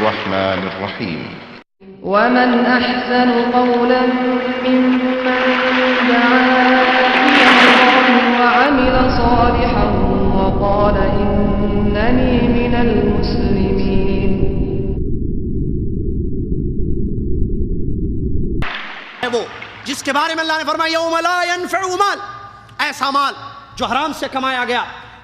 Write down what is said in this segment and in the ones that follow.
الرحمن الرحيم. ومن أحسن قولا ممن دعا إلى الله وعمل صالحا وقال إنني من المسلمين. وہ جس کے بارے میں اللہ نے فرمایا یوم لا ينفع مال، ایسا مال جو حرام سے کمایا گیا،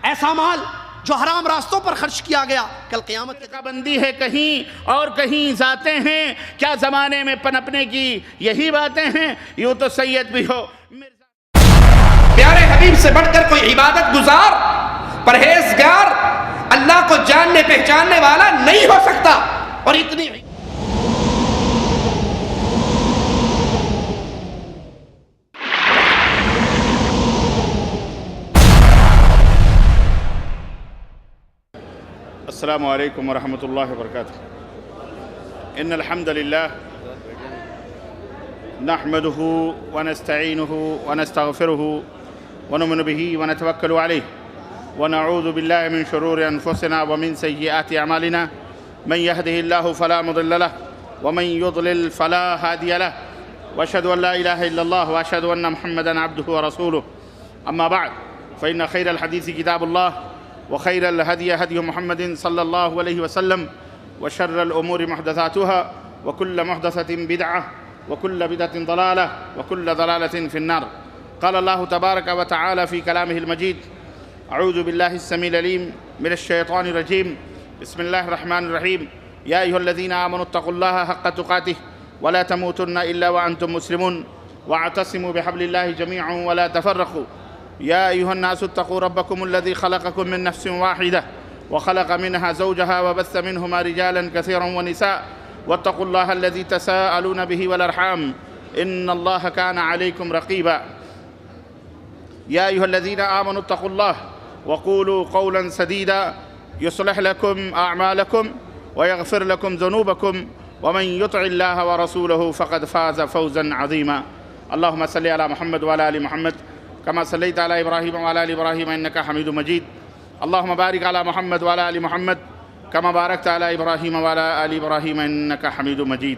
ایسا مال جو حرام راستوں پر خرچ کیا گیا، کل قیامت کی بندی ہے کہیں اور کہیں ذاتیں ہیں، کیا زمانے میں پنپنے کی یہی باتیں ہیں؟ یوں تو سید بھی ہو پیارے حبیب سے بڑھ کر کوئی عبادت گزار، پرہیزگار، اللہ کو جاننے پہچاننے والا نہیں ہو سکتا. اور اتنی السلام علیکم ورحمۃ اللہ وبرکاتہ. ان الحمد للہ نحمده ونستعینه ونستغفره ونؤمن به ونتوکل علیہ ونعوذ باللہ من شرور انفسنا ومن سیئات اعمالنا من يهده الله فلا مضل له ومن يضلل فلا هادي له واشهد ان لا اله الا الله واشهد ان محمدا عبده ورسوله. اما بعد فان خير الحديث كتاب الله وخير الهدي هدي محمد صلى الله عليه وسلم وشر الأمور محدثاتها وكل محدثة بدعة وكل بدعة ضلالة وكل ضلالة في النار. قال الله تبارك وتعالى في كلامه المجيد أعوذ بالله السميع العليم من الشيطان الرجيم بسم الله الرحمن الرحيم يا أيها الذين آمنوا اتقوا الله حق تقاته ولا تموتن إلا وأنتم مسلمون واعتصموا بحبل الله جميعا ولا تفرقوا يا أيها الناس اتقوا ربكم الذي خلقكم من نفس واحدة وخلق منها زوجها وبث منهما رجالا كثيرا ونساء واتقوا الله الذي تساءلون به والأرحام إن الله كان عليكم رقيبا. يا أيها الذين آمنوا اتقوا الله وقولوا قولا سديدا يصلح لكم أعمالكم ويغفر لكم ذنوبكم ومن يطع الله ورسوله فقد فاز فوزا عظيما. اللهم صل على محمد وعلى آل محمد كما صليت على إبراهيم وعلى آل إبراهيم إنك حميد مجيد. اللهم بارك على محمد وعلى آل محمد كما باركت على إبراهيم وعلى آل إبراهيم إنك حميد مجيد.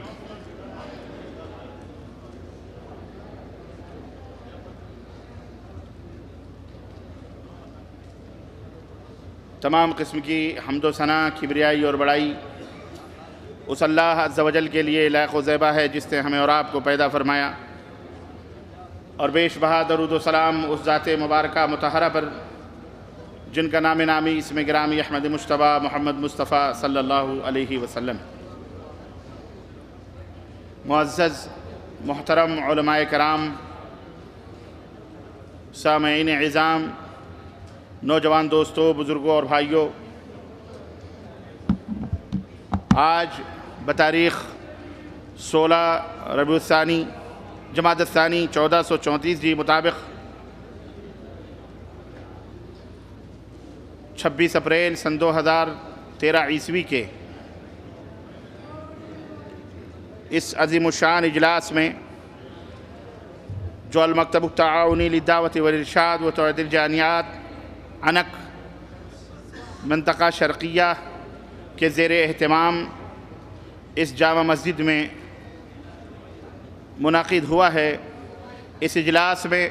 تمام قسم کی حمد و ثنا، کبریائی اور بڑائی اس اللہ عز و جل کے لیے لائق و زیبا ہے جس نے ہمیں اور آپ کو پیدا فرمایا، اور بیش بہا درود و سلام اس ذات مبارکہ مطہرہ پر جن کا نام نامی اسم گرامی احمد مجتبیٰ محمد مصطفیٰ صلی اللہ علیہ وسلم. معزز محترم علماء کرام، سامعین عظام، نوجوان دوستوں، بزرگوں اور بھائیوں، آج بتاریخ 16 ربیع الثانی جمادی الثانی 1434 مطابق 26 اپریل سن 2013 عیسوی کے اس عظیم الشان اجلاس میں جو المکتب التعاونی للدعوت والارشاد وتوعیہ الجالیات عنق منطقہ شرقیہ کے زیر اہتمام اس جامع مسجد میں منعقد ہوا ہے، اس اجلاس میں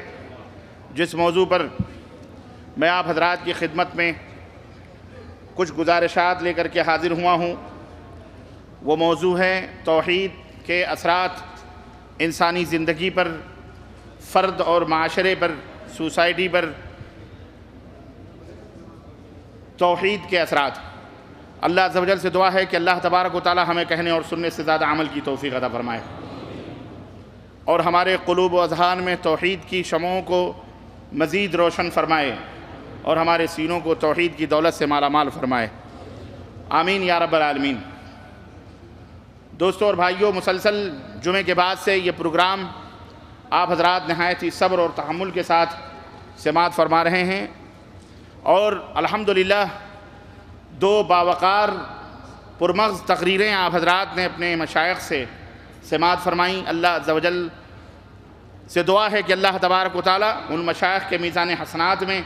جس موضوع پر میں آپ حضرات کی خدمت میں کچھ گزارشات لے کر کے حاضر ہوا ہوں، وہ موضوع ہے توحید کے اثرات انسانی زندگی پر، فرد اور معاشرے پر، سوسائٹی پر توحید کے اثرات. اللہ عز و جل سے دعا ہے کہ اللہ تبارک و تعالی ہمیں کہنے اور سننے سے زیادہ عمل کی توفیق عطا فرمائے، اور ہمارے قلوب و اذہان میں توحید کی شمعوں کو مزید روشن فرمائے، اور ہمارے سینوں کو توحید کی دولت سے مالا مال فرمائے. آمین یا رب العالمین. دوستوں اور بھائیوں، مسلسل جمعے کے بعد سے یہ پروگرام آپ حضرات نہایت ہی صبر اور تحمل کے ساتھ سماعت فرما رہے ہیں، اور الحمدللہ 2 باوقار پرمغز تقریریں آپ حضرات نے اپنے مشائخ سے سماعت فرمائیں. اللہ عز و جل سے دعا ہے کہ اللہ تبارک و تعالی ان مشائخ کے میزان حسنات میں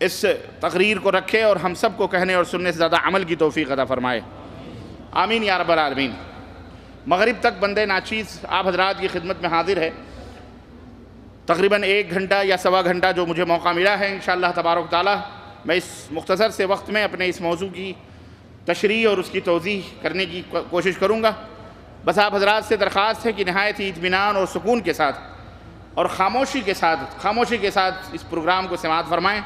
اس تقریر کو رکھے اور ہم سب کو کہنے اور سننے سے زیادہ عمل کی توفیق عطا فرمائے. آمین یا رب العالمین۔ مغرب تک بندے ناچیز آپ حضرات کی خدمت میں حاضر ہے۔ تقریباً 1 گھنٹہ یا سوا گھنٹہ جو مجھے موقع ملا ہے، انشاءاللہ تبارک تعالیٰ میں اس مختصر سے وقت میں اپنے اس موضوع کی تشریح اور اس کی توضیح کرنے کی کوشش کروں گا۔ بس آپ حضرات سے درخواست ہے کہ نہایت ہی اطمینان اور سکون کے ساتھ اور خاموشی کے ساتھ اس پروگرام کو سماعت فرمائیں۔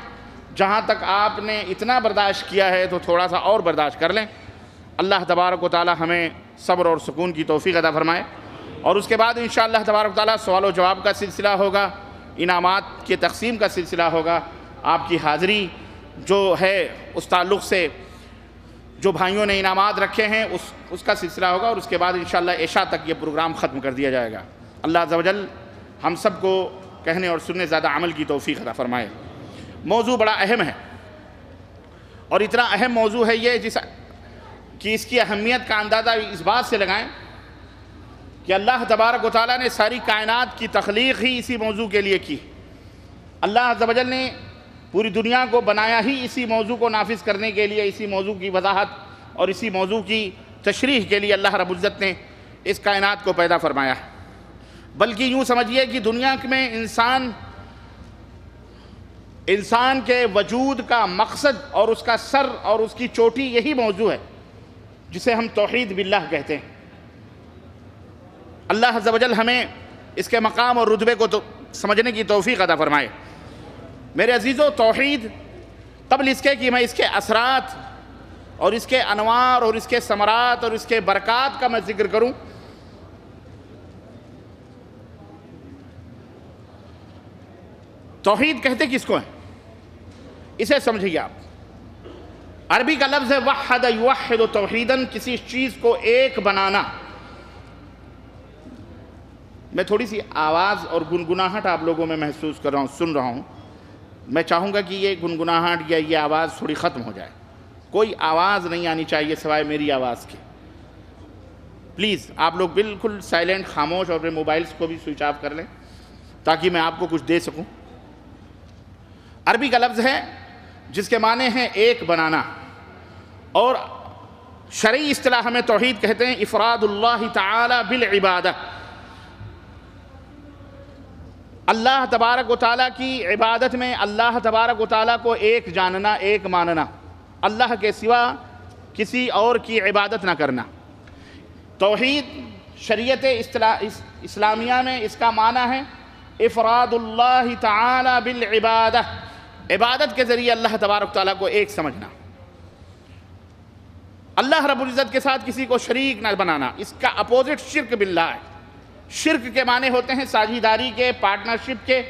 جہاں تک آپ نے اتنا برداشت کیا ہے تو تھوڑا سا اور برداشت کر لیں۔ اللہ تبارک و تعالیٰ ہمیں صبر اور سکون کی توفیق عطا فرمائے۔ اور اس کے بعد انشاءاللہ تبارک و تعالیٰ سوال و جواب کا سلسلہ ہوگا، انعامات کے تقسیم کا سلسلہ ہوگا، آپ کی حاضری جو ہے اس تعلق سے جو بھائیوں نے انعامات رکھے ہیں اس کا سلسلہ ہوگا، اور اس کے بعد انشاءاللہ عشاء تک یہ پروگرام ختم کر دیا جائے گا۔ اللہ عز و جل ہم سب کو کہنے اور سننے زیادہ عمل کی توفیق عطا فرمائے۔ موضوع بڑا اہم ہے، اور اتنا اہم موضوع ہے یہ کہ اس کی اہمیت کا اندازہ اس بات سے لگائیں کہ اللہ تبارک و تعالیٰ نے ساری کائنات کی تخلیق ہی اسی موضوع کے لیے کی۔ اللہ عز و جل نے پوری دنیا کو بنایا ہی اسی موضوع کو نافذ کرنے کے لیے، اسی موضوع کی وضاحت اور اسی موضوع کی تشریح کے لیے اللہ رب العزت نے اس کائنات کو پیدا فرمایا۔ بلکہ یوں سمجھیے کہ دنیا میں انسان کے وجود کا مقصد اور اس کا سر اور اس کی چوٹی یہی موضوع ہے جسے ہم توحید باللہ کہتے ہیں۔ اللہ عز و جل ہمیں اس کے مقام اور رتبے کو سمجھنے کی توفیق عطا فرمائے۔ میرے عزیزو، توحید قبل اس کے کہ میں اس کے اثرات اور اس کے انوار اور اس کے ثمرات اور اس کے برکات کا میں ذکر کروں، توحید کہتے کس کو ہیں اسے سمجھیے آپ۔ عربی کا لفظ ہے وحد یوحد توحیداً، کسی چیز کو ایک بنانا۔ میں تھوڑی سی آواز اور گنگناہٹ آپ لوگوں میں محسوس کر رہا ہوں، سن رہا ہوں۔ میں چاہوں گا کہ یہ گنگناہٹ یا یہ آواز تھوڑی ختم ہو جائے۔ کوئی آواز نہیں آنی چاہیے سوائے میری آواز کے۔ پلیز آپ لوگ بالکل سائلنٹ، خاموش، اور اپنے موبائلز کو بھی سوئچ آف کر لیں تاکہ میں آپ کو کچھ دے سکوں۔ عربی کا لفظ ہے جس کے معنی ہیں ایک بنانا، اور شرعی اصطلاح میں توحید کہتے ہیں افراد اللہ تعالی بالعبادہ، اللہ تبارک و تعالیٰ کی عبادت میں اللہ تبارک و تعالیٰ کو ایک جاننا، ایک ماننا، اللہ کے سوا کسی اور کی عبادت نہ کرنا۔ توحید شریعت اسلامیہ میں اس کا معنی ہے افراد اللہ تعالی بالعبادہ، عبادت کے ذریعے اللہ تبارک تعالیٰ کو ایک سمجھنا، اللہ رب العزت کے ساتھ کسی کو شریک نہ بنانا۔ اس کا اپوزٹ شرک باللہ ہے۔ شرک کے معنی ہوتے ہیں ساجھیداری کے، پارٹنرشپ کے،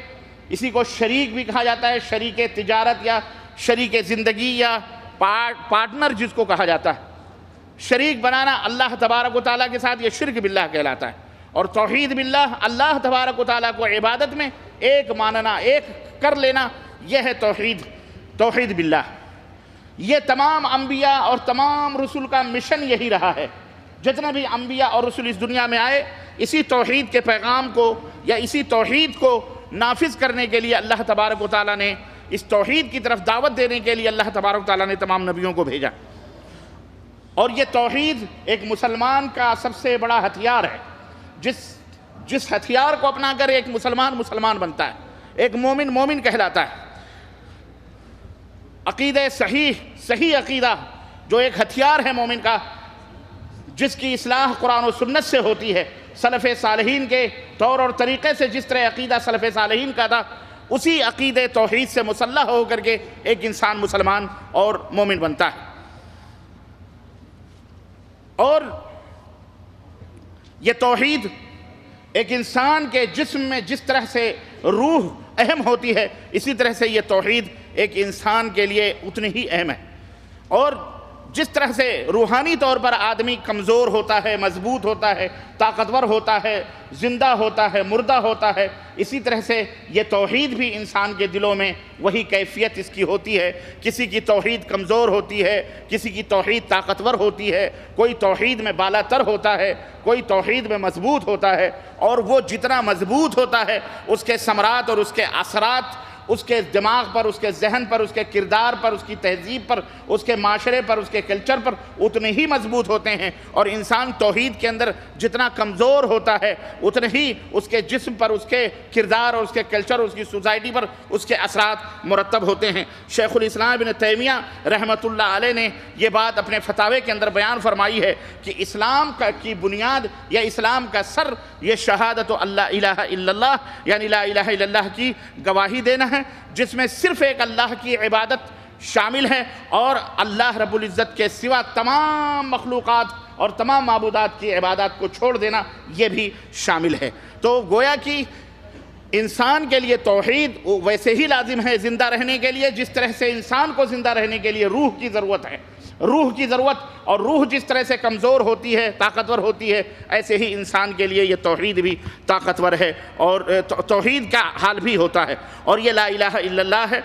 اسی کو شریک بھی کہا جاتا ہے، شریک تجارت یا شریک زندگی یا پارٹنر جس کو کہا جاتا ہے۔ شریک بنانا اللہ تبارک و تعالیٰ کے ساتھ یہ شرک باللہ کہلاتا ہے۔ اور توحید باللہ، اللہ تبارک و تعالیٰ کو عبادت میں ایک ماننا، ایک کر لینا، یہ ہے توحید باللہ۔ یہ تمام انبیاء اور تمام رسول کا مشن یہی رہا ہے۔ جتنے بھی انبیاء اور رسول اس دنیا میں آئے، اسی توحید کے پیغام کو یا اسی توحید کو نافذ کرنے کے لیے اللہ تبارک و تعالیٰ نے، اس توحید کی طرف دعوت دینے کے لیے اللہ تبارک و تعالیٰ نے تمام نبیوں کو بھیجا۔ اور یہ توحید ایک مسلمان کا سب سے بڑا ہتھیار ہے۔ جس ہتھیار کو اپنا کر ایک مسلمان بنتا ہے، ایک مومن کہلاتا ہے۔ عقیدہ صحیح عقیدہ جو ایک ہتھیار ہے مومن کا، جس کی اصلاح قرآن و سنت سے ہوتی ہے، سلف صالحین کے طور اور طریقے سے جس طرح عقیدہ سلف صالحین کا تھا، اسی عقیدہ توحید سے مسلح ہو کر کے ایک انسان مسلمان اور مومن بنتا ہے۔ اور یہ توحید ایک انسان کے جسم میں جس طرح سے روح اہم ہوتی ہے، اسی طرح سے یہ توحید ایک انسان کے لیے اتنی ہی اہم ہے۔ اور جس طرح سے روحانی طور پر آدمی کمزور ہوتا ہے، مضبوط ہوتا ہے، طاقتور ہوتا ہے، زندہ ہوتا ہے، مردہ ہوتا ہے، اسی طرح سے یہ توحید بھی انسان کے دلوں میں وہی کیفیت اس کی ہوتی ہے۔ کسی کی توحید کمزور ہوتی ہے، کسی کی توحید طاقتور ہوتی ہے، کوئی توحید میں بالا تر ہوتا ہے، کوئی توحید میں مضبوط ہوتا ہے، اور وہ جتنا مضبوط ہوتا ہے اس کے ثمرات اور اس کے اثرات اس کے دماغ پر، اس کے ذہن پر، اس کے کردار پر، اس کی تہذیب پر، اس کے معاشرے پر، اس کے کلچر پر اتنے ہی مضبوط ہوتے ہیں، اور انسان توحید کے اندر جتنا کمزور ہوتا ہے اتنے ہی اس کے جسم پر، اس کے کردار اور اس کے کلچر اور اس کی سوسائٹی پر اس کے اثرات مرتب ہوتے ہیں۔ شیخ الاسلام ابن تیمیہ رحمۃ اللہ علیہ نے یہ بات اپنے فتاوے کے اندر بیان فرمائی ہے کہ اسلام کی بنیاد یا اسلام کا سر یہ شہادت اللہ الہ الا اللہ، یعنی لا الہ الا اللہ کی گواہی دینا ہے، جس میں صرف ایک اللہ کی عبادت شامل ہے، اور اللہ رب العزت کے سوا تمام مخلوقات اور تمام معبودات کی عبادات کو چھوڑ دینا یہ بھی شامل ہے۔ تو گویا کہ انسان کے لیے توحید ویسے ہی لازم ہے زندہ رہنے کے لیے جس طرح سے انسان کو زندہ رہنے کے لیے روح کی ضرورت ہے، روح کی ضرورت، اور روح جس طرح سے کمزور ہوتی ہے، طاقتور ہوتی ہے، ایسے ہی انسان کے لیے یہ توحید بھی طاقتور ہے، اور توحید کا حال بھی ہوتا ہے۔ اور یہ لا الہ الا اللہ ہے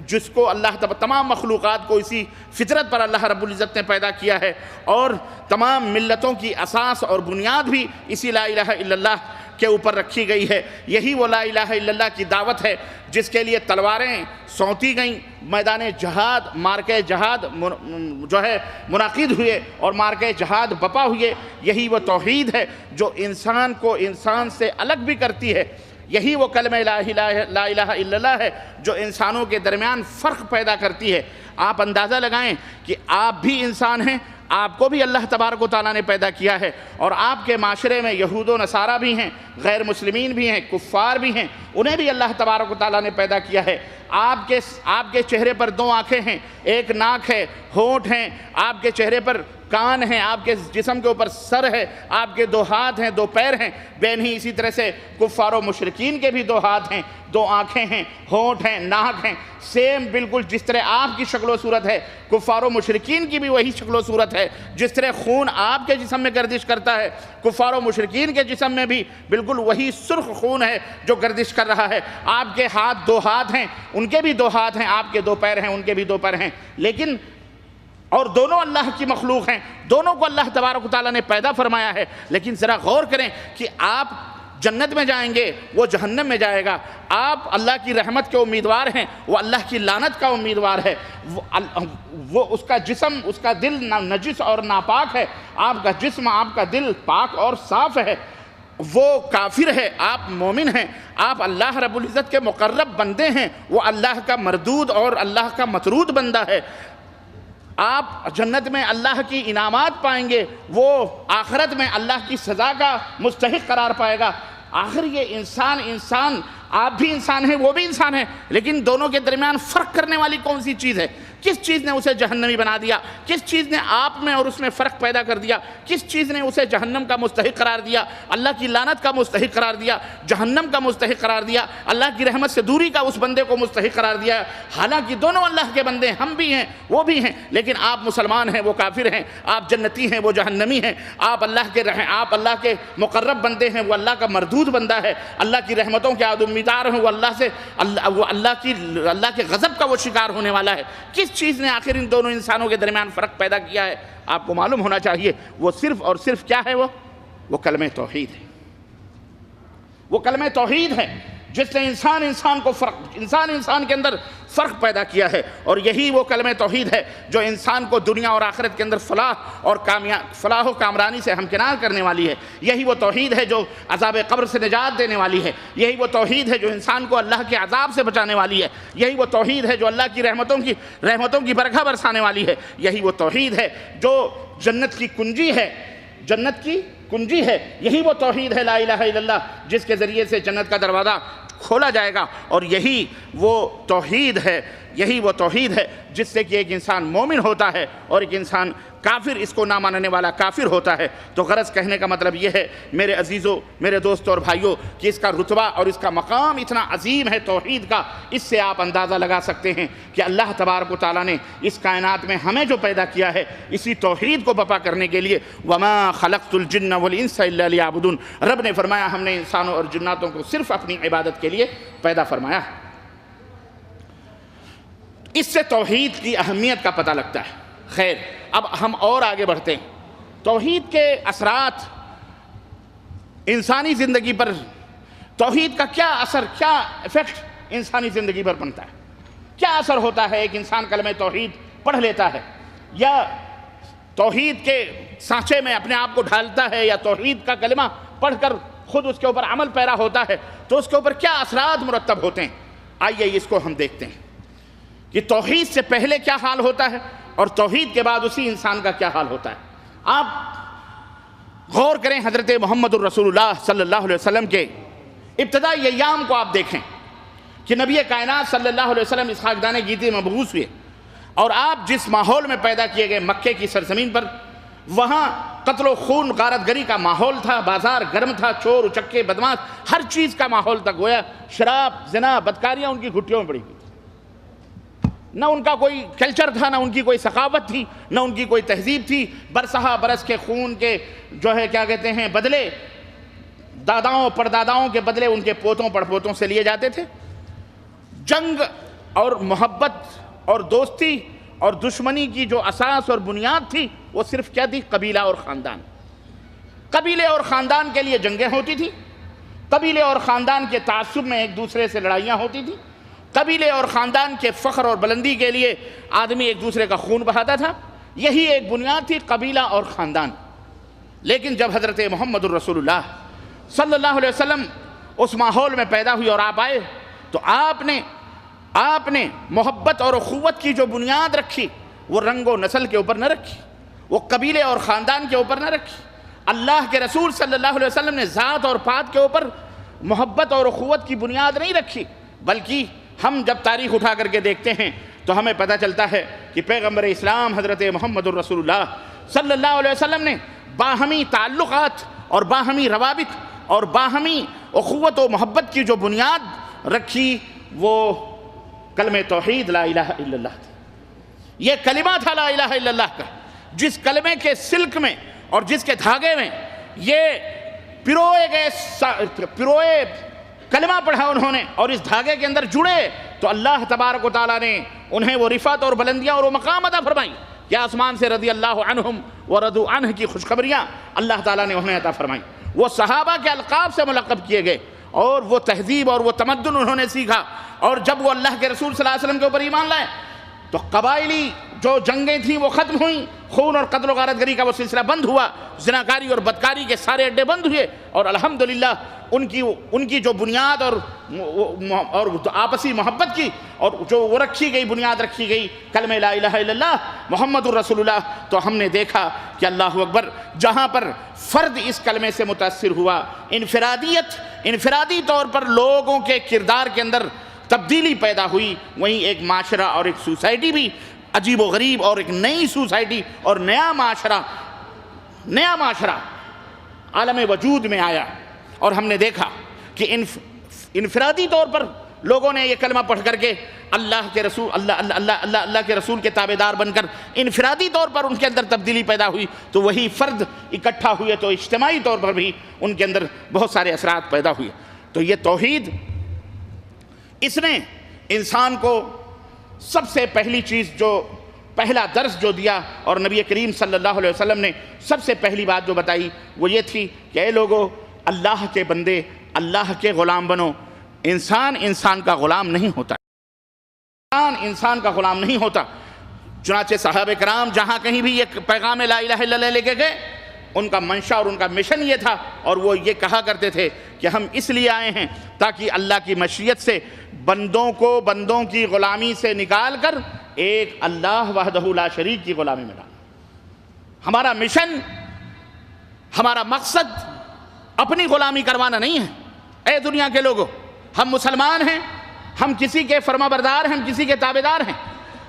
جس کو اللہ تمام مخلوقات کو اسی فطرت پر اللہ رب العزت نے پیدا کیا ہے، اور تمام ملتوں کی اساس اور بنیاد بھی اسی لا الہ الا اللہ کے اوپر رکھی گئی ہے۔ یہی وہ لا الہ الا اللہ کی دعوت ہے جس کے لیے تلواریں سونتی گئیں، میدان جہاد، مارکے جہاد جو ہے منعقد ہوئے، اور مارکے جہاد بپا ہوئے۔ یہی وہ توحید ہے جو انسان کو انسان سے الگ بھی کرتی ہے، یہی وہ کلمہ لا الہ الا اللہ ہے جو انسانوں کے درمیان فرق پیدا کرتی ہے۔ آپ اندازہ لگائیں کہ آپ بھی انسان ہیں، آپ کو بھی اللہ تبارک و تعالیٰ نے پیدا کیا ہے، اور آپ کے معاشرے میں یہود و نصارہ بھی ہیں، غیر مسلمین بھی ہیں، کفار بھی ہیں، انہیں بھی اللہ تبارک و تعالیٰ نے پیدا کیا ہے۔ آپ کے چہرے پر 2 آنکھیں ہیں، ایک ناک ہے، ہونٹ ہیں، آپ کے چہرے پر کان ہیں، آپ کے جسم کے اوپر سر ہے، آپ کے 2 ہاتھ ہیں، 2 پیر ہیں، بین ہی اسی طرح سے کفار و مشرکین کے بھی 2 ہاتھ ہیں، 2 آنکھیں ہیں، ہونٹ ہیں، ناک ہیں، سیم بالکل جس طرح آپ کی شکل و صورت ہے کفار و مشرکین کی بھی وہی شکل و صورت ہے۔ جس طرح خون آپ کے جسم میں گردش کرتا ہے، کفار و مشرکین کے جسم میں بھی بالکل وہی سرخ خون ہے جو گردش کر رہا ہے۔ آپ کے ہاتھ 2 ہاتھ ہیں، ان کے بھی 2 ہاتھ ہیں، آپ کے 2 پیر ہیں، ان کے بھی 2 پیر ہیں، لیکن اور دونوں اللہ کی مخلوق ہیں، دونوں کو اللہ تبارک و تعالیٰ نے پیدا فرمایا ہے۔ لیکن ذرا غور کریں کہ آپ جنت میں جائیں گے، وہ جہنم میں جائے گا، آپ اللہ کی رحمت کے امیدوار ہیں، وہ اللہ کی لعنت کا امیدوار ہے، وہ اس کا جسم، اس کا دل نجس اور ناپاک ہے، آپ کا جسم، آپ کا دل پاک اور صاف ہے، وہ کافر ہے، آپ مومن ہیں، آپ اللہ رب العزت کے مقرب بندے ہیں، وہ اللہ کا مردود اور اللہ کا مطرود بندہ ہے۔ آپ جنت میں اللہ کی انعامات پائیں گے، وہ آخرت میں اللہ کی سزا کا مستحق قرار پائے گا۔ آخر یہ انسان، آپ بھی انسان ہیں، وہ بھی انسان ہیں، لیکن دونوں کے درمیان فرق کرنے والی کون سی چیز ہے؟ کس چیز نے اسے جہنمی بنا دیا؟ کس چیز نے آپ میں اور اس میں فرق پیدا کر دیا؟ کس چیز نے اسے جہنم کا مستحق قرار دیا، اللہ کی لعنت کا مستحق قرار دیا، جہنم کا مستحق قرار دیا، اللہ کی رحمت سے دوری کا اس بندے کو مستحق قرار دیا؟ حالانکہ دونوں اللہ کے بندے ہیں، ہم بھی ہیں، وہ بھی ہیں، لیکن آپ مسلمان ہیں، وہ کافر ہیں، آپ جنتی ہیں، وہ جہنمی ہیں، آپ اللہ کے مقرب بندے ہیں، وہ اللہ کا مردود بندہ ہے، اللہ کی رحمتوں کے امیدوار ہیں، وہ اللہ کے غضب کا وہ شکار ہونے والا ہے۔ کس چیز نے آخر ان دونوں انسانوں کے درمیان فرق پیدا کیا ہے؟ آپ کو معلوم ہونا چاہیے، وہ صرف اور صرف کیا ہے؟ وہ کلمہ توحید ہے، وہ کلمہ توحید ہے جس نے انسان کے اندر فرق پیدا کیا ہے، اور یہی وہ کلمہ توحید ہے جو انسان کو دنیا اور آخرت کے اندر فلاح و کامرانی سے ہمکنار کرنے والی ہے۔ یہی وہ توحید ہے جو عذاب قبر سے نجات دینے والی ہے۔ یہی وہ توحید ہے جو انسان کو اللہ کے عذاب سے بچانے والی ہے۔ یہی وہ توحید ہے جو اللہ کی رحمتوں کی برکھا برسانے والی ہے۔ یہی وہ توحید ہے جو جنت کی کنجی ہے، یہی وہ توحید ہے لا الہ الا اللہ جس کے ذریعے سے جنت کا دروازہ کھولا جائے گا، اور یہی وہ توحید ہے جس سے کہ ایک انسان مومن ہوتا ہے اور ایک انسان کافر، اس کو نہ ماننے والا کافر ہوتا ہے۔ تو غرض کہنے کا مطلب یہ ہے میرے عزیزوں، میرے دوستوں اور بھائیوں، کہ اس کا رتبہ اور اس کا مقام اتنا عظیم ہے توحید کا۔ اس سے آپ اندازہ لگا سکتے ہیں کہ اللہ تبارک و تعالیٰ نے اس کائنات میں ہمیں جو پیدا کیا ہے اسی توحید کو بپا کرنے کے لیے، وَمَا خَلَقْتُ الْجِنَّ وَالْإِنسَ إِلَّا لِيَعْبُدُونَ، رب نے فرمایا ہم نے انسانوں اور جناتوں کو صرف اپنی عبادت کے لیے پیدا فرمایا ہے۔ اس سے توحید کی اہمیت کا پتہ لگتا ہے۔ خیر، اب ہم اور آگے بڑھتے ہیں۔ توحید کے اثرات انسانی زندگی پر، توحید کا کیا اثر، کیا ایفیکٹ انسانی زندگی پر بنتا ہے؟ کیا اثر ہوتا ہے ایک انسان کلمہ توحید پڑھ لیتا ہے یا توحید کے سانچے میں اپنے آپ کو ڈھالتا ہے یا توحید کا کلمہ پڑھ کر خود اس کے اوپر عمل پیرا ہوتا ہے تو اس کے اوپر کیا اثرات مرتب ہوتے ہیں؟ آئیے اس کو ہم دیکھتے ہیں کہ توحید سے پہلے کیا حال ہوتا ہے اور توحید کے بعد اسی انسان کا کیا حال ہوتا ہے۔ آپ غور کریں حضرت محمد الرسول اللہ صلی اللہ علیہ وسلم کے ابتدائی ایام کو آپ دیکھیں کہ نبی کائنات صلی اللہ علیہ وسلم اس خاکدان گیتی میں مبعوث ہوئے اور آپ جس ماحول میں پیدا کیے گئے مکے کی سرزمین پر، وہاں قتل و خون غارت گری کا ماحول تھا، بازار گرم تھا، چور اچکے بدماش ہر چیز کا ماحول تھا، گویا شراب زنا بدکاریاں ان کی گھٹیوں میں پڑی ہوئی، نہ ان کا کوئی کلچر تھا، نہ ان کی کوئی ثقافت تھی، نہ ان کی کوئی تہذیب تھی۔ برسہ برس کے خون کے جو ہے کیا کہتے ہیں بدلے داداؤں پرداداؤں کے بدلے ان کے پوتوں پڑپوتوں سے لیے جاتے تھے۔ جنگ اور محبت اور دوستی اور دشمنی کی جو اساس اور بنیاد تھی وہ صرف کیا تھی؟ قبیلہ اور خاندان۔ قبیلے اور خاندان کے لیے جنگیں ہوتی تھی، قبیلے اور خاندان کے تعصب میں ایک دوسرے سے لڑائیاں ہوتی تھی، قبیلے اور خاندان کے فخر اور بلندی کے لیے آدمی ایک دوسرے کا خون بہاتا تھا، یہی ایک بنیاد تھی، قبیلہ اور خاندان۔ لیکن جب حضرت محمد الرسول اللہ صلی اللہ علیہ وسلم اس ماحول میں پیدا ہوئی اور آپ آئے تو آپ نے محبت اور اخوت کی جو بنیاد رکھی وہ رنگ و نسل کے اوپر نہ رکھی، وہ قبیلے اور خاندان کے اوپر نہ رکھی۔ اللہ کے رسول صلی اللہ علیہ وسلم نے ذات اور پات کے اوپر محبت اور اخوت کی بنیاد نہیں رکھی، بلکہ ہم جب تاریخ اٹھا کر کے دیکھتے ہیں تو ہمیں پتہ چلتا ہے کہ پیغمبر اسلام حضرت محمد الرسول اللہ صلی اللہ علیہ وسلم نے باہمی تعلقات اور باہمی روابط اور باہمی اخوت و محبت کی جو بنیاد رکھی وہ کلمہ توحید لا الہ الا اللہ تھی۔ یہ کلمہ تھا لا الہ الا اللہ کا، جس کلمے کے سلک میں اور جس کے دھاگے میں یہ پروئے کلمہ پڑھا انہوں نے اور اس دھاگے کے اندر جڑے تو اللہ تبارک و تعالیٰ نے انہیں وہ رفعت اور بلندیاں اور وہ مقام عطا فرمائی کہ آسمان سے رضی اللہ عنہم ورضوا عنہ کی خوشخبریاں اللہ تعالیٰ نے انہیں عطا فرمائی۔ وہ صحابہ کے القاب سے ملقب کیے گئے اور وہ تہذیب اور وہ تمدن انہوں نے سیکھا، اور جب وہ اللہ کے رسول صلی اللہ علیہ وسلم کے اوپر ایمان لائے تو قبائلی جو جنگیں تھیں وہ ختم ہوئیں، خون اور قتل و غارت گری کا وہ سلسلہ بند ہوا، زناکاری اور بدکاری کے سارے اڈے بند ہوئے، اور الحمدللہ ان کی جو بنیاد اور آپسی محبت کی اور جو وہ رکھی گئی بنیاد رکھی گئی کلمہ لا الہ الا اللہ محمد الرسول اللہ، تو ہم نے دیکھا کہ اللہ اکبر جہاں پر فرد اس کلمے سے متاثر ہوا، انفرادی طور پر لوگوں کے کردار کے اندر تبدیلی پیدا ہوئی، وہیں ایک معاشرہ اور ایک سوسائٹی بھی عجیب و غریب اور ایک نئی سوسائٹی اور نیا معاشرہ عالم وجود میں آیا، اور ہم نے دیکھا کہ انفرادی طور پر لوگوں نے یہ کلمہ پڑھ کر کے اللہ کے رسول کے تابعدار بن کر انفرادی طور پر ان کے اندر تبدیلی پیدا ہوئی، تو وہی فرد اکٹھا ہوئے تو اجتماعی طور پر بھی ان کے اندر بہت سارے اثرات پیدا ہوئے۔ تو یہ توحید اس نے انسان کو سب سے پہلی چیز جو پہلا درس جو دیا اور نبی کریم صلی اللہ علیہ وسلم نے سب سے پہلی بات جو بتائی وہ یہ تھی کہ اے لوگو، اللہ کے بندے، اللہ کے غلام بنو۔ انسان کا غلام نہیں ہوتا، انسان کا غلام نہیں ہوتا۔ چنانچہ صحابہ کرام جہاں کہیں بھی یہ پیغام لا الہ الا اللہ لے کے گئے، ان کا منشا اور ان کا مشن یہ تھا، اور وہ یہ کہا کرتے تھے کہ ہم اس لیے آئے ہیں تاکہ اللہ کی مشیت سے بندوں کو بندوں کی غلامی سے نکال کر ایک اللہ وحدہ لا شریک کی غلامی میں ڈالیں۔ ہمارا مشن، ہمارا مقصد اپنی غلامی کروانا نہیں ہے۔ اے دنیا کے لوگوں، ہم مسلمان ہیں، ہم کسی کے فرما بردار ہیں، ہم کسی کے تابعدار ہیں،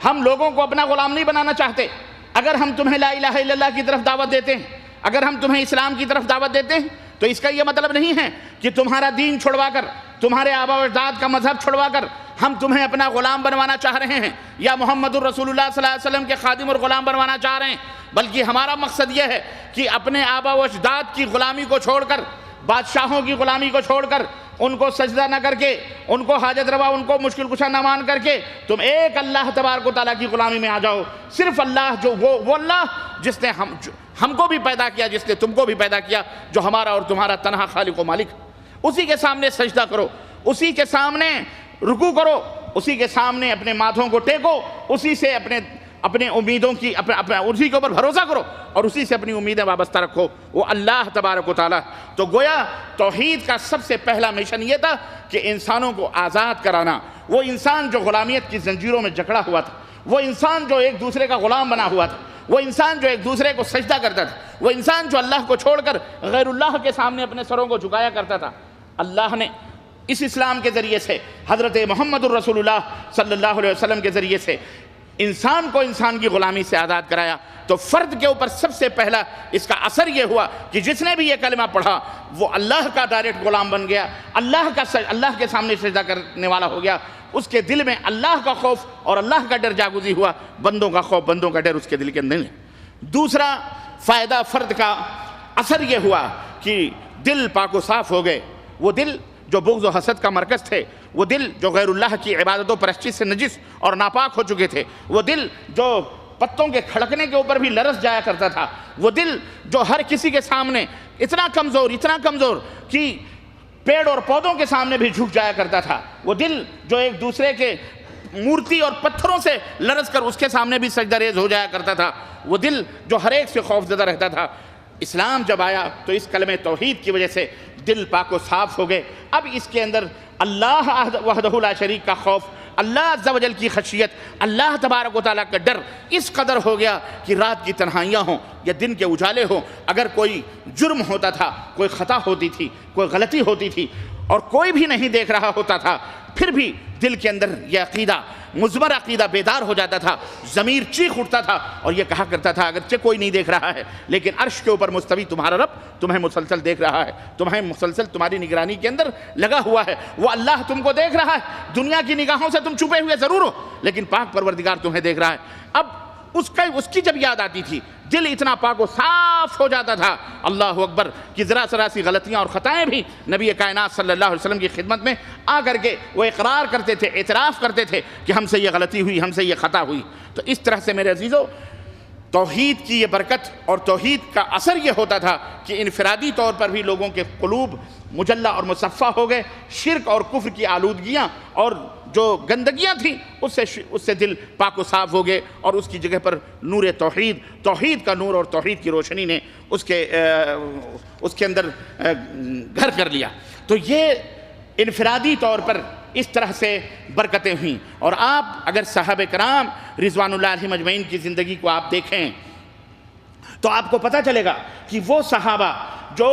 ہم لوگوں کو اپنا غلام نہیں بنانا چاہتے۔ اگر ہم تمہیں لا الہ الا اللہ کی طرف دعوت دیتے ہیں، اگر ہم تمہیں اسلام کی طرف دعوت دیتے ہیں تو اس کا یہ مطلب نہیں ہے کہ تمہارا دین چھڑوا کر، تمہارے آبا و اجداد کا مذہب چھڑوا کر ہم تمہیں اپنا غلام بنوانا چاہ رہے ہیں یا محمد الرسول اللہ صلی اللہ علیہ وسلم کے خادم اور غلام بنوانا چاہ رہے ہیں، بلکہ ہمارا مقصد یہ ہے کہ اپنے آبا و اجداد کی غلامی کو چھوڑ کر، بادشاہوں کی غلامی کو چھوڑ کر، ان کو سجدہ نہ کر کے، ان کو حاجت روا، ان کو مشکل کشا نہ مان کر کے تم ایک اللہ تبارک و تعالیٰ کی غلامی میں آ جاؤ۔ صرف اللہ جو وہ اللہ جس نے ہم کو بھی پیدا کیا، جس نے تم کو بھی پیدا کیا، جو ہمارا اور تمہارا تنہا خالق و مالک، اسی کے سامنے سجدہ کرو، اسی کے سامنے رکوع کرو، اسی کے سامنے اپنے ماتھوں کو ٹیکو، اسی سے اپنے امیدوں کی اسی کے اوپر بھروسہ کرو اور اسی سے اپنی امیدیں وابستہ رکھو، وہ اللہ تبارک و تعالیٰ۔ تو گویا توحید کا سب سے پہلا مشن یہ تھا کہ انسانوں کو آزاد کرانا۔ وہ انسان جو غلامیت کی زنجیروں میں جکڑا ہوا تھا، وہ انسان جو ایک دوسرے کا غلام بنا ہوا تھا، وہ انسان جو ایک دوسرے کو سجدہ کرتا تھا، وہ انسان جو اللہ کو چھوڑ کر غیر اللہ کے سامنے اپنے سروں کو جھکایا کرتا تھا، اللہ نے اس اسلام کے ذریعے سے، حضرت محمد الرسول اللہ صلی اللہ علیہ وسلم کے ذریعے سے انسان کو انسان کی غلامی سے آزاد کرایا۔ تو فرد کے اوپر سب سے پہلا اس کا اثر یہ ہوا کہ جس نے بھی یہ کلمہ پڑھا وہ اللہ کا ڈائریکٹ غلام بن گیا، اللہ کے سامنے سجدہ کرنے والا ہو گیا، اس کے دل میں اللہ کا خوف اور اللہ کا ڈر جاگزی ہوا، بندوں کا خوف، بندوں کا ڈر اس کے دل کے اندر ہے۔ دوسرا فائدہ فرد کا اثر یہ ہوا کہ دل پاک و صاف ہو گئے۔ وہ دل جو بغض و حسد کا مرکز تھے، وہ دل جو غیر اللہ کی عبادت و پرستی سے نجس اور ناپاک ہو چکے تھے، وہ دل جو پتوں کے کھڑکنے کے اوپر بھی لرز جایا کرتا تھا، وہ دل جو ہر کسی کے سامنے اتنا کمزور کہ پیڑ اور پودوں کے سامنے بھی جھک جایا کرتا تھا، وہ دل جو ایک دوسرے کے مورتی اور پتھروں سے لرز کر اس کے سامنے بھی سجدہ ریز ہو جایا کرتا تھا، وہ دل جو ہر ایک سے خوف زدہ رہتا تھا۔ اسلام جب آیا تو اس کلمہ توحید کی وجہ سے دل پاک و صاف ہو گئے۔ اب اس کے اندر اللہ وحدہ لا شریک کا خوف، اللہ عز و جل کی خشیت، اللہ تبارک و تعالیٰ کا ڈر اس قدر ہو گیا کہ رات کی تنہائیاں ہوں یا دن کے اجالے ہوں، اگر کوئی جرم ہوتا تھا، کوئی خطا ہوتی تھی، کوئی غلطی ہوتی تھی اور کوئی بھی نہیں دیکھ رہا ہوتا تھا، پھر بھی دل کے اندر یہ عقیدہ، مضمر عقیدہ بیدار ہو جاتا تھا، ضمیر چیخ اٹھتا تھا اور یہ کہا کرتا تھا اگرچہ کوئی نہیں دیکھ رہا ہے لیکن عرش کے اوپر مستوی تمہارا رب تمہیں مسلسل دیکھ رہا ہے، تمہیں مسلسل تمہاری نگرانی کے اندر لگا ہوا ہے، وہ اللہ تم کو دیکھ رہا ہے، دنیا کی نگاہوں سے تم چھپے ہوئے ضرور ہو لیکن پاک پروردگار تمہیں دیکھ رہا ہے۔ اب اس کی جب یاد آتی تھی دل اتنا پاک و صاف ہو جاتا تھا، اللہ اکبر، کہ ذرا سی غلطیاں اور خطائیں بھی نبی کائنات صلی اللہ علیہ وسلم کی خدمت میں آ کر کے وہ اقرار کرتے تھے، اعتراف کرتے تھے کہ ہم سے یہ غلطی ہوئی، ہم سے یہ خطا ہوئی۔ تو اس طرح سے میرے عزیزو توحید کی یہ برکت اور توحید کا اثر یہ ہوتا تھا کہ انفرادی طور پر بھی لوگوں کے قلوب مجلہ اور مصفہ ہو گئے، شرک اور کفر کی آلودگیاں اور جو گندگیاں تھیں اس سے دل پاک و صاف ہو گئے اور اس کی جگہ پر نور توحید کا نور اور توحید کی روشنی نے اس کے اندر گھر کر لیا۔ تو یہ انفرادی طور پر اس طرح سے برکتیں ہوئیں۔ اور آپ اگر صحابہ کرام رضوان اللہ علیہم اجمعین کی زندگی کو آپ دیکھیں تو آپ کو پتہ چلے گا کہ وہ صحابہ جو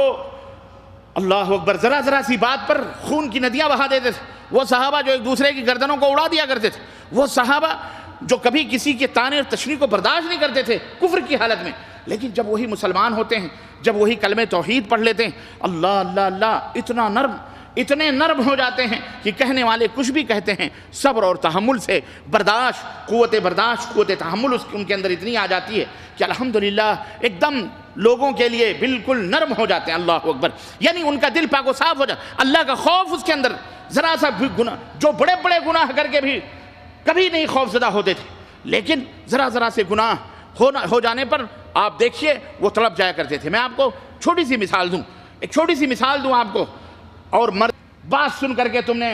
اللہ اکبر ذرا سی بات پر خون کی ندیاں بہا دیتے تھے، وہ صحابہ جو ایک دوسرے کی گردنوں کو اڑا دیا کرتے تھے، وہ صحابہ جو کبھی کسی کے طعنے اور تشنیع کو برداشت نہیں کرتے تھے کفر کی حالت میں، لیکن جب وہی مسلمان ہوتے ہیں، جب وہی کلمہ توحید پڑھ لیتے ہیں، اللہ اللہ اللہ اتنے نرم ہو جاتے ہیں کہ کہنے والے کچھ بھی کہتے ہیں، صبر اور تحمل سے قوت تحمل ان کے اندر اتنی آ جاتی ہے کہ الحمدللہ ایک دم لوگوں کے لیے بالکل نرم ہو جاتے ہیں۔ اللہ اکبر، یعنی ان کا دل پاک و صاف ہو جاتا، اللہ کا خوف اس کے اندر، ذرا سا گناہ، جو بڑے بڑے گناہ کر کے بھی کبھی نہیں خوف زدہ ہوتے تھے، لیکن ذرا سے گناہ ہو جانے پر آپ دیکھیے وہ تڑپ جایا کرتے تھے۔ میں آپ کو چھوٹی سی مثال دوں آپ کو، اور بات سن کر کے تم نے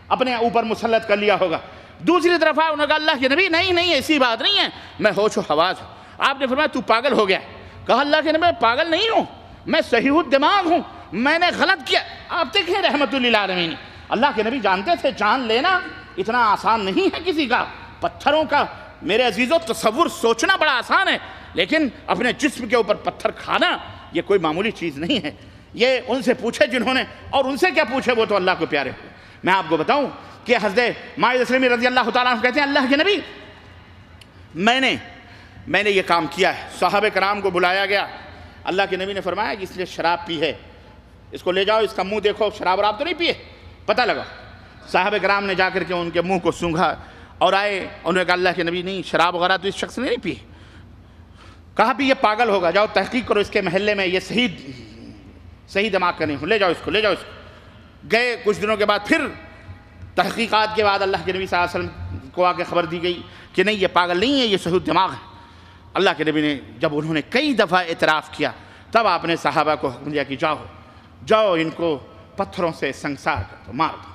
اپنے اوپر مسلط کر لیا ہوگا، دوسری طرف آئے انہوں نے کہا اللہ کے نبی نہیں ایسی بات نہیں ہے، میں ہوش و حواس ہوں۔ آپ نے فرمایا تو پاگل ہو گیا۔ کہا اللہ کے نبی میں پاگل نہیں ہوں، میں صحیح الدماغ ہوں، میں نے غلط کیا۔ آپ دیکھیں رحمت للعالمین، اللہ کے نبی جانتے تھے جان لینا اتنا آسان نہیں ہے کسی کا، پتھروں کا میرے عزیزو تصور سوچنا بڑا آسان ہے، لیکن اپنے جسم کے اوپر پتھر کھانا یہ کوئی معمولی چیز نہیں ہے۔ یہ ان سے پوچھے جنہوں نے، اور ان سے کیا پوچھے، وہ تو اللہ کو پیارے ہوئے۔ میں آپ کو بتاؤں کہ حضرت معاذ اسلمی رضی اللہ تعالیٰ عنہ کہتے ہیں اللہ کے نبی میں نے یہ کام کیا ہے، صحابہ کرام کو بلایا گیا، اللہ کے نبی نے فرمایا کہ اس نے شراب پی ہے، اس کو لے جاؤ، اس کا منہ دیکھو، شراب تو نہیں پیے، پتہ لگا۔ صحابہ کرام نے جا کر کے ان کے منہ کو سونگھا اور آئے، انہوں نے کہا اللہ کے نبی نہیں، شراب وغیرہ تو اس شخص نے نہیں پی۔ کہا بھی یہ پاگل ہوگا، جاؤ تحقیق کرو اس کے محلے میں، یہ صحیح دماغ کا نہیں ہو، لے جاؤ اس کو۔ گئے کچھ دنوں کے بعد پھر تحقیقات کے بعد اللہ کے نبی صلی اللہ علیہ وسلم کو آ کے خبر دی گئی کہ نہیں یہ پاگل نہیں ہے، یہ صحیح دماغ ہے۔ اللہ کے نبی نے جب انہوں نے کئی دفعہ اعتراف کیا تب آپ نے صحابہ کو حکم دیا کہ جاؤ ان کو پتھروں سے سنگسار کر دو، مار دو۔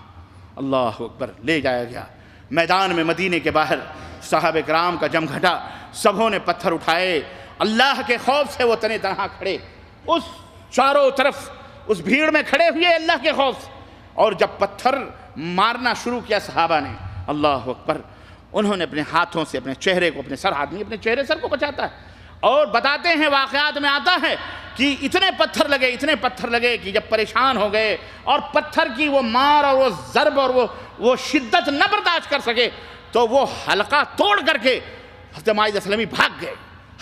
اللہ اکبر، لے جایا گیا میدان میں مدینے کے باہر، صحابہ کرام کا جم گھٹا، سبوں نے پتھر اٹھائے، اللہ کے خوف سے وہ تنے تنہا کھڑے، اس چاروں طرف اس بھیڑ میں کھڑے ہوئے اللہ کے خوف سے، اور جب پتھر مارنا شروع کیا صحابہ نے، اللہ اکبر، انہوں نے اپنے ہاتھوں سے اپنے چہرے کو، اپنے سر، آدمی اپنے چہرے سر کو بچاتا ہے، اور بتاتے ہیں واقعات میں آتا ہے کہ اتنے پتھر لگے کہ جب پریشان ہو گئے اور پتھر کی وہ مار اور وہ ضرب اور وہ شدت نہ برداشت کر سکے تو وہ حلقہ توڑ کر کے حضرت معاذ اسلمی بھاگ گئے،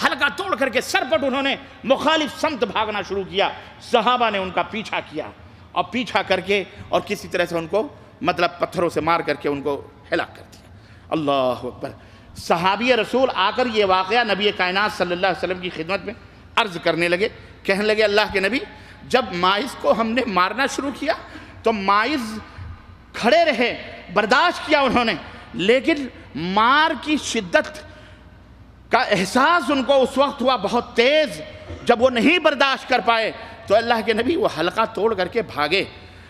حلقہ توڑ کر کے سرپٹ انہوں نے مخالف سمت بھاگنا شروع کیا، صحابہ نے ان کا پیچھا کیا اور پیچھا کر کے اور کسی طرح سے ان کو مطلب پتھروں سے مار کر کے ان کو ہلاک کر دیا۔ اللہ اکبر، صحابی رسول آ کر یہ واقعہ نبی کائنات صلی اللہ علیہ وسلم کی خدمت میں عرض کرنے لگے، کہنے لگے اللہ کے نبی، جب ماعز کو ہم نے مارنا شروع کیا تو ماعز کھڑے رہے، برداشت کیا انہوں نے، لیکن مار کی شدت کا احساس ان کو اس وقت ہوا بہت تیز، جب وہ نہیں برداشت کر پائے تو اللہ کے نبی وہ حلقہ توڑ کر کے بھاگے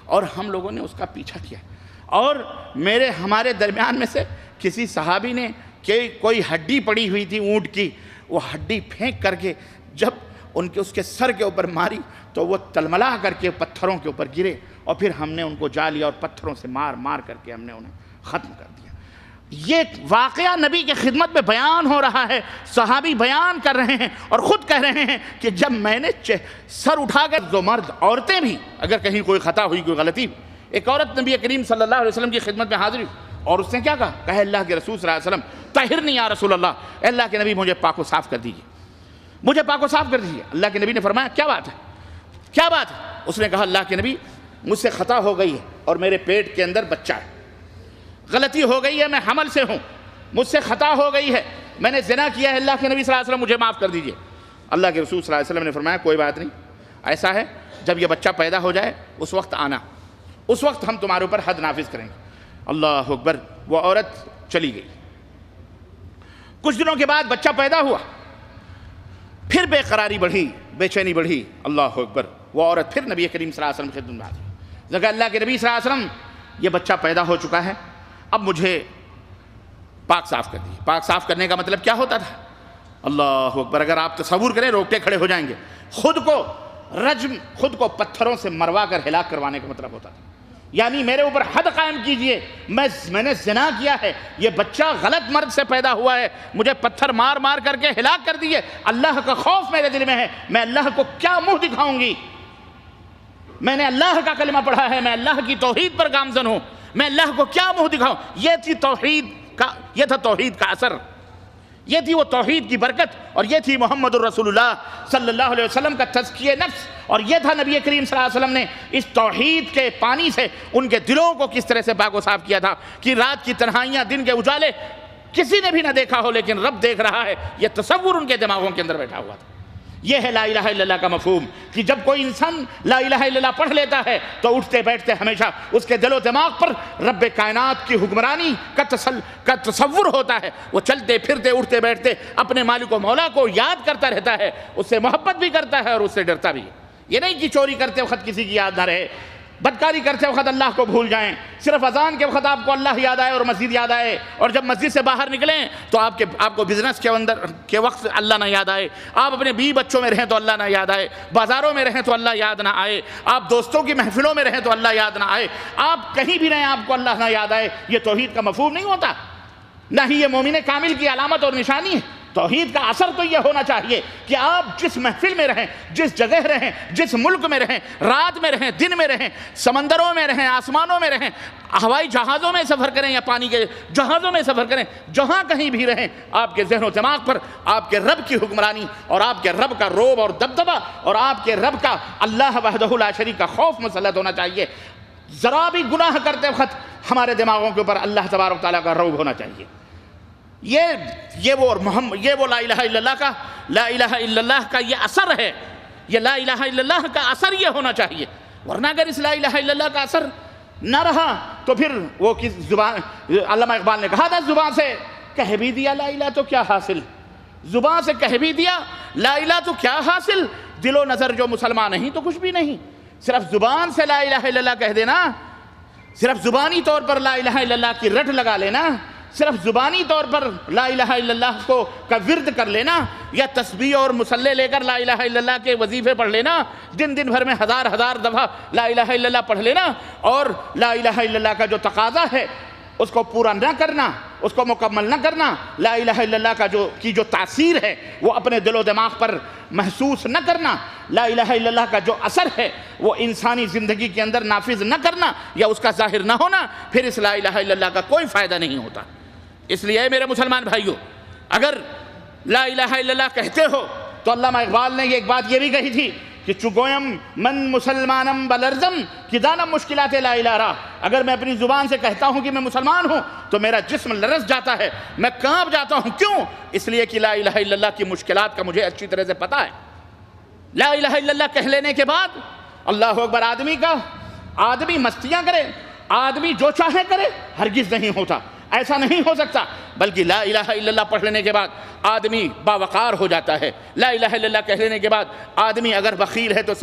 اور ہم لوگوں نے اس کا پیچھا کیا، اور ہمارے درمیان میں سے کسی صحابی نے کہ کوئی ہڈی پڑی ہوئی تھی اونٹ کی، وہ ہڈی پھینک کر کے جب اس کے سر کے اوپر ماری تو وہ تلملا کر کے پتھروں کے اوپر گرے، اور پھر ہم نے ان کو جا لیا اور پتھروں سے مار کر کے ہم نے انہیں ختم کر دیا۔ یہ واقعہ نبی کے خدمت میں بیان ہو رہا ہے، صحابی بیان کر رہے ہیں اور خود کہہ رہے ہیں کہ جب میں نے سر اٹھا کر، جو مرد، عورتیں بھی اگر کہیں کوئی خطا ہوئی، کوئی غلطی، ایک عورت نبی کریم صلی اللہ علیہ وسلم کی خدمت میں حاضر ہوئی اور اس نے کیا کہا اللہ کے رسول صلی اللہ علیہ وسلم طہرنی یا رسول اللہ، اللہ کے نبی مجھے پاک و صاف کر دیجیے، مجھے پاک و صاف کر دیجیے۔ اللہ کے نبی نے فرمایا کیا بات ہے؟ اس نے کہا اللہ کے نبی مجھ سے خطا ہو گئی ہے اور میرے پیٹ کے اندر بچہ ہے، غلطی ہو گئی ہے، میں حمل سے ہوں، مجھ سے خطا ہو گئی ہے، میں نے زنا کیا ہے، اللہ کے نبی صلی اللہ علیہ وسلم مجھے معاف کر دیجیے۔ اللہ کے رسول صلی اللہ علیہ وسلم نے فرمایا کوئی بات نہیں، ایسا ہے جب یہ بچہ پیدا ہو جائے اس وقت آنا، اس وقت ہم تمہارے اوپر حد نافذ کریں گے۔ اللہ اکبر، وہ عورت چلی گئی، کچھ دنوں کے بعد بچہ پیدا ہوا، پھر بے قراری بڑھی، بے چینی بڑھی، اللہ اکبر، وہ عورت پھر نبی کریم صلی اللہ علیہ وسلم کی خدمت میں حاضر ہوئی، اللہ کے نبی صلی اللہ علیہ وسلم یہ بچہ پیدا ہو چکا ہے، اب مجھے پاک صاف کر دیجیے۔ پاک صاف کرنے کا مطلب کیا ہوتا تھا؟ اللہ اکبر، اگر آپ تصور کریں روکتے کھڑے ہو جائیں گے، خود کو پتھروں سے مروا کر ہلاک کروانے کا مطلب ہوتا تھا، یعنی میرے اوپر حد قائم کیجئے، میں نے زنا کیا ہے، یہ بچہ غلط مرد سے پیدا ہوا ہے، مجھے پتھر مار کر کے ہلاک کر دیے، اللہ کا خوف میرے دل میں ہے، میں اللہ کو کیا منہ دکھاؤں گی، میں نے اللہ کا کلمہ پڑھا ہے، میں اللہ کی توحید پر گامزن ہوں، میں اللہ کو کیا منہ دکھاؤں۔ یہ تھا توحید کا اثر، یہ تھی وہ توحید کی برکت، اور یہ تھی محمد الرسول اللہ صلی اللہ علیہ وسلم کا تزکیہ نفس، اور یہ تھا نبی کریم صلی اللہ علیہ وسلم نے اس توحید کے پانی سے ان کے دلوں کو کس طرح سے پاک و صاف کیا تھا کہ رات کی تنہائیاں، دن کے اجالے کسی نے بھی نہ دیکھا ہو لیکن رب دیکھ رہا ہے، یہ تصور ان کے دماغوں کے اندر بیٹھا ہوا تھا۔ یہ ہے لا الہ الا اللہ کا مفہوم، کہ جب کوئی انسان لا الہ الا اللہ پڑھ لیتا ہے تو اٹھتے بیٹھتے ہمیشہ اس کے دل و دماغ پر رب کائنات کی حکمرانی کا تصور ہوتا ہے، وہ چلتے پھرتے اٹھتے بیٹھتے اپنے مالک و مولا کو یاد کرتا رہتا ہے، اس سے محبت بھی کرتا ہے اور اس سے ڈرتا بھی ہے۔ یہ نہیں کہ چوری کرتے وقت کسی کی یاد نہ رہے، بدکاری کرتے وقت اللہ کو بھول جائیں، صرف اذان کے وقت آپ کو اللہ یاد آئے اور مسجد یاد آئے، اور جب مسجد سے باہر نکلیں تو آپ کو بزنس کے وقت اللہ نہ یاد آئے، آپ اپنے بیوی بچوں میں رہیں تو اللہ نہ یاد آئے، بازاروں میں رہیں تو اللہ یاد نہ آئے، آپ دوستوں کی محفلوں میں رہیں تو اللہ یاد نہ آئے، آپ کہیں بھی رہیں آپ کو اللہ نہ یاد آئے، یہ توحید کا مفہوم نہیں ہوتا، نہ ہی یہ مومن کامل کی علامت اور نشانی ہے۔ توحید کا اثر تو یہ ہونا چاہیے کہ آپ جس محفل میں رہیں، جس جگہ رہیں، جس ملک میں رہیں، رات میں رہیں، دن میں رہیں، سمندروں میں رہیں، آسمانوں میں رہیں، ہوائی جہازوں میں سفر کریں یا پانی کے جہازوں میں سفر کریں، جہاں کہیں بھی رہیں، آپ کے ذہن و دماغ پر آپ کے رب کی حکمرانی اور آپ کے رب کا رعب اور دبدبہ اور آپ کے رب کا اللہ وحدہ لا شریک کا خوف مسلط ہونا چاہیے۔ ذرا بھی گناہ کرتے وقت ہمارے دماغوں کے اوپر اللہ تبارک تعالیٰ کا رعب ہونا چاہیے۔ یہ وہ لا الہ الا اللہ کا یہ اثر ہے، یہ لا الہ الا اللہ کا اثر یہ ہونا چاہیے، ورنہ اگر اس لا الہ الا اللہ کا اثر نہ رہا تو پھر وہ کس زبان، علامہ اقبال نے کہا تھا زبان سے کہہ بھی دیا لا الہ تو کیا حاصل، زبان سے کہہ بھی دیا لا الہ تو کیا حاصل، دل و نظر جو مسلمان نہیں تو کچھ بھی نہیں، صرف زبان سے لا الہ الا اللہ کہہ دینا، صرف زبانی طور پر لا الہ الا اللہ کی رٹ لگا لینا، صرف زبانی طور پر لا الہ الا اللہ کا ورد کر لینا، یا تسبیح اور مصلی لے کر لا الہ الا اللہ کے وظیفے پڑھ لینا، دن بھر میں ہزار دفعہ لا الہ الا اللہ پڑھ لینا، اور لا الہ الا اللہ کا جو تقاضا ہے اس کو پورا نہ کرنا، اس کو مکمل نہ کرنا، لا الہ الا اللہ کی جو تاثیر ہے وہ اپنے دل و دماغ پر محسوس نہ کرنا، لا الہ الا اللہ کا جو اثر ہے وہ انسانی زندگی کے اندر نافذ نہ کرنا یا اس کا ظاہر نہ ہونا، پھر اس لا الہ الا اللہ کا کوئی فائدہ نہیں ہوتا۔ اس لیے میرے مسلمان بھائیوں، اگر لا الہ الا اللہ کہتے ہو تو علامہ اقبال نے ایک بات یہ بھی کہی تھی کہ چگویم من مسلمانم بلرزم کہ دانم مشکلات لا الہ را، اگر میں اپنی زبان سے کہتا ہوں کہ میں مسلمان ہوں تو میرا جسم لرز جاتا ہے، میں کانپ جاتا ہوں، کیوں؟ اس لیے کہ لا الہ الا اللہ کی مشکلات کا مجھے اچھی طرح سے پتہ ہے۔ لا الہ الا اللہ کہہ لینے کے بعد اللہ اکبر آدمی مستیاں کرے، آدمی جو چاہے کرے، ہرگز نہیں ہوتا، ایسا نہیں ہو سکتا، بلکہ لا الہ الا اللہ پڑھ لینے کے بعد آدمی باوقار ہو جاتا ہے، لا الہ الا اللہ کہہ لینے کے بعد آدمی اگر بخیل ہے تو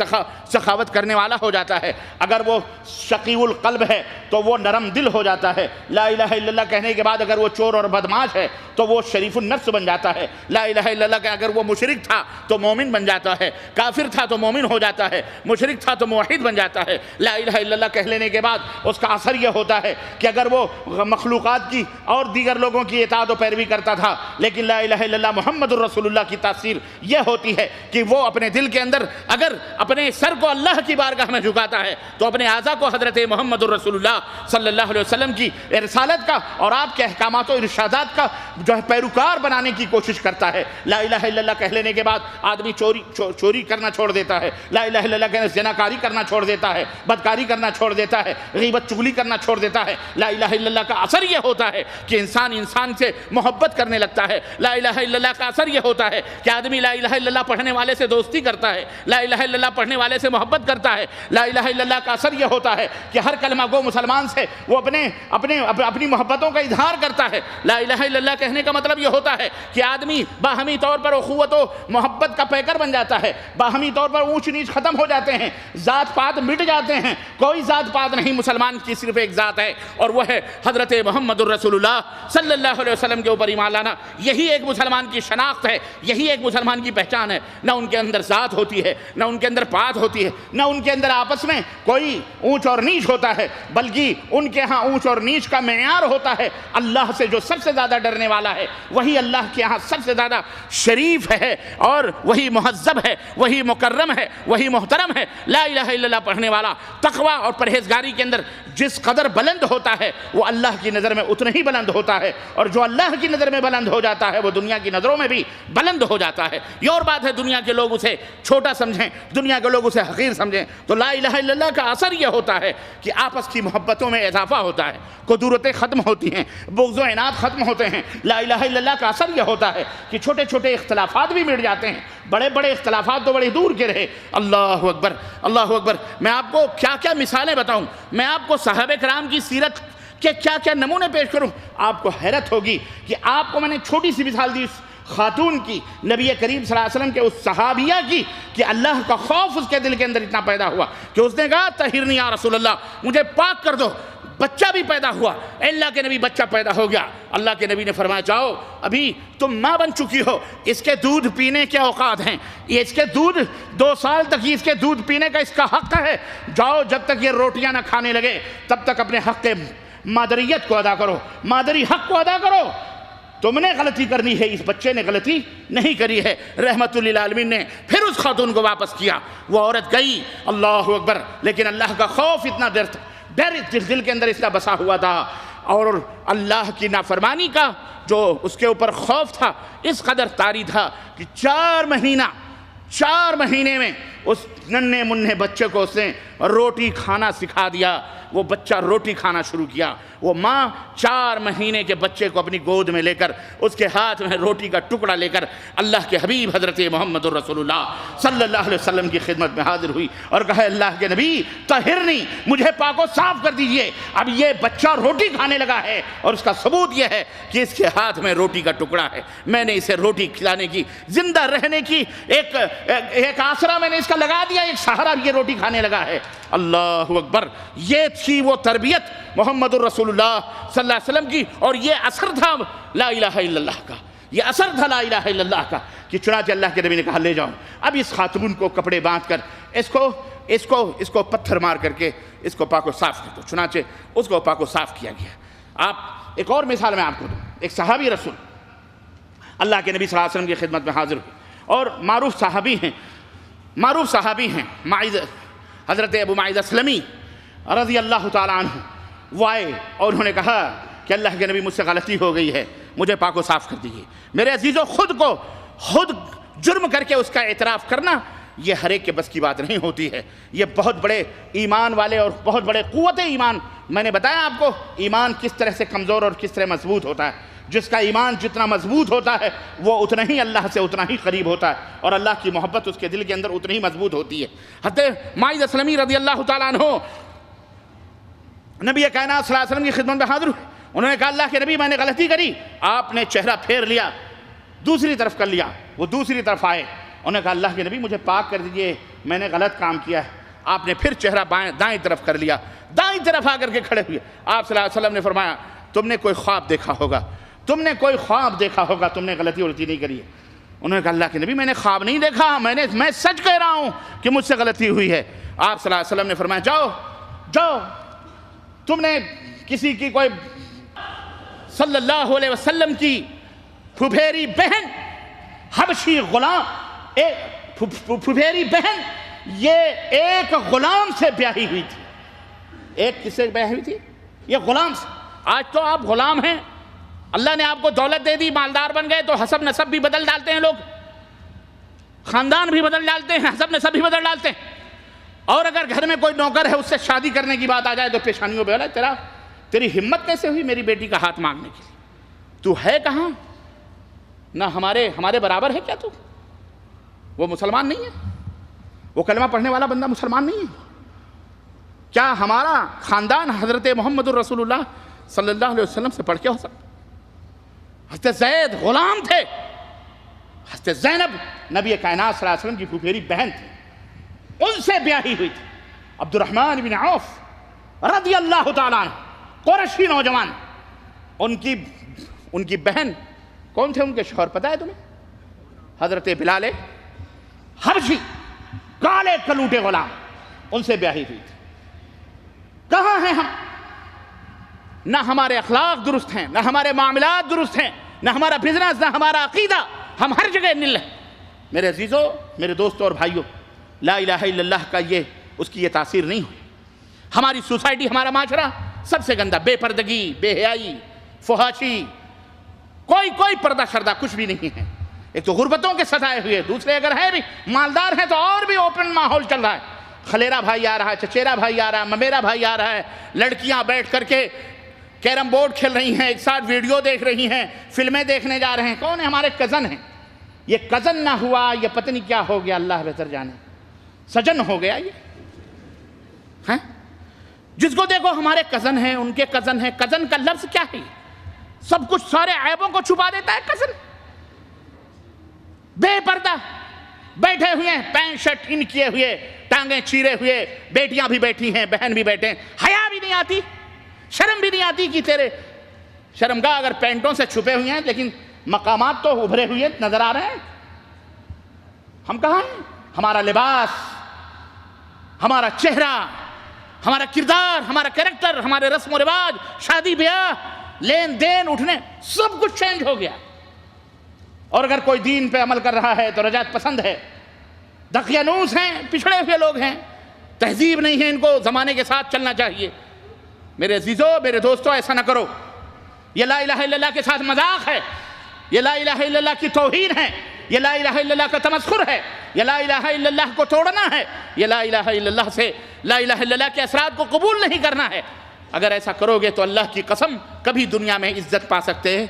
سخاوت کرنے والا ہو جاتا ہے، اگر وہ شقی القلب ہے تو وہ نرم دل ہو جاتا ہے، لا الہ الا اللہ کہنے کے بعد اگر وہ چور اور بدماش ہے تو وہ شریف النفس بن جاتا ہے، لا الہ الا اللہ کہ اگر وہ مشرک تھا تو مومن بن جاتا ہے، کافر تھا تو مومن ہو جاتا ہے، مشرک تھا تو موحد بن جاتا ہے، لا الہ الا اللہ کہہ لینے کے بعد اس کا اثر یہ ہوتا ہے کہ اگر وہ مخلوقات کی اور دیگر لوگوں کی اطاعت و پیروی کرتا تھا، لیکن لا الہ الا اللہ محمد الرسول اللہ کی تاثیر یہ ہوتی ہے کہ وہ اپنے دل کے اندر اگر اپنے سر کو اللہ کی بارگاہ میں جھکاتا ہے تو اپنے اعضاء کو حضرت محمد الرسول اللہ صلی اللہ علیہ وسلم کی رسالت کا اور آپ کے احکامات و ارشادات کا جو ہے پیروکار بنانے کی کوشش کرتا ہے۔ لا الہ الا اللہ کہہ لینے کے بعد آدمی چوری کرنا چھوڑ دیتا ہے، لا الہ الا اللہ کہنے زناکاری کرنا چھوڑ دیتا ہے، بدکاری کرنا چھوڑ دیتا ہے، غیبت چغلی کرنا چھوڑ دیتا ہے۔ لا الہ الا اللہ کا اثر یہ ہوتا ہے کہ انسان سے محبت کرنے لگتا ہے۔ لا الہ الا اللہ کا اثر یہ ہوتا ہے کہ آدمی لا الہ الا اللہ پڑھنے والے سے دوستی کرتا ہے، لا الہ الا اللہ پڑھنے والے سے محبت کرتا ہے۔ لا الہ الا اللہ کا اثر یہ ہوتا ہے کہ ہر کلمہ گو مسلمان سے وہ اپنی محبتوں کا اظہار کرتا ہے۔ لا الہ الا اللہ کہنے کا مطلب یہ ہوتا ہے کہ آدمی باہمی طور پر اخوت و محبت کا پیکر بن جاتا ہے، باہمی طور پر اونچ نیچ ختم ہو جاتے ہیں، ذات پات مٹ جاتے ہیں، کوئی ذات پات نہیں، مسلمان کی صرف ایک ذات ہے اور وہ ہے حضرت محمد الرسول اللہ صلی اللہ علیہ وسلم کے اوپر ایمان لانا۔ یہی ایک مسلمان کی شناخت ہے، یہی ایک مسلمان کی پہچان ہے۔ نہ ان کے اندر ذات ہوتی ہے، نہ ان کے اندر پات ہوتی ہے، نہ ان کے اندر آپس میں کوئی اونچ اور نیچ ہوتا ہے، بلکہ ان کے ہاں اونچ اور نیچ کا معیار ہوتا ہے اللہ سے جو سب سے زیادہ ڈرنے والا ہے وہی اللہ کے ہاں سب سے زیادہ شریف ہے اور وہی مہذب ہے، وہی مکرم ہے، وہی محترم ہے۔ لا الہ الا اللہ پڑھنے والا تقوی اور پرہیزگاری کے اندر جس قدر بلند ہوتا ہے وہ اللہ کی نظر میں اتنا ہی بلند ہوتا ہے، اور جو اللہ کی نظر میں بلند ہو جاتا ہے وہ دنیا کی نظروں میں بھی بلند ہو جاتا ہے۔ یہ اور بات ہے دنیا کے لوگ اسے چھوٹا سمجھیں، دنیا کے لوگ اسے حقیر سمجھیں، تو لا الہ الا اللہ کا اثر یہ ہوتا ہے کہ آپس کی محبتوں میں اضافہ ہوتا ہے، کدورتیں ختم ہوتی ہیں، بغض و عناد ختم ہوتے ہیں۔ لا الہ الا اللہ کا اثر یہ ہوتا ہے کہ چھوٹے چھوٹے اختلافات بھی مٹ جاتے ہیں، بڑے بڑے اختلافات تو بڑے دور کے رہے۔ اللہ اکبر، اللہ اکبر۔ میں آپ کو کیا کیا مثالیں بتاؤں، میں آپ کو صحابہ کرام کی سیرت کہ کیا کیا نمونے پیش کروں، آپ کو حیرت ہوگی کہ آپ کو میں نے چھوٹی سی مثال دی خاتون کی، نبی کریم صلی اللہ علیہ وسلم کے اس صحابیہ کی کہ اللہ کا خوف اس کے دل کے اندر اتنا پیدا ہوا کہ اس نے کہا طہرنی یا رسول اللہ، مجھے پاک کر دو۔ بچہ بھی پیدا ہوا، اللہ کے نبی بچہ پیدا ہو گیا، اللہ کے نبی نے فرمایا جاؤ، ابھی تم ماں بن چکی ہو، اس کے دودھ پینے کے اوقات ہیں، یہ اس کے دودھ 2 سال تک اس کے دودھ پینے کا اس کا حق ہے، جاؤ جب تک یہ روٹیاں نہ کھانے لگے تب تک اپنے حق مادریت کو ادا کرو، مادری حق کو ادا کرو۔ تم نے غلطی کرنی ہے، اس بچے نے غلطی نہیں کری ہے۔ رحمت للعالمین نے پھر اس خاتون کو واپس کیا، وہ عورت گئی، اللہ اکبر، لیکن اللہ کا خوف اتنا ڈر دل کے اندر اتنا بسا ہوا تھا، اور اللہ کی نافرمانی کا جو اس کے اوپر خوف تھا اس قدر طاری تھا کہ 4 مہینے میں اس ننھے منھے بچے کو اس نے روٹی کھانا سکھا دیا۔ وہ بچہ روٹی کھانا شروع کیا، وہ ماں 4 مہینے کے بچے کو اپنی گود میں لے کر اس کے ہاتھ میں روٹی کا ٹکڑا لے کر اللہ کے حبیب حضرت محمد الرسول اللہ صلی اللہ علیہ وسلم کی خدمت میں حاضر ہوئی اور کہا اللہ کے نبی طہرنی، مجھے پاک و صاف کر دیجئے، اب یہ بچہ روٹی کھانے لگا ہے اور اس کا ثبوت یہ ہے کہ اس کے ہاتھ میں روٹی کا ٹکڑا ہے، میں نے اسے روٹی کھلانے کی، زندہ رہنے کی ایک آسرا میں نے اس کا لگا دیا ایک سہارا یہ روٹی کھانے لگا ہے۔ اللہ اکبر، یہ تھی وہ تربیت محمد الرسول اللہ صلی اللہ علیہ وسلم کی، اور یہ اثر تھا لا الہ الا اللہ کا، یہ اثر تھا لا الہ الا اللہ کا، کہ چنانچہ اللہ کے نبی نے کہا لے جاؤ اب اس خاتون کو کپڑے باندھ کر اس کو پتھر مار کر کے اس کو پاک و صاف کر دو۔ چنانچہ اس کو پاک و صاف کیا گیا۔ آپ ایک اور مثال میں آپ کو دوں، ایک صحابی رسول اللہ کے نبی صلی اللہ علیہ وسلم کی خدمت میں حاضر ہوئے، اور معروف صحابی ہیں حضرت ابو معیذ اسلمی رضی اللہ تعالیٰ عنہ۔ وہ آئے اور انہوں نے کہا کہ اللہ کے نبی مجھ سے غلطی ہو گئی ہے، مجھے پاک و صاف کر دیجیے۔ میرے عزیزو، خود جرم کر کے اس کا اعتراف کرنا یہ ہر ایک کے بس کی بات نہیں ہوتی ہے۔ یہ بہت بڑے ایمان والے اور بہت بڑے قوت ایمان، میں نے بتایا آپ کو ایمان کس طرح سے کمزور اور کس طرح مضبوط ہوتا ہے۔ جس کا ایمان جتنا مضبوط ہوتا ہے وہ اتنا ہی اللہ سے اتنا ہی قریب ہوتا ہے، اور اللہ کی محبت اس کے دل کے اندر اتنی ہی مضبوط ہوتی ہے۔ حضرت معیذ اسلمی رضی اللہ تعالیٰ عنہ نبی کائنات صلی اللہ علیہ وسلم کی خدمت میں حاضر ہوئے۔ انہوں نے کہا اللہ کے نبی میں نے غلطی کری۔ آپ نے چہرہ پھیر لیا، دوسری طرف کر لیا۔ وہ دوسری طرف آئے، انہوں نے کہا اللہ کے نبی مجھے پاک کر دیجئے، میں نے غلط کام کیا ہے۔ آپ نے پھر چہرہ دائیں طرف کر لیا، دائیں طرف آ کر کے کھڑے ہوئے۔ آپ صلی اللہ علیہ وسلم نے فرمایا تم نے کوئی خواب دیکھا ہوگا، تم نے غلطی نہیں کری ہے۔ انہوں نے کہا اللہ کے نبی میں نے خواب نہیں دیکھا، میں سچ کہہ رہا ہوں کہ مجھ سے غلطی ہوئی ہے۔ آپ صلی اللہ علیہ وسلم نے فرمایا جاؤ تم نے کسی کی کوئی صلی اللہ علیہ وسلم کی پھپھیری بہن حبشی غلام، پھپھیری بہن یہ ایک غلام سے بیاہی ہوئی تھی۔ ایک کس سے بیاہی ہوئی تھی؟ یہ غلام سے۔ آج تو آپ غلام ہیں، اللہ نے آپ کو دولت دے دی، مالدار بن گئے تو حسب نسب بھی بدل ڈالتے ہیں لوگ، خاندان بھی بدل ڈالتے ہیں، حسب نسب بھی بدل ڈالتے ہیں۔ اور اگر گھر میں کوئی نوکر ہے اس سے شادی کرنے کی بات آ جائے تو پیشانیوں پہ بولا تیری ہمت کیسے ہوئی میری بیٹی کا ہاتھ مانگنے کے لیے؟ تو ہے کہاں؟ نہ ہمارے برابر ہے کیا تو؟ وہ مسلمان نہیں ہے، وہ کلمہ پڑھنے والا بندہ مسلمان نہیں ہے کیا؟ ہمارا خاندان حضرت محمد الرسول اللہ صلی اللہ علیہ وسلم سے پڑھ کے ہو سکتا؟ حضرت زید غلام تھے، حضرت زینب نبی کائنات صلی اللہ علیہ وسلم کی پھپھیری بہن تھی، ان سے بیاہی ہوئی تھی۔ عبد الرحمن بن عوف رضی اللہ تعالیٰ عنہ، قریشی نوجوان، ان کی بہن کون تھے؟ ان کے شوہر پتہ ہے تمہیں؟ حضرت بلال حبشی، کالے کلوٹے غلام، ان سے بیاہی ہوئی تھی۔ کہاں ہیں ہم؟ نہ ہمارے اخلاق درست ہیں، نہ ہمارے معاملات درست ہیں، نہ ہمارا بزنس، نہ ہمارا عقیدہ، ہم ہر جگہ نل ہیں۔ میرے عزیزوں، میرے دوستوں اور بھائیوں، لا الہ الا اللہ کا اس کی یہ تاثیر نہیں ہوئی۔ ہماری سوسائٹی، ہمارا معاشرہ سب سے گندہ، بے پردگی، بے حیائی، فحاشی، کوئی پردہ شردہ کچھ بھی نہیں ہے۔ ایک تو غربتوں کے ستائے ہوئے، دوسرے اگر ہے بھی مالدار ہیں تو اور بھی اوپن ماحول چل رہا ہے۔ خلیرا بھائی آ رہا ہے، چچیرا بھائی آ رہا ہے، ممیرا بھائی آ رہا ہے، لڑکیاں بیٹھ کر کے کیرم بورڈ کھیل رہی ہیں، ایک ساتھ ویڈیو دیکھ رہی ہیں، فلمیں دیکھنے جا رہے ہیں۔ کون ہے؟ ہمارے کزن ہیں۔ یہ کزن نہ ہوا، یہ پتہ نہیں کیا ہو گیا، اللہ بہتر جانے، سجن ہو گیا یہ ہیں۔ جس کو دیکھو ہمارے کزن ہیں، ان کے کزن ہیں۔ کزن کا لفظ کیا ہے؟ سب کچھ، سارے عیبوں کو چھپا دیتا ہے کزن۔ بے پردہ بیٹھے ہوئے ہیں، پینٹ شرٹ ان کیے ہوئے، ٹانگیں چیرے ہوئے، بیٹیاں بھی بیٹھی ہیں، بہن بھی بیٹھے ہیں۔ حیا بھی نہیں آتی، شرم بھی نہیں آتی کہ تیرے شرمگاہ اگر پینٹوں سے چھپے ہوئے ہیں لیکن مقامات تو ابھرے ہوئے نظر آ رہے ہیں۔ ہم کہاں ہیں؟ ہمارا لباس، ہمارا چہرہ، ہمارا کردار، ہمارا کریکٹر، ہمارے رسم و رواج، شادی بیاہ، لین دین، اٹھنے، سب کچھ چینج ہو گیا۔ اور اگر کوئی دین پہ عمل کر رہا ہے تو رجعت پسند ہے، دقیانوس ہیں، پچھڑے ہوئے لوگ ہیں، تہذیب نہیں ہے، ان کو زمانے کے ساتھ چلنا چاہیے۔ میرے عزیزوں، میرے دوستوں، ایسا نہ کرو۔ یہ لا الہ الا اللہ کے ساتھ مذاق ہے، یہ لا الہ الا اللہ کی توہین ہے، یہ لا الہ الا اللہ کا تمسخر ہے، یہ لا الہ الا اللہ کو توڑنا ہے، یہ لا الہ الا اللہ سے لا الہ الا اللہ کے اثرات کو قبول نہیں کرنا ہے۔ اگر ایسا کرو گے تو اللہ کی قسم کبھی دنیا میں عزت پا سکتے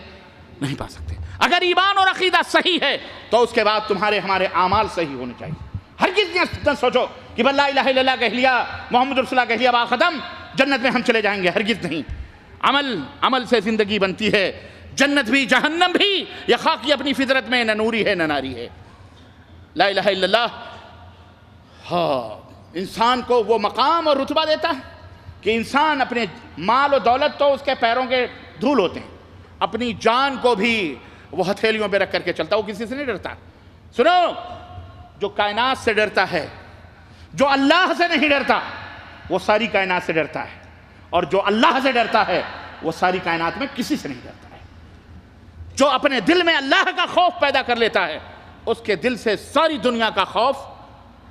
نہیں پا سکتے۔ اگر ایمان اور عقیدہ صحیح ہے تو اس کے بعد ہمارے اعمال صحیح ہونے چاہیے۔ ہرگز نہ سوچو کہ بس لا الہ الا اللہ کہہ لیا، محمد رسول اللہ کہہ لیا، بات ختم، جنت میں ہم چلے جائیں گے۔ ہرگز نہیں۔ عمل سے زندگی بنتی ہے، جنت بھی جہنم بھی، یہ خاکی اپنی فطرت میں نہ نوری ہے نہ ناری ہے۔ لا الہ الا اللہ ہاں انسان کو وہ مقام اور رتبہ دیتا ہے کہ انسان اپنے مال و دولت تو اس کے پیروں کے دھول ہوتے ہیں، اپنی جان کو بھی وہ ہتھیلیوں پہ رکھ کر کے چلتا، وہ کسی سے نہیں ڈرتا۔ سنو، جو کائنات سے ڈرتا ہے، جو اللہ سے نہیں ڈرتا، وہ ساری کائنات سے ڈرتا ہے، اور جو اللہ سے ڈرتا ہے وہ ساری کائنات میں کسی سے نہیں ڈرتا ہے۔ جو اپنے دل میں اللہ کا خوف پیدا کر لیتا ہے اس کے دل سے ساری دنیا کا خوف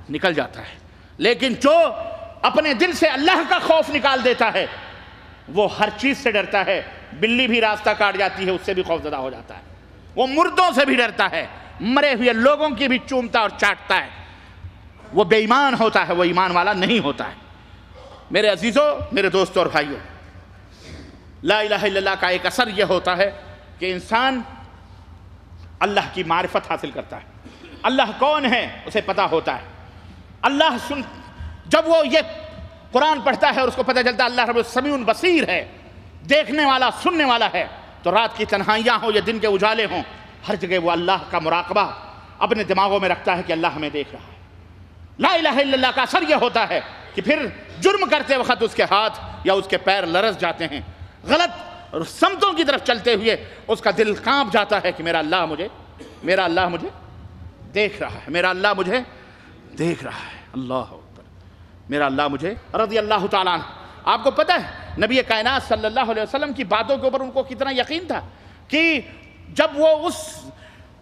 نکل جاتا ہے، لیکن جو اپنے دل سے اللہ کا خوف نکال دیتا ہے وہ ہر چیز سے ڈرتا ہے۔ بلی بھی راستہ کاٹ جاتی ہے، اس سے بھی خوف زدہ ہو جاتا ہے۔ وہ مردوں سے بھی ڈرتا ہے، مرے ہوئے لوگوں کی بھی چومتا اور چاٹتا ہے۔ وہ بے ایمان ہوتا ہے، وہ ایمان والا نہیں ہوتا ہے۔ میرے عزیزوں، میرے دوستوں اور بھائیوں، لا الہ الا اللہ کا ایک اثر یہ ہوتا ہے کہ انسان اللہ کی معرفت حاصل کرتا ہے۔ اللہ کون ہے اسے پتہ ہوتا ہے۔ اللہ جب وہ یہ قرآن پڑھتا ہے اور اس کو پتہ چلتا ہے اللہ رب السمیع بصیر ہے، دیکھنے والا، سننے والا ہے، تو رات کی تنہائیاں ہوں یا دن کے اجالے ہوں، ہر جگہ وہ اللہ کا مراقبہ اپنے دماغوں میں رکھتا ہے کہ اللہ ہمیں دیکھ رہا ہے۔ لا الہ الا اللہ کا اثر یہ ہوتا ہے کہ پھر جرم کرتے وقت اس کے ہاتھ یا اس کے پیر لرز جاتے ہیں، غلط سمتوں کی طرف چلتے ہوئے اس کا دل کانپ جاتا ہے کہ میرا اللہ مجھے دیکھ رہا ہے، میرا اللہ مجھے دیکھ رہا ہے۔ اللہ اکبر، میرا اللہ مجھے، رضی اللہ تعالیٰ عنہ۔ آپ کو پتہ ہے نبی کائنات صلی اللہ علیہ وسلم کی باتوں کے اوپر ان کو کتنا یقین تھا کہ جب وہ اس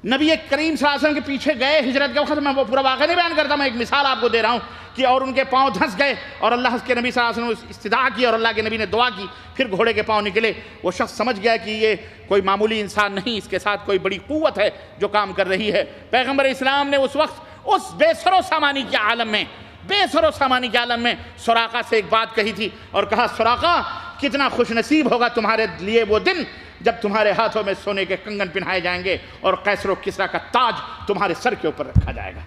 نبی کریم صلی اللہ علیہ وسلم کے پیچھے گئے ہجرت کے وقت، میں وہ پورا واقعہ نہیں بیان کرتا، میں ایک مثال آپ کو دے رہا ہوں کہ اور ان کے پاؤں دھنس گئے اور اللہ کے نبی صلی اللہ علیہ وسلم نے استدعا کی اور اللہ کے نبی نے دعا کی، پھر گھوڑے کے پاؤں نکلے۔ وہ شخص سمجھ گیا کہ یہ کوئی معمولی انسان نہیں، اس کے ساتھ کوئی بڑی قوت ہے جو کام کر رہی ہے۔ پیغمبر اسلام نے اس وقت اس بے سر و سامانی کے عالم میں سراقہ سے ایک بات کہی تھی اور کہا، سراقہ کتنا خوش نصیب ہوگا تمہارے لیے وہ دن جب تمہارے ہاتھوں میں سونے کے کنگن پہنائے جائیں گے اور قیصر و کسریٰ کا تاج تمہارے سر کے اوپر رکھا جائے گا۔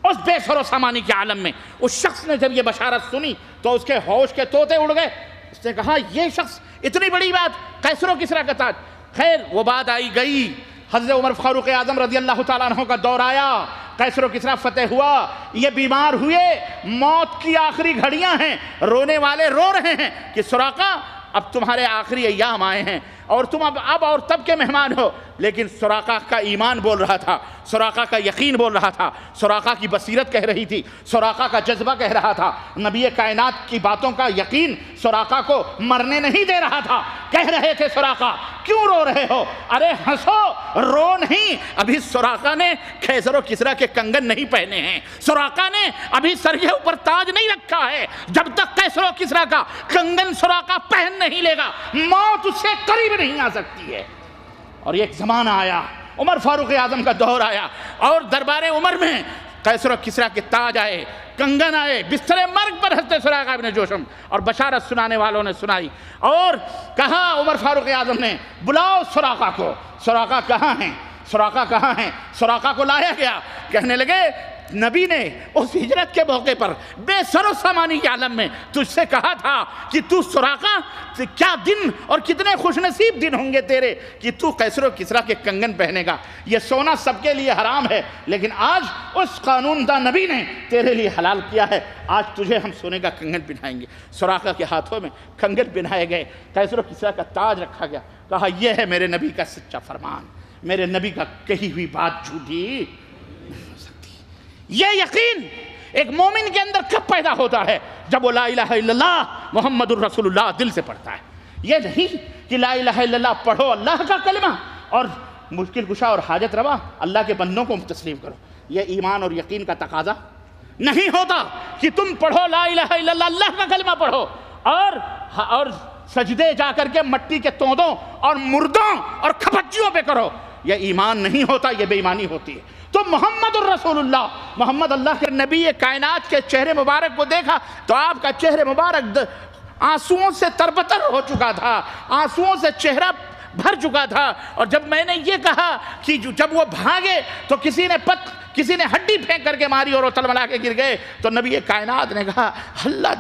اس بے سر و سامانی کے عالم میں اس شخص نے جب یہ بشارت سنی تو اس کے ہوش کے طوطے اڑ گئے۔ اس نے کہا، یہ شخص اتنی بڑی بات، قیصر و کسریٰ کا تاج۔ خیر وہ بات آئی گئی، حضرت عمر فاروق اعظم رضی اللہ تعالیٰ عنہ کا دور آیا، قیصر و کسریٰ فتح ہوا، یہ بیمار ہوئے، موت کی آخری گھڑیاں ہیں، رونے والے رو رہے ہیں کہ سراقہ اب تمہارے آخری ایام آئے ہیں اور تم اب اور تب کے مہمان ہو۔ لیکن سراقہ کا ایمان بول رہا تھا، سراقہ کا یقین بول رہا تھا، سراقہ کی بصیرت کہہ رہی تھی، سراقہ کا جذبہ کہہ رہا تھا، نبی کائنات کی باتوں کا یقین سراقہ کو مرنے نہیں دے رہا تھا۔ کہہ رہے تھے، سراقہ کیوں رو رہے ہو؟ ارے ہنسو، رو نہیں، ابھی سراقہ نے قیصر و کسریٰ کے کنگن نہیں پہنے ہیں، سراقہ نے ابھی سر کے اوپر تاج نہیں رکھا ہے۔ جب تک قیصر و کسریٰ کا کنگن سراقہ پہن نہیں لے گا، موت اس سے قریب نہیں آ سکتی ہے۔ اور ایک زمانہ آیا، عمر فاروق اعظم کا دور آیا اور دربار عمر میں قیصر و کسریٰ کے تاج آئے، کنگن آئے، بستر مرگ پر حضرت سراقہ ابن جوشم اور بشارت سنانے والوں نے سنائی اور کہا عمر فاروق اعظم نے، بلاؤ سراقہ کو۔ سراقہ کہاں ہیں؟ سراقہ کہاں ہیں؟ سراقہ کو لایا گیا۔ کہنے لگے، نبی نے اس ہجرت کے موقع پر بے سر و سامانی کے عالم میں تجھ سے کہا تھا کہ تو سراقہ، کیا دن اور کتنے خوش نصیب دن ہوں گے تیرے کہ تو قیصر و کسریٰ کے کنگن پہنے گا۔ یہ سونا سب کے لیے حرام ہے، لیکن آج اس قانون دا نبی نے تیرے لیے حلال کیا ہے، آج تجھے ہم سونے کا کنگن پہنائیں گے۔ سراقہ کے ہاتھوں میں کنگن پہنائے گئے، قیصر و کسریٰ کا تاج رکھا گیا۔ کہا، یہ ہے میرے نبی کا سچا فرمان، میرے نبی کا کہی ہوئی بات جھوٹی۔ یہ یقین ایک مومن کے اندر کب پیدا ہوتا ہے؟ جب وہ لا الہ الا اللہ محمد الرسول اللہ دل سے پڑھتا ہے۔ یہ نہیں کہ لا الہ الا اللہ پڑھو اللہ کا کلمہ اور مشکل کشا اور حاجت روا اللہ کے بندوں کو تسلیم کرو، یہ ایمان اور یقین کا تقاضا نہیں ہوتا کہ تم پڑھو لا الہ الا اللہ، اللہ کا کلمہ پڑھو اور سجدے جا کر کے مٹی کے توندوں اور مردوں اور کھپچیوں پہ کرو۔ یہ ایمان نہیں ہوتا، یہ بے ایمانی ہوتی ہے۔ تو محمد الرسول اللہ، محمد اللہ کے نبی کائنات کے چہرے مبارک کو دیکھا تو آپ کا چہرے مبارک آنسوؤں سے تربتر ہو چکا تھا، آنسوؤں سے چہرہ بھر چکا تھا۔ اور جب میں نے یہ کہا کہ جب وہ بھاگے تو کسی نے ہڈی پھینک کر کے ماری اور وہ تلملا کے گر گئے، تو نبی کائنات نے کہا، ہلا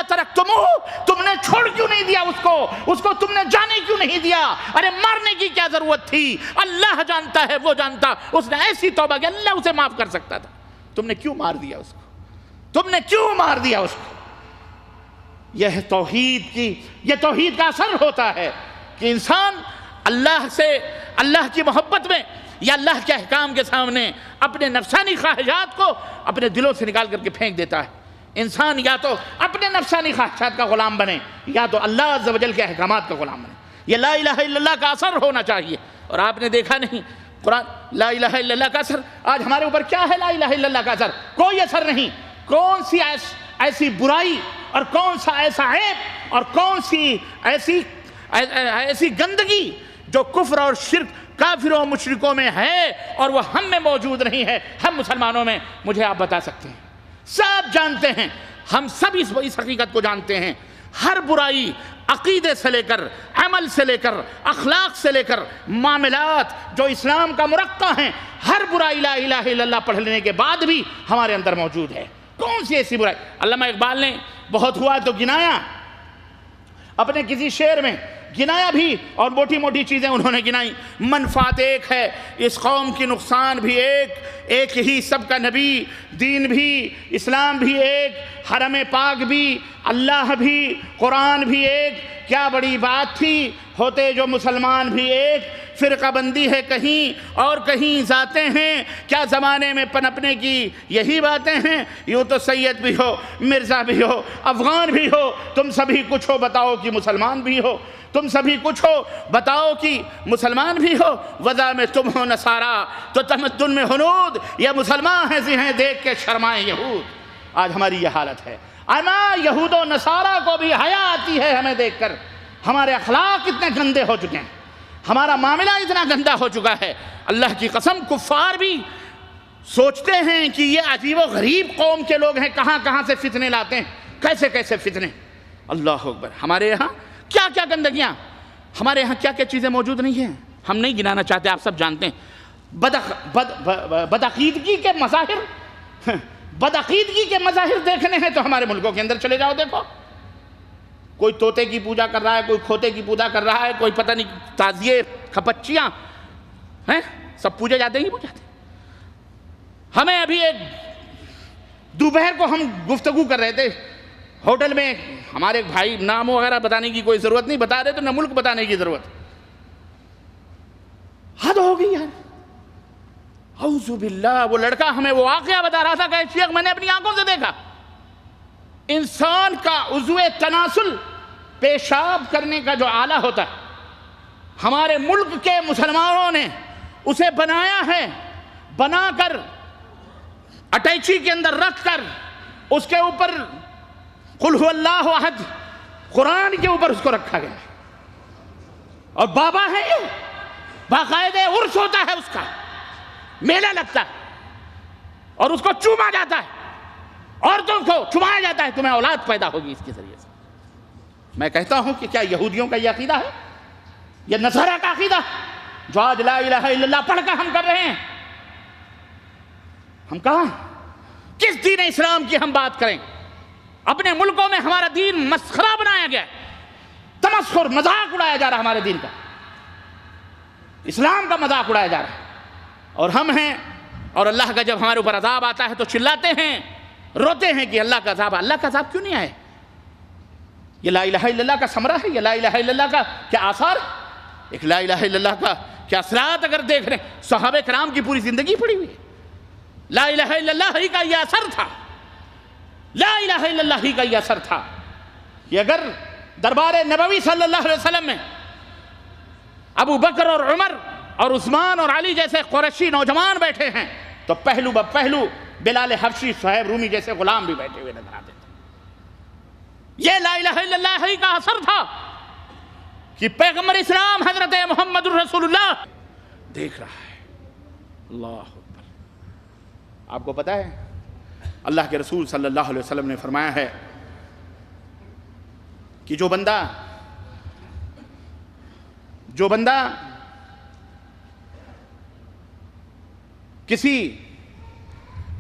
ترکتموہ، تم نے چھوڑ کیوں نہیں دیا اس کو تم نے جانے کیوں نہیں دیا؟ ارے مارنے کی کیا ضرورت تھی؟ اللہ جانتا ہے، وہ جانتا، اس نے ایسی توبہ کہ اللہ اسے معاف کر سکتا تھا۔ تم نے کیوں مار دیا اس کو؟ تم نے کیوں مار دیا اس کو؟ یہ توحید کا اثر ہوتا ہے کہ انسان اللہ سے، اللہ کی محبت میں یا اللہ کے احکام کے سامنے اپنے نفسانی خواہشات کو اپنے دلوں سے نکال کر کے پھینک دیتا ہے۔ انسان یا تو اپنے نفسانی خواہشات کا غلام بنے یا تو اللہ عز و جل کے احکامات کا غلام بنے۔ یہ لا الہ الا اللہ کا اثر ہونا چاہیے۔ اور آپ نے دیکھا نہیں قرآن، لا الہ الا اللہ کا اثر آج ہمارے اوپر کیا ہے؟ لا الہ الا اللہ کا اثر کوئی اثر نہیں۔ کون سی ایسی برائی اور کون سا ایسا عیب اور کون سی ایسی گندگی جو کفر اور شرک کافروں مشرکوں میں ہے اور وہ ہم میں موجود نہیں ہے، ہم مسلمانوں میں، مجھے آپ بتا سکتے ہیں؟ سب جانتے ہیں، ہم سب اس حقیقت کو جانتے ہیں۔ ہر برائی عقیدے سے لے کر، عمل سے لے کر، اخلاق سے لے کر، معاملات جو اسلام کا مرقع ہیں، ہر برائی لا الہ الا اللہ پڑھ لینے کے بعد بھی ہمارے اندر موجود ہے۔ کون سی ایسی برائی؟ علامہ اقبال نے بہت ہوا تو گنایا، اپنے کسی شعر میں گنایا بھی، اور موٹی موٹی چیزیں انہوں نے گنائی۔ منفعت ایک ہے، اس قوم کی نقصان بھی ایک ہی سب کا نبی، دین بھی، اسلام بھی ایک، حرم پاک بھی، اللہ بھی، قرآن بھی ایک، کیا بڑی بات تھی ہوتے جو مسلمان بھی ایک۔ فرقہ بندی ہے کہیں اور کہیں ذاتیں ہیں، کیا زمانے میں پنپنے کی یہی باتیں ہیں؟ یوں تو سید بھی ہو، مرزا بھی ہو، افغان بھی ہو، تم سبھی کچھ ہو بتاؤ کہ مسلمان بھی ہو، تم سبھی کچھ ہو بتاؤ کہ مسلمان بھی ہو۔ وضع میں تم ہو نصارہ تو تمدن میں ہنود، یہ مسلمان ہیں ذہیں دیکھ کے شرمائیں یہود۔ آج ہماری یہ حالت ہے، اما یہود و نصارہ کو بھی حیا آتی ہے ہمیں دیکھ کر۔ ہمارے اخلاق اتنے گندے ہو چکے ہیں، ہمارا معاملہ اتنا گندا ہو چکا ہے، اللہ کی قسم کفار بھی سوچتے ہیں کہ یہ عجیب و غریب قوم کے لوگ ہیں، کہاں کہاں سے فتنے لاتے ہیں، کیسے کیسے فتنے۔ اللہ اکبر۔ ہمارے یہاں کیا کیا گندگیاں، ہمارے یہاں کیا کیا چیزیں موجود نہیں ہیں، ہم نہیں گنانا چاہتے، آپ سب جانتے ہیں۔ بدعقیدگی کے مظاہر، بدعقیدگی کے مظاہر دیکھنے ہیں تو ہمارے ملکوں کے اندر چلے جاؤ، دیکھو کوئی طوطے کی پوجا کر رہا ہے، کوئی کھوتے کی پوجا کر رہا ہے، کوئی پتہ نہیں تازیے کھپچیاں ہیں، سب پوجے جاتے ہی پوجاتے۔ ہمیں ابھی ایک دوپہر کو ہم گفتگو کر رہے تھے ہوٹل میں، ہمارے بھائی، نام وغیرہ بتانے کی کوئی ضرورت نہیں، بتا رہے تو نہ ملک بتانے کی ضرورت، حد ہو گئی یار، اعوذ باللہ۔ وہ لڑکا ہمیں وہ واقعہ بتا رہا تھا کہ شیخ میں نے اپنی آنکھوں سے دیکھا، انسان کا عضو تناسل، پیشاب کرنے کا جو آلہ ہوتا ہے، ہمارے ملک کے مسلمانوں نے اسے بنایا ہے، بنا کر اٹیچی کے اندر رکھ کر اس کے اوپر قل هو اللہ احد، قرآن کے اوپر اس کو رکھا گیا، اور بابا ہے یہ، باقاعدہ عرس ہوتا ہے، اس کا میلہ لگتا ہے اور اس کو چوما جاتا ہے، عورتوں کو چمایا جاتا ہے، تمہیں اولاد پیدا ہوگی اس کے ذریعے سے۔ میں کہتا ہوں کہ کیا یہودیوں کا یہ عقیدہ ہے؟ یہ نصارہ کا عقیدہ جو آج لا الہ الا اللہ پڑھ کر ہم کر رہے ہیں؟ ہم کہاں، کس دین اسلام کی ہم بات کریں؟ اپنے ملکوں میں ہمارا دین مسخرہ بنایا گیا ہے، تمسخر، مذاق اڑایا جا رہا ہے ہمارے دین کا، اسلام کا مذاق اڑایا جا رہا ہے، اور ہم ہیں، اور اللہ کا جب ہمارے اوپر عذاب آتا ہے تو چلاتے ہیں، روتے ہیں کہ اللہ کا عذاب، اللہ کا عذاب کیوں نہیں آئے؟ یہ لا الہ الا اللہ کا ثمرہ ہے، یہ لا الہ الا اللہ کا کیا آثار ہے؟ ایک لا الہ الا اللہ کا کیا اثرات اگر دیکھ رہے ہیں، صحابہ کرام کی پوری زندگی پڑی ہوئی ہے، لا الہ الا اللہ ہی کا یہ اثر تھا، لا الہ الا اللہ ہی کا یہ اثر تھا کہ اگر دربار نبوی صلی اللہ علیہ وسلم میں ابو بکر اور عمر اور عثمان اور علی جیسے قریشی نوجوان بیٹھے ہیں تو پہلو بہ پہلو بلال حبشی، صہیب رومی جیسے غلام بھی بیٹھے ہوئے نظر آتے تھے۔ یہ لا الہ الا اللہ ہی کا اثر تھا کہ پیغمبر اسلام حضرت محمد الرسول اللہ دیکھ رہا ہے۔ اللہ اکبر۔ آپ کو پتہ ہے اللہ کے رسول صلی اللہ علیہ وسلم نے فرمایا ہے کہ جو بندہ کسی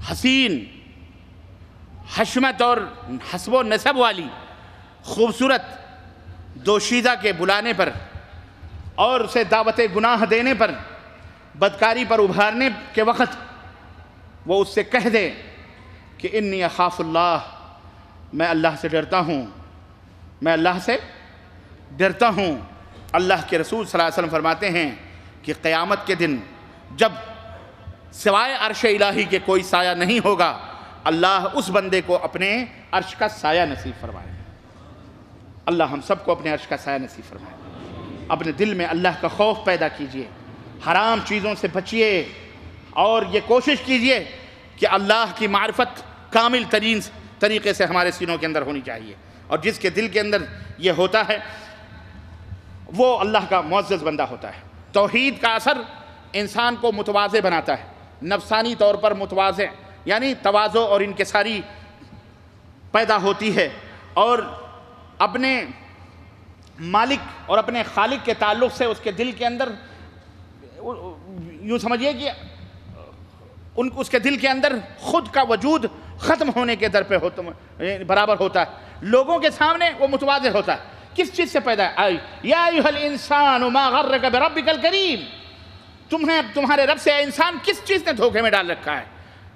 حسین، حشمت اور حسب و نسب والی خوبصورت دوشیزہ کے بلانے پر اور اسے دعوت گناہ دینے پر، بدکاری پر ابھارنے کے وقت وہ اس سے کہہ دے کہ انی اخاف اللہ، میں اللہ سے ڈرتا ہوں، میں اللہ سے ڈرتا ہوں۔ اللہ کے رسول صلی اللہ علیہ وسلم فرماتے ہیں کہ قیامت کے دن جب سوائے عرش الہی کے کوئی سایہ نہیں ہوگا، اللہ اس بندے کو اپنے عرش کا سایہ نصیب فرمائے۔ اللہ ہم سب کو اپنے عرش کا سایہ نصیب فرمائے۔ اپنے دل میں اللہ کا خوف پیدا کیجئے، حرام چیزوں سے بچیے، اور یہ کوشش کیجئے کہ اللہ کی معرفت کامل ترین طریقے سے ہمارے سینوں کے اندر ہونی چاہیے، اور جس کے دل کے اندر یہ ہوتا ہے وہ اللہ کا معزز بندہ ہوتا ہے۔ توحید کا اثر انسان کو متواضع بناتا ہے، نفسانی طور پر متواضع، یعنی تواضع اور انکساری پیدا ہوتی ہے، اور اپنے مالک اور اپنے خالق کے تعلق سے اس کے دل کے اندر یوں سمجھیے کہ اس کے دل کے اندر خود کا وجود ختم ہونے کے در پہ برابر ہوتا ہے۔ لوگوں کے سامنے وہ متواضع ہوتا ہے۔ کس چیز سے پیدا ہے؟ یا ایھا الانسان ما غرک بربک الکریم، تمہارے رب سے اے انسان کس چیز نے دھوکے میں ڈال رکھا ہے؟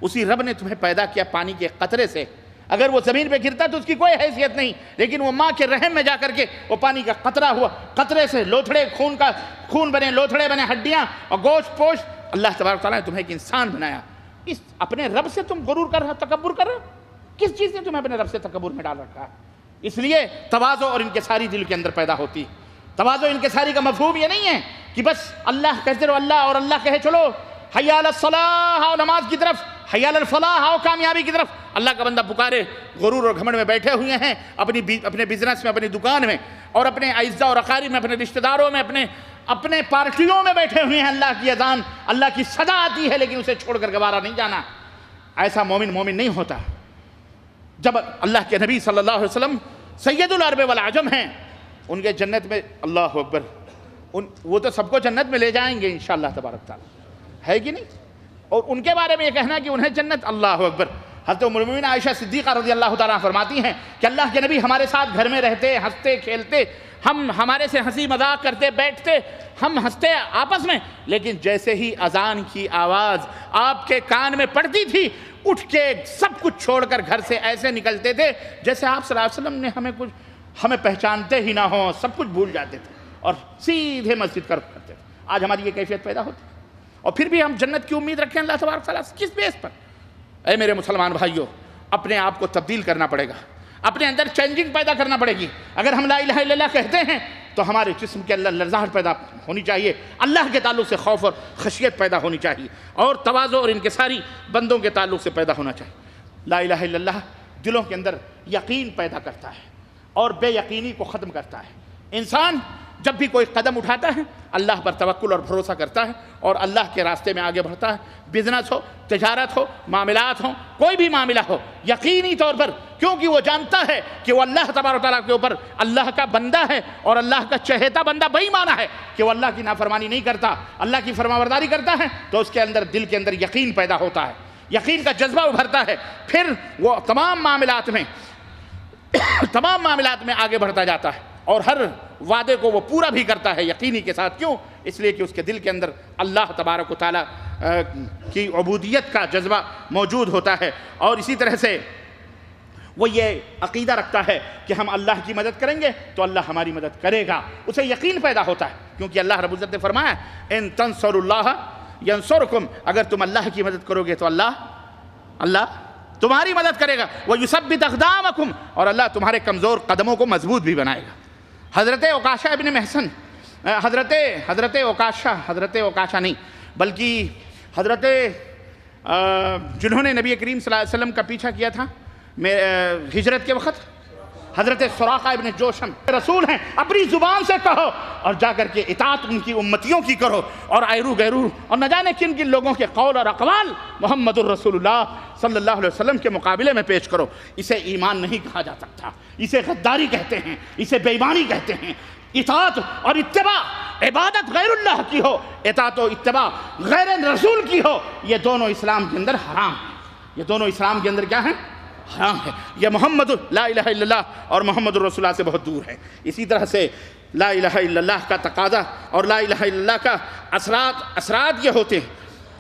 اسی رب نے تمہیں پیدا کیا پانی کے قطرے سے۔ اگر وہ زمین پہ گرتا تو اس کی کوئی حیثیت نہیں، لیکن وہ ماں کے رحم میں جا کر کے وہ پانی کا قطرہ ہوا، قطرے سے لوتھڑے خون بنے، لوتھڑے بنے، ہڈیاں اور گوشت پوشت۔ اللہ تبارک تعالیٰ نے تمہیں ایک انسان بنایا۔ اس اپنے رب سے تم غرور کر رہے ہو، تکبر کر رہے ہو؟ کس چیز نے تمہیں اپنے رب سے تکبر میں ڈال رکھا ہے؟ اس لیے تواضع اور انکساری دل کے اندر پیدا ہوتی۔ تواضع انکساری کا مفہوم یہ نہیں ہے کہ بس اللہ کہتے رہو اللہ، اور اللہ کہے چلو حی علی الصلاح، آؤ نماز کی طرف، حی علی الفلاح، آؤ کامیابی کی طرف۔ اللہ کا بندہ پکارے، غرور اور گھمنڈ میں بیٹھے ہوئے ہیں، اپنے بزنس میں، اپنی دکان میں، اور اپنے اعزاء اور اقارب میں، اپنے رشتہ داروں میں، اپنے پارٹیوں میں بیٹھے ہوئے ہیں۔ اللہ کی اذان، اللہ کی صدا آتی ہے، لیکن اسے چھوڑ کر گوارا نہیں جانا۔ ایسا مومن نہیں ہوتا۔ جب اللہ کے نبی صلی اللہ علیہ وسلم سید العرب والعجم ہیں، ان کے جنت میں، اللہ اکبر، وہ تو سب کو جنت میں لے جائیں گے انشاءاللہ تبارک تعالیٰ، ہے کہ نہیں؟ اور ان کے بارے میں یہ کہنا کہ انہیں جنت، اللہ اکبر۔ حضرت ام المؤمنین عائشہ صدیقہ رضی اللہ تعالیٰ فرماتی ہیں کہ اللہ کے نبی ہمارے ساتھ گھر میں رہتے، ہنستے کھیلتے، ہمارے سے ہنسی مذاق کرتے، بیٹھتے، ہم ہنستے آپس میں، لیکن جیسے ہی اذان کی آواز آپ کے کان میں پڑتی تھی، اٹھ کے سب کچھ چھوڑ کر گھر سے ایسے نکلتے تھے جیسے آپ صلی اللہ علیہ وسلم نے ہمیں پہچانتے ہی نہ ہوں، سب کچھ بھول جاتے تھے اور سیدھے مسجد کا رخ کرتے تھے۔ آج ہماری یہ کیفیت پیدا ہوتی ہے، اور پھر بھی ہم جنت کی امید رکھیں اللہ تبارک تعالیٰ سے، کس بیس پر؟ اے میرے مسلمان بھائیوں، اپنے آپ کو تبدیل کرنا پڑے گا، اپنے اندر چینجنگ پیدا کرنا پڑے گی۔ اگر ہم لا الہ الا اللہ کہتے ہیں تو ہمارے جسم کے اندر لرزاہٹ پیدا ہونی چاہیے، اللہ کے تعلق سے خوف اور خشیت پیدا ہونی چاہیے، اور تواضع اور انکساری بندوں کے تعلق سے پیدا ہونا چاہیے۔ لا الہ الا اللہ دلوں کے اندر یقین پیدا کرتا ہے اور بے یقینی کو ختم کرتا ہے۔ انسان جب بھی کوئی قدم اٹھاتا ہے اللہ پر توکل اور بھروسہ کرتا ہے اور اللہ کے راستے میں آگے بڑھتا ہے۔ بزنس ہو، تجارت ہو، معاملات ہوں، کوئی بھی معاملہ ہو، یقینی طور پر، کیونکہ وہ جانتا ہے کہ وہ اللہ تبارک تعالیٰ کے اوپر اللہ کا بندہ ہے، اور اللہ کا چہیتا بندہ بے ایمان ہے کہ وہ اللہ کی نافرمانی نہیں کرتا، اللہ کی فرمانبرداری کرتا ہے، تو اس کے اندر دل کے اندر یقین پیدا ہوتا ہے، یقین کا جذبہ ابھرتا ہے، پھر وہ تمام معاملات میں آگے بڑھتا جاتا ہے، اور ہر وعدے کو وہ پورا بھی کرتا ہے یقینی کے ساتھ۔ کیوں؟ اس لیے کہ اس کے دل کے اندر اللہ تبارک و تعالیٰ کی عبودیت کا جذبہ موجود ہوتا ہے، اور اسی طرح سے وہ یہ عقیدہ رکھتا ہے کہ ہم اللہ کی مدد کریں گے تو اللہ ہماری مدد کرے گا، اسے یقین پیدا ہوتا ہے، کیونکہ اللہ رب العزت نے فرمایا ان تنصروا اللہ ینصرکم، اگر تم اللہ کی مدد کرو گے تو اللہ تمہاری مدد کرے گا، وَيُثَبِّتْ أَقْدَامَكُمْ، اور اللہ تمہارے کمزور قدموں کو مضبوط بھی بنائے گا۔ حضرت عکاشہ ابن محصن، حضرت عکاشہ نہیں بلکہ حضرت جنہوں نے نبی کریم صلی اللہ علیہ وسلم کا پیچھا کیا تھا ہجرت کے وقت، حضرت سراقہ ابن جوشم رسول ہیں، اپنی زبان سے کہو اور جا کر کے اطاعت ان کی امتیوں کی کرو، اور ایرو غیرو اور نہ جانے کن کن لوگوں کے قول اور اقوال محمد الرسول اللہ صلی اللہ علیہ وسلم کے مقابلے میں پیش کرو۔ اسے ایمان نہیں کہا جا سکتا، اسے غداری کہتے ہیں، اسے بے ایمانی کہتے ہیں۔ اطاعت اور اتباع، عبادت غیر اللہ کی ہو، اطاعت و اتباع غیر رسول کی ہو، یہ دونوں اسلام کے اندر حرام ہیں، یہ دونوں اسلام کے اندر کیا ہیں؟ حرام ہے۔ یہ محمد لا الہ الا اللہ اور محمد الرسول اللہ سے بہت دور ہے۔ اسی طرح سے لا الہ الا اللہ کا تقاضا اور لا الہ الا اللہ کا اثرات یہ ہوتے ہیں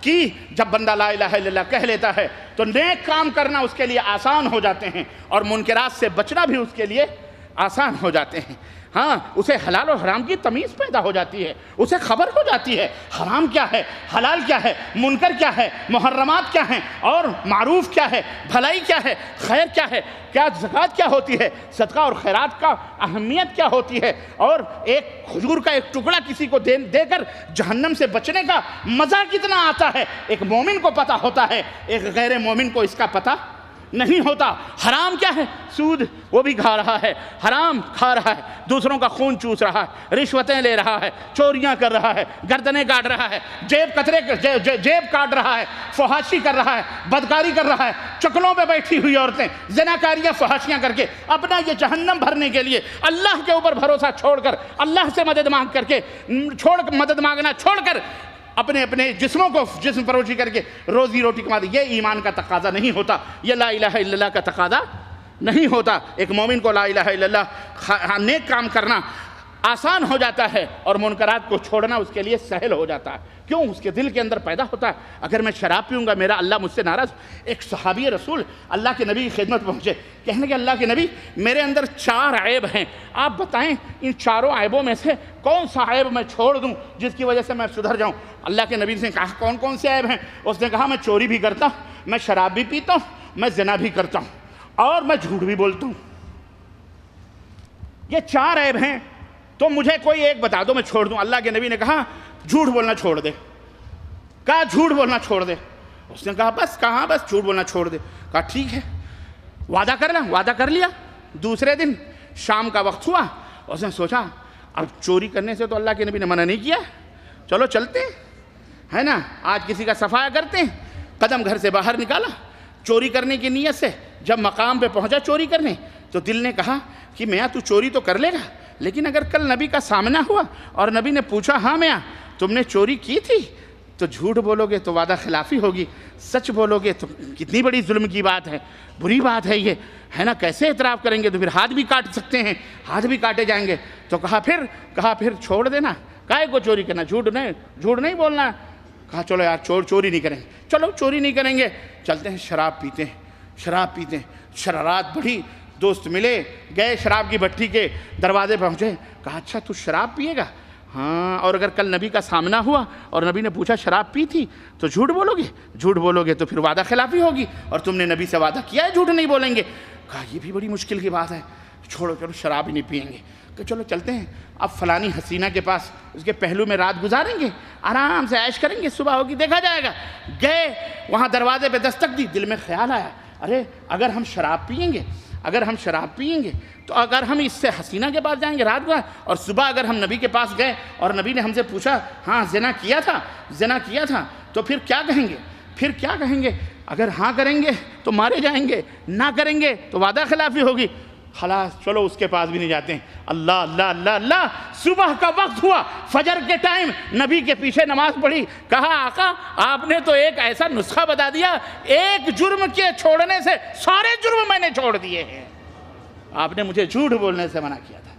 کی جب بندہ لا الہ الا اللہ کہہ لیتا ہے تو نیک کام کرنا اس کے لیے آسان ہو جاتے ہیں اور منکرات سے بچنا بھی اس کے لیے آسان ہو جاتے ہیں۔ ہاں، اسے حلال اور حرام کی تمیز پیدا ہو جاتی ہے، اسے خبر ہو جاتی ہے حرام کیا ہے، حلال کیا ہے، منکر کیا ہے، محرمات کیا ہیں، اور معروف کیا ہے، بھلائی کیا ہے، خیر کیا ہے، کیا زکوٰۃ کیا ہوتی ہے، صدقہ اور خیرات کا اہمیت کیا ہوتی ہے، اور ایک کھجور کا ایک ٹکڑا کسی کو دے کر جہنم سے بچنے کا مزہ کتنا آتا ہے، ایک مومن کو پتہ ہوتا ہے، ایک غیر مومن کو اس کا پتہ نہیں ہوتا۔ حرام کیا ہے، سود وہ بھی کھا رہا ہے، حرام کھا رہا ہے، دوسروں کا خون چوس رہا ہے، رشوتیں لے رہا ہے، چوریاں کر رہا ہے، گردنیں کاٹ رہا ہے، جیب کاٹ رہا ہے، فحاشی کر رہا ہے، بدکاری کر رہا ہے، چکلوں پہ بیٹھی ہوئی عورتیں زناکاریاں فحاشیاں کر کے اپنا یہ جہنم بھرنے کے لیے اللہ کے اوپر بھروسہ چھوڑ کر، اللہ سے مدد مانگنا چھوڑ کر اپنے جسموں کو جسم پروشی کر کے روزی روٹی کماتے، یہ ایمان کا تقاضا نہیں ہوتا، یہ لا الہ الا اللہ کا تقاضا نہیں ہوتا۔ ایک مومن کو لا الہ الا اللہ نیک کام کرنا آسان ہو جاتا ہے اور منکرات کو چھوڑنا اس کے لیے سہل ہو جاتا ہے۔ کیوں؟ اس کے دل کے اندر پیدا ہوتا ہے اگر میں شراب پیوں گا میرا اللہ مجھ سے ناراض۔ ایک صحابی رسول اللہ کے نبی کی خدمت پہنچے، کہنے کہ اللہ کے نبی میرے اندر 4 عیب ہیں، آپ بتائیں ان 4 عیبوں میں سے کون سا عیب میں چھوڑ دوں جس کی وجہ سے میں سدھر جاؤں۔ اللہ کے نبی نے کہا کون کون سے عیب ہیں؟ اس نے کہا میں چوری بھی کرتا ہوں، میں شراب بھی پیتا ہوں، میں زنا بھی کرتا ہوں، اور میں جھوٹ بھی بولتا ہوں۔ یہ 4 عیب ہیں، تو مجھے کوئی ایک بتا دو میں چھوڑ دوں۔ اللہ کے نبی نے کہا جھوٹ بولنا چھوڑ دے۔ کہا جھوٹ بولنا چھوڑ دے۔ اس نے کہا بس، کہاں بس جھوٹ بولنا چھوڑ دے؟ کہا ٹھیک ہے، وعدہ کرنا۔ وعدہ کر لیا۔ دوسرے دن شام کا وقت ہوا، اس نے سوچا اب چوری کرنے سے تو اللہ کے نبی نے منع نہیں کیا، چلو چلتے ہیں، ہے نا، آج کسی کا صفایا کرتے ہیں۔ قدم گھر سے باہر نکالا چوری کرنے کی نیت سے۔ جب مقام پہ پہنچا چوری کرنے تو دل نے کہا کہ میاں تو چوری تو کر لے گا، لیکن اگر کل نبی کا سامنا ہوا اور نبی نے پوچھا ہاں میاں تم نے چوری کی تھی، تو جھوٹ بولو گے تو وعدہ خلافی ہوگی، سچ بولو گے تو کتنی بڑی ظلم کی بات ہے، بری بات ہے یہ، ہے نا، کیسے اعتراف کریں گے؟ تو پھر ہاتھ بھی کاٹ سکتے ہیں، ہاتھ بھی کاٹے جائیں گے۔ تو کہا پھر چھوڑ دینا، کائے کو چوری کرنا، جھوٹ نہیں بولنا۔ کہا چلو یار چوری نہیں کریں گے، چلو چوری نہیں کریں گے، چلتے ہیں شراب پیتے ہیں۔ شرارات بڑھی، دوست ملے، گئے شراب کی بھٹی کے دروازے پہنچے، کہا اچھا تو شراب پیے گا؟ ہاں، اور اگر کل نبی کا سامنا ہوا اور نبی نے پوچھا شراب پی تھی تو جھوٹ بولو گے تو پھر وعدہ خلافی ہوگی، اور تم نے نبی سے وعدہ کیا ہے جھوٹ نہیں بولیں گے۔ کہا یہ بھی بڑی مشکل کی بات ہے، چھوڑو چلو شراب ہی نہیں پئیں گے۔ کہ چلو چلتے ہیں اب فلانی حسینہ کے پاس، اس کے پہلو میں رات گزاریں گے، آرام سے عیش کریں گے، صبح ہوگی دیکھا جائے گا۔ گئے وہاں دروازے پہ دستک دی، دل میں خیال آیا ارے اگر ہم شراب پئیں گے تو اگر ہم اس سے حسینہ کے پاس جائیں گے رات کو، اور صبح اگر ہم نبی کے پاس گئے اور نبی نے ہم سے پوچھا ہاں زنا کیا تھا تو پھر کیا کہیں گے؟ اگر ہاں کریں گے تو مارے جائیں گے، نہ کریں گے تو وعدہ خلافی ہوگی۔ خلاص چلو اس کے پاس بھی نہیں جاتے ہیں۔ اللہ صبح کا وقت ہوا، فجر کے ٹائم نبی کے پیچھے نماز پڑھی۔ کہا آقا آپ نے تو ایک ایسا نسخہ بتا دیا، ایک جرم کے چھوڑنے سے سارے جرم میں نے چھوڑ دیے ہیں۔ آپ نے مجھے جھوٹ بولنے سے منع کیا تھا۔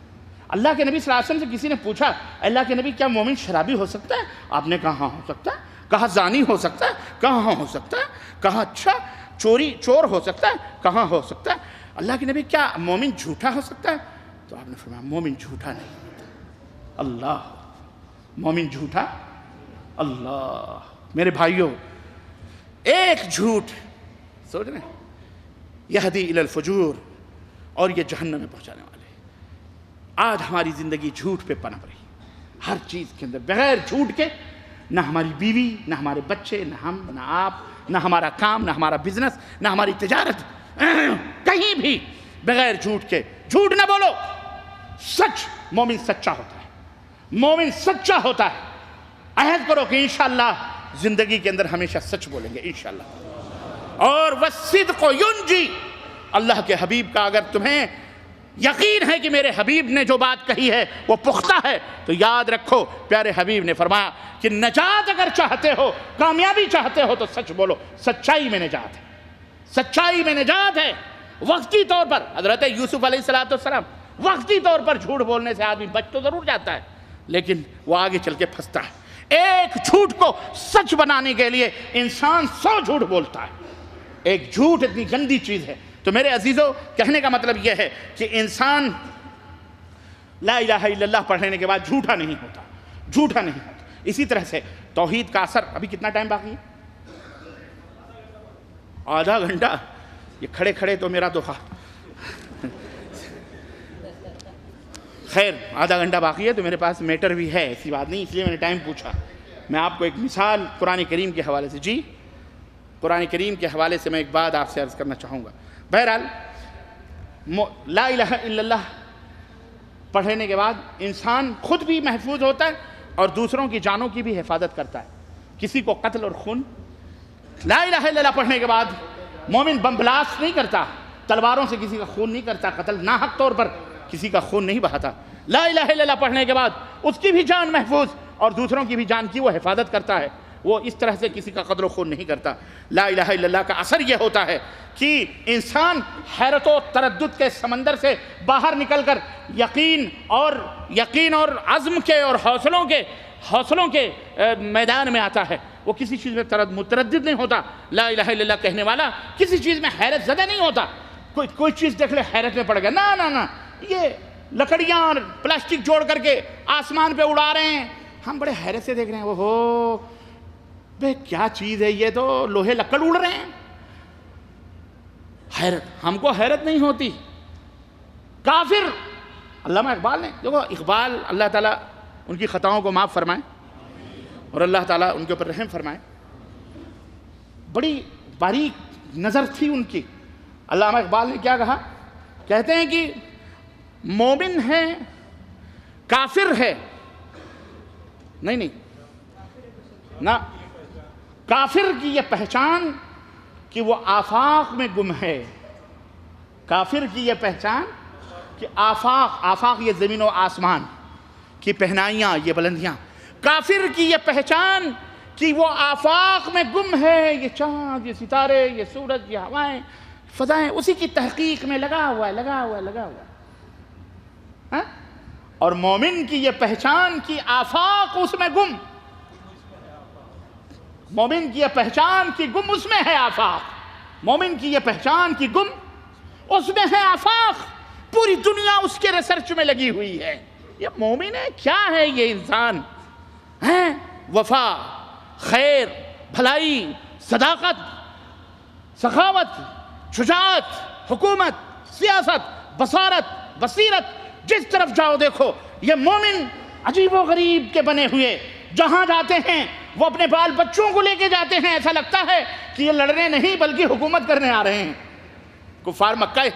اللہ کے نبی صلی اللہ علیہ وسلم سے کسی نے پوچھا اللہ کے نبی کیا مومن شرابی ہو سکتا ہے؟ آپ نے کہا ہاں ہو سکتا ہے۔ کہا زانی ہو سکتا ہے؟ کہا ہاں ہو سکتا ہے۔ کہا اچھا چور ہو سکتا ہے؟ کہاں ہو سکتا ہے؟ اللہ کے نبی کیا مومن جھوٹا ہو سکتا ہے؟ تو آپ نے فرمایا مومن جھوٹا نہیں، اللہ مومن جھوٹا اللہ۔ میرے بھائیوں، ایک جھوٹ سوچ رہے ہیں یہدی الی الفجور، اور یہ جہنم میں پہنچانے والے۔ آج ہماری زندگی جھوٹ پہ پنپ رہی، ہر چیز کے اندر بغیر جھوٹ کے، نہ ہماری بیوی، نہ ہمارے بچے، نہ ہم، نہ آپ، نہ ہمارا کام، نہ ہمارا بزنس، نہ ہماری تجارت، کہیں بھی بغیر جھوٹ کے۔ جھوٹ نہ بولو، سچ، مومن سچا ہوتا ہے، مومن سچا ہوتا ہے۔ عہد کرو کہ انشاءاللہ زندگی کے اندر ہمیشہ سچ بولیں گے انشاءاللہ۔ اور والصدق ینجی، اللہ کے حبیب کا اگر تمہیں یقین ہے کہ میرے حبیب نے جو بات کہی ہے وہ پختہ ہے تو یاد رکھو پیارے حبیب نے فرمایا کہ نجات اگر چاہتے ہو، کامیابی چاہتے ہو تو سچ بولو۔ سچائی میں نجات ہے، سچائی میں نجات ہے۔ وقتی طور پر حضرت یوسف علیہ السلام وقتی طور پر جھوٹ بولنے سے آدمی بچ تو ضرور جاتا ہے، لیکن وہ آگے چل کے پھنستا ہے۔ ایک جھوٹ کو سچ بنانے کے لیے انسان 100 جھوٹ بولتا ہے. ایک جھوٹ اتنی گندی چیز ہے. تو میرے عزیزو، کہنے کا مطلب یہ ہے کہ انسان لا الہ الا اللہ پڑھنے کے بعد جھوٹا نہیں ہوتا، جھوٹا نہیں ہوتا. اسی طرح سے توحید کا اثر. ابھی کتنا ٹائم باقی ہے؟ آدھا گھنٹہ. یہ کھڑے کھڑے تو میرا تو خیر آدھا گھنٹہ باقی ہے، تو میرے پاس میٹر بھی ہے، ایسی بات نہیں، اس لیے میں نے ٹائم پوچھا. میں آپ کو ایک مثال قرآن کریم کے حوالے سے، جی قرآن کریم کے حوالے سے میں ایک بات آپ سے عرض کرنا چاہوں گا. بہرحال لا الہ الا اللہ پڑھنے کے بعد انسان خود بھی محفوظ ہوتا ہے اور دوسروں کی جانوں کی بھی حفاظت کرتا ہے. کسی کو قتل اور خون، لا الہ الا اللہ پڑھنے کے بعد مومن بم بلاسٹ نہیں کرتا، تلواروں سے کسی کا خون نہیں کرتا، قتل ناحق طور پر کسی کا خون نہیں بہاتا. لا الہ الا اللہ پڑھنے کے بعد اس کی بھی جان محفوظ اور دوسروں کی بھی جان کی وہ حفاظت کرتا ہے. وہ اس طرح سے کسی کا قتل و خون نہیں کرتا. لا الہ الا اللہ کا اثر یہ ہوتا ہے کہ انسان حیرت و تردد کے سمندر سے باہر نکل کر یقین اور عزم کے اور حوصلوں کے میدان میں آتا ہے. وہ کسی چیز میں متردد نہیں ہوتا. لا الہ الا اللہ کہنے والا کسی چیز میں حیرت زدہ نہیں ہوتا. کوئی چیز دیکھ لے حیرت میں پڑ گیا، نہ یہ لکڑیاں اور پلاسٹک جوڑ کر کے آسمان پہ اڑا رہے ہیں، ہم بڑے حیرت سے دیکھ رہے ہیں، وہ ہو بے کیا چیز ہے یہ، تو لوہے لکڑ اڑ رہے ہیں. حیرت، ہم کو حیرت نہیں ہوتی. کافر، علامہ اقبال نے دیکھو، اقبال اللہ تعالیٰ ان کی خطاؤں کو معاف فرمائے اور اللہ تعالیٰ ان کے اوپر رحم فرمائے. بڑی باریک نظر تھی ان کی. علامہ اقبال نے کیا کہا؟ کہتے ہیں کہ مومن ہے، کافر ہے، نہیں نہ کافر کی یہ پہچان کہ وہ آفاق میں گم ہے. کافر کی یہ پہچان کہ آفاق یہ زمین و آسمان کی پہنائیاں، یہ بلندیاں. کافر کی یہ پہچان کہ وہ آفاق میں گم ہے، یہ چاند، یہ ستارے، یہ سورج، یہ ہوائیں، فضائیں، اسی کی تحقیق میں لگا ہوا ہے. اور مومن کی یہ پہچان کی آفاق اس میں گم، مومن کی یہ پہچان کی گم اس میں ہے آفاق. مومن کی یہ پہچان کی گم اس میں ہے آفاق. پوری دنیا اس کے ریسرچ میں لگی ہوئی ہے. یہ مومن ہے، کیا ہے یہ انسان ہے؟ وفا، خیر، بھلائی، صداقت، سخاوت، شجاعت، حکومت، سیاست، بصارت، بصیرت، جس طرف جاؤ دیکھو یہ مومن عجیب و غریب کے بنے ہوئے. جہاں جاتے ہیں وہ اپنے بال بچوں کو لے کے جاتے ہیں، ایسا لگتا ہے کہ یہ لڑنے نہیں بلکہ حکومت کرنے آ رہے ہیں. کفار مکہ،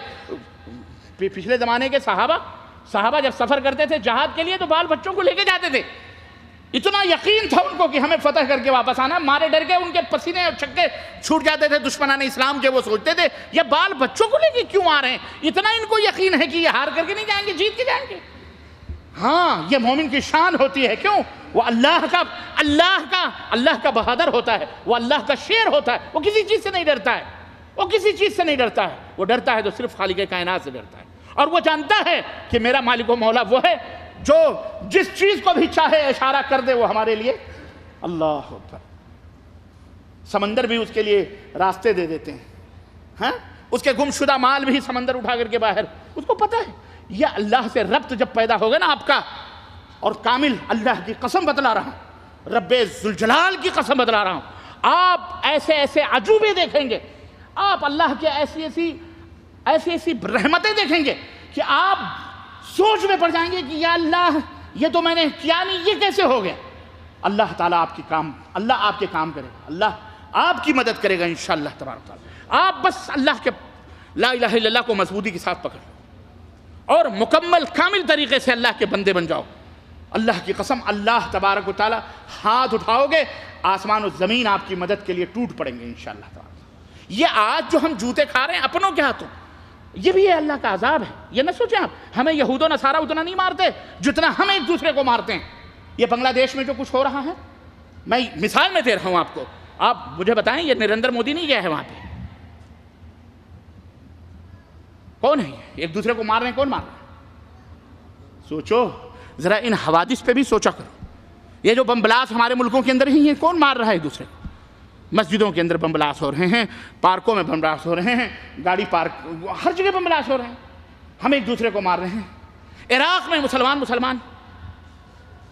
پچھلے زمانے کے صحابہ جب سفر کرتے تھے جہاد کے لیے تو بال بچوں کو لے کے جاتے تھے. اتنا یقین تھا ان کو کہ ہمیں فتح کر کے واپس آنا. مارے ڈر کے ان کے پسینے اور چھکے چھوٹ جاتے تھے دشمنان اسلام کے. وہ سوچتے تھے یہ بال بچوں کو لے کے کیوں آ رہے ہیں؟ اتنا ان کو یقین ہے کہ یہ ہار کر کے نہیں جائیں گے، جیت کے جائیں گے. ہاں، یہ مومن کی شان ہوتی ہے. کیوں؟ وہ اللہ کا بہادر ہوتا ہے، وہ اللہ کا شیر ہوتا ہے. وہ کسی چیز سے نہیں ڈرتا ہے، وہ ڈرتا ہے تو صرف خالق کائنات سے ڈرتا ہے. اور وہ جانتا ہے کہ میرا مالک و مولا وہ ہے جو جس چیز کو بھی چاہے اشارہ کر دے وہ ہمارے لیے اللہ اکبر. سمندر بھی اس کے لیے راستے دے دیتے ہیں. ہاں، اس کے گمشدہ مال بھی سمندر اٹھا کر کے باہر. اس کو پتہ ہے یہ اللہ سے ربط جب پیدا ہوگا نا آپ کا، اور کامل اللہ کی قسم بتلا رہا ہوں، رب ذوالجلال کی قسم بتلا رہا ہوں، آپ ایسے ایسے عجوبے دیکھیں گے، آپ اللہ کے ایسی رحمتیں دیکھیں گے کہ آپ سوچ میں پڑ جائیں گے کہ یا اللہ یہ تو میں نے کیا نہیں، یہ کیسے ہو گیا. اللہ تعالیٰ اللہ آپ کے کام کرے گا، اللہ آپ کی مدد کرے گا انشاءاللہ تبارک تعالیٰ. آپ بس اللہ کے لا الہ الا اللہ کو مضبوطی کے ساتھ پکڑ لو اور مکمل کامل طریقے سے اللہ کے بندے بن جاؤ. اللہ کی قسم اللہ تبارک و تعالیٰ ہاتھ اٹھاؤ گے آسمان و زمین آپ کی مدد کے لیے ٹوٹ پڑیں گے انشاءاللہ تبارک. یہ آج جو ہم جوتے کھا رہے ہیں اپنوں کے ہاتھوں، یہ بھی اللہ کا عذاب ہے. یہ نہ سوچیں آپ، ہمیں یہود و نصارہ اتنا نہیں مارتے جتنا ہم ایک دوسرے کو مارتے ہیں. یہ بنگلہ دیش میں جو کچھ ہو رہا ہے، میں مثال میں دے رہا ہوں آپ کو. آپ مجھے بتائیں یہ نریندر مودی نہیں گیا ہے وہاں پہ؟ کون ہے یہ؟ ایک دوسرے کو مار رہے ہیں، کون مار رہا ہے؟ سوچو ذرا، ان حوادث پہ بھی سوچا کرو. یہ جو بم بلاس ہمارے ملکوں کے اندر ہی ہیں، کون مار رہا ہے ایک دوسرے کو؟ مسجدوں کے اندر بم بلاس ہو رہے ہیں، پارکوں میں بم بلاس ہو رہے ہیں، گاڑی پارک، ہر جگہ بم بلاس ہو رہے ہیں، ہم ایک دوسرے کو مار رہے ہیں۔ عراق میں مسلمان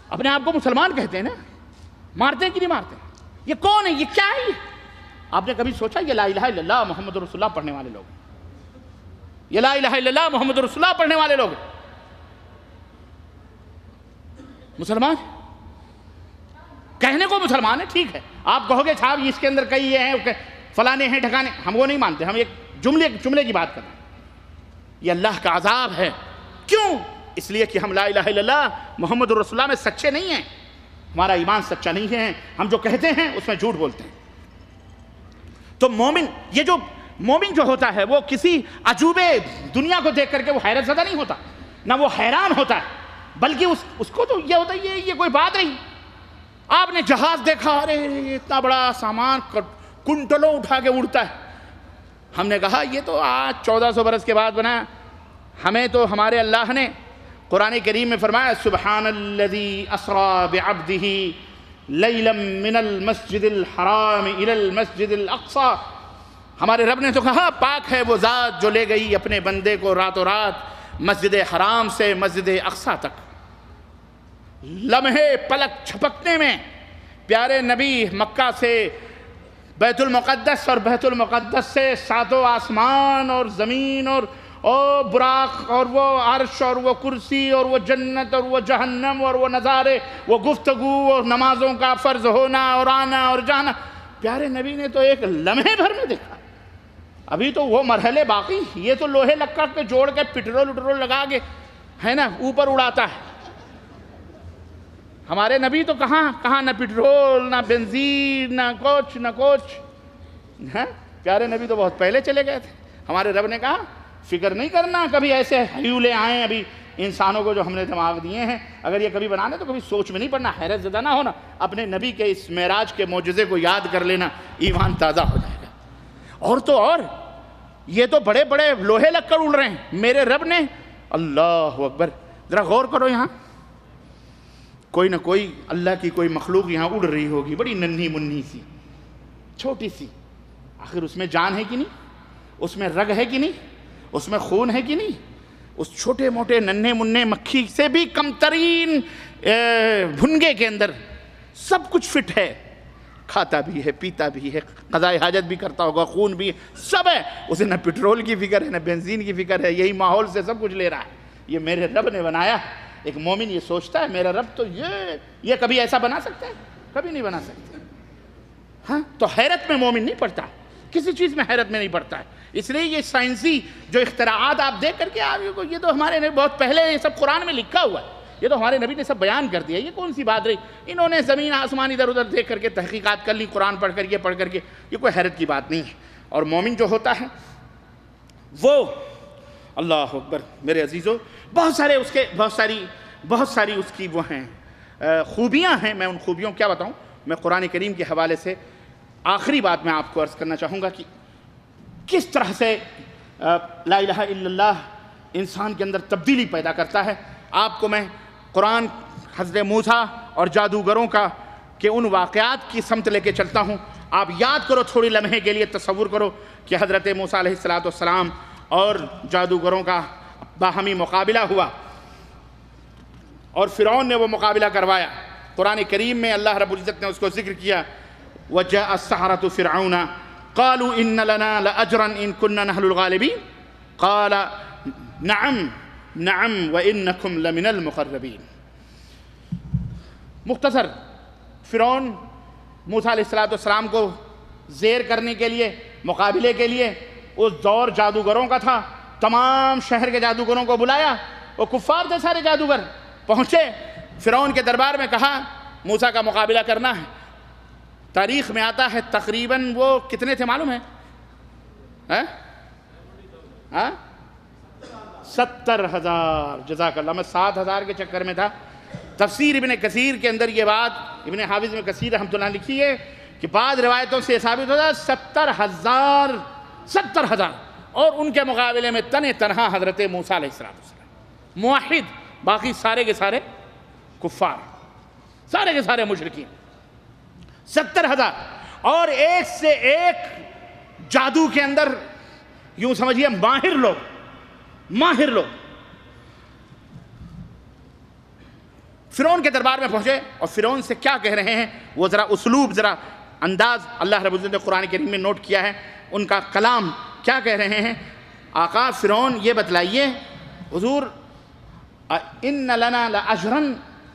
اپنے آپ کو مسلمان کہتے ہیں نا، مارتے ہیں کہ نہیں مارتے؟ یہ کون ہے؟ یہ کیا ہے؟ یہ آپ نے کبھی سوچا یہ لا الہ الا اللہ محمد رسول اللہ پڑھنے والے لوگ، یہ لا الہ الا اللہ محمد رسول اللہ پڑھنے والے لوگ مسلمان کہنے کو مسلمان ہے، ٹھیک ہے، آپ کہو گے صاحب اس کے اندر کئی یہ ہیں، فلانے ہیں، ٹھکانے، ہم وہ نہیں مانتے، ہم ایک جملے کی بات کر رہے ہیں۔ یہ اللہ کا عذاب ہے، کیوں؟ اس لیے کہ ہم لا الہ الا اللہ محمد رسول اللہ میں سچے نہیں ہیں، ہمارا ایمان سچا نہیں ہے، ہم جو کہتے ہیں اس میں جھوٹ بولتے ہیں۔ تو مومن جو ہوتا ہے وہ کسی عجوبے دنیا کو دیکھ کر کے وہ حیرت زدہ نہیں ہوتا، نہ وہ حیران ہوتا ہے، بلکہ اس کو تو یہ ہوتا ہے یہ کوئی بات نہیں۔ آپ نے جہاز دیکھا، ارے اتنا بڑا سامان کنٹلوں اٹھا کے اڑتا ہے، ہم نے کہا یہ تو آج 1400 برس کے بعد بنا، ہمیں تو ہمارے اللہ نے قرآن کریم میں فرمایا سبحان الذی اسری بعبدہ لیلا من المسجد الحرام الی المسجد الاقصی، ہمارے رب نے تو کہا پاک ہے وہ ذات جو لے گئی اپنے بندے کو راتوں رات مسجد حرام سے مسجد اقصی تک۔ لمحے پلک جھپکنے میں پیارے نبی مکہ سے بیت المقدس اور بیت المقدس سے ساتوں آسمان اور زمین اور براق اور وہ عرش اور وہ کرسی اور وہ جنت اور وہ جہنم اور وہ نظارے، وہ گفتگو اور نمازوں کا فرض ہونا اور آنا اور جانا، پیارے نبی نے تو ایک لمحے بھر میں دیکھا۔ ابھی تو وہ مرحلے باقی، یہ تو لوہے لکڑ کے جوڑ کے پٹرول لگا کے ہے نا اوپر اڑاتا ہے۔ ہمارے نبی تو کہاں نہ پٹرول، نہ بنزین، نہ کچھ، پیارے نبی تو بہت پہلے چلے گئے تھے۔ ہمارے رب نے کہا فکر نہیں کرنا، کبھی ایسے ہیولے آئیں ابھی انسانوں کو جو ہم نے دماغ دیے ہیں، اگر یہ کبھی بنانے تو کبھی سوچ میں نہیں پڑنا، حیرت زدہ نہ ہونا، اپنے نبی کے اس معراج کے معجزے کو یاد کر لینا، ایمان تازہ ہو جائے گا۔ اور تو اور یہ تو بڑے بڑے لوہے لکڑ اڑ رہے ہیں، میرے رب نے، اللہ اکبر، ذرا غور کرو، یہاں کوئی نہ کوئی اللہ کی کوئی مخلوق یہاں اڑ رہی ہوگی، بڑی ننھی منھی سی، چھوٹی سی، آخر اس میں جان ہے کہ نہیں؟ اس میں رگ ہے کہ نہیں؟ اس میں خون ہے کہ نہیں؟ اس چھوٹے موٹے ننھے منھے مکھی سے بھی کم ترین بھنگے کے اندر سب کچھ فٹ ہے، کھاتا بھی ہے، پیتا بھی ہے، قضاء حاجت بھی کرتا ہوگا، خون بھی ہے، سب ہے، اسے نہ پٹرول کی فکر ہے نہ بنزین کی فکر ہے، یہی ماحول سے سب کچھ لے رہا ہے۔ یہ میرے رب نے بنایا۔ ایک مومن یہ سوچتا ہے میرا رب تو یہ کبھی ایسا بنا سکتا ہے؟ کبھی نہیں بنا سکتا۔ ہاں تو حیرت میں مومن نہیں پڑتا، کسی چیز میں حیرت میں نہیں پڑتا ہے۔ اس لیے یہ سائنسی جو اختراعات آپ دیکھ کر کے یہ تو ہمارے نے بہت پہلے یہ سب قرآن میں لکھا ہوا ہے، یہ تو ہمارے نبی نے سب بیان کر دیا، یہ کون سی بات رہی؟ انہوں نے زمین آسمان ادھر ادھر دیکھ کر کے تحقیقات کر لی، قرآن پڑھ کر کے، یہ کوئی حیرت کی بات نہیں ہے۔ اور مومن جو ہوتا ہے وہ، اللہ اکبر میرے عزیزو، بہت ساری اس کی وہ ہیں خوبیاں ہیں۔ میں ان خوبیوں کیا بتاؤں، میں قرآن کریم کے حوالے سے آخری بات میں آپ کو عرض کرنا چاہوں گا کہ کس طرح سے لا الہ الا اللہ انسان کے اندر تبدیلی پیدا کرتا ہے۔ آپ کو میں قرآن حضرت موسیٰ اور جادوگروں کے ان واقعات کی سمت لے کے چلتا ہوں۔ آپ یاد کرو، تھوڑی لمحے کے لیے تصور کرو کہ حضرت موسیٰ علیہ السلام اور جادوگروں کا باہمی مقابلہ ہوا اور فرعون نے وہ مقابلہ کروایا۔ قرآن کریم میں اللہ رب العزت نے اس کو ذکر کیا، وَجَاءَ السَّحَرَةُ فِرْعَوْنَ قَالُوا إِنَّ لَنَا لَأَجْرًا إِن كُنَّا نَحْنُ الْغَالِبِينَ قَالَ نَعَمْ وَإِنَّكُمْ لَمِنَ الْمُقَرَّبِينَ۔ مختصر، فرعون موسیٰ علیہ السلام کو زیر کرنے کے لیے، مقابلے کے لیے، اس دور جادوگروں کا تھا، تمام شہر کے جادوگروں کو بلایا، وہ کفار تھے سارے جادوگر، پہنچے فرعون کے دربار میں، کہا موسیٰ کا مقابلہ کرنا ہے۔ تاریخ میں آتا ہے تقریباً وہ کتنے تھے معلوم ہے؟ 70,000۔ جزاک اللہ، میں 7,000 کے چکر میں تھا۔ تفسیر ابن کثیر کے اندر یہ بات ابن حافظ ابن کثیر رحمۃ اللہ لکھی ہے کہ بعض روایتوں سے یہ ثابت ہوتا ہے 70,000 اور ان کے مقابلے میں تنہا حضرت موسیٰ علیہ السلام موحد، باقی سارے کے سارے کفار۔ سارے کے سارے مشرکین 70,000، اور ایک سے ایک جادو کے اندر یوں سمجھیے ماہر لوگ فرعون کے دربار میں پہنچے، اور فرعون سے کیا کہہ رہے ہیں وہ ذرا اسلوب، ذرا انداز اللہ رب العزت نے قرآن کریم میں نوٹ کیا ہے، ان کا کلام کیا کہہ رہے ہیں۔ آقا فرعون یہ بتلائیے حضور، ان لنا لاجرا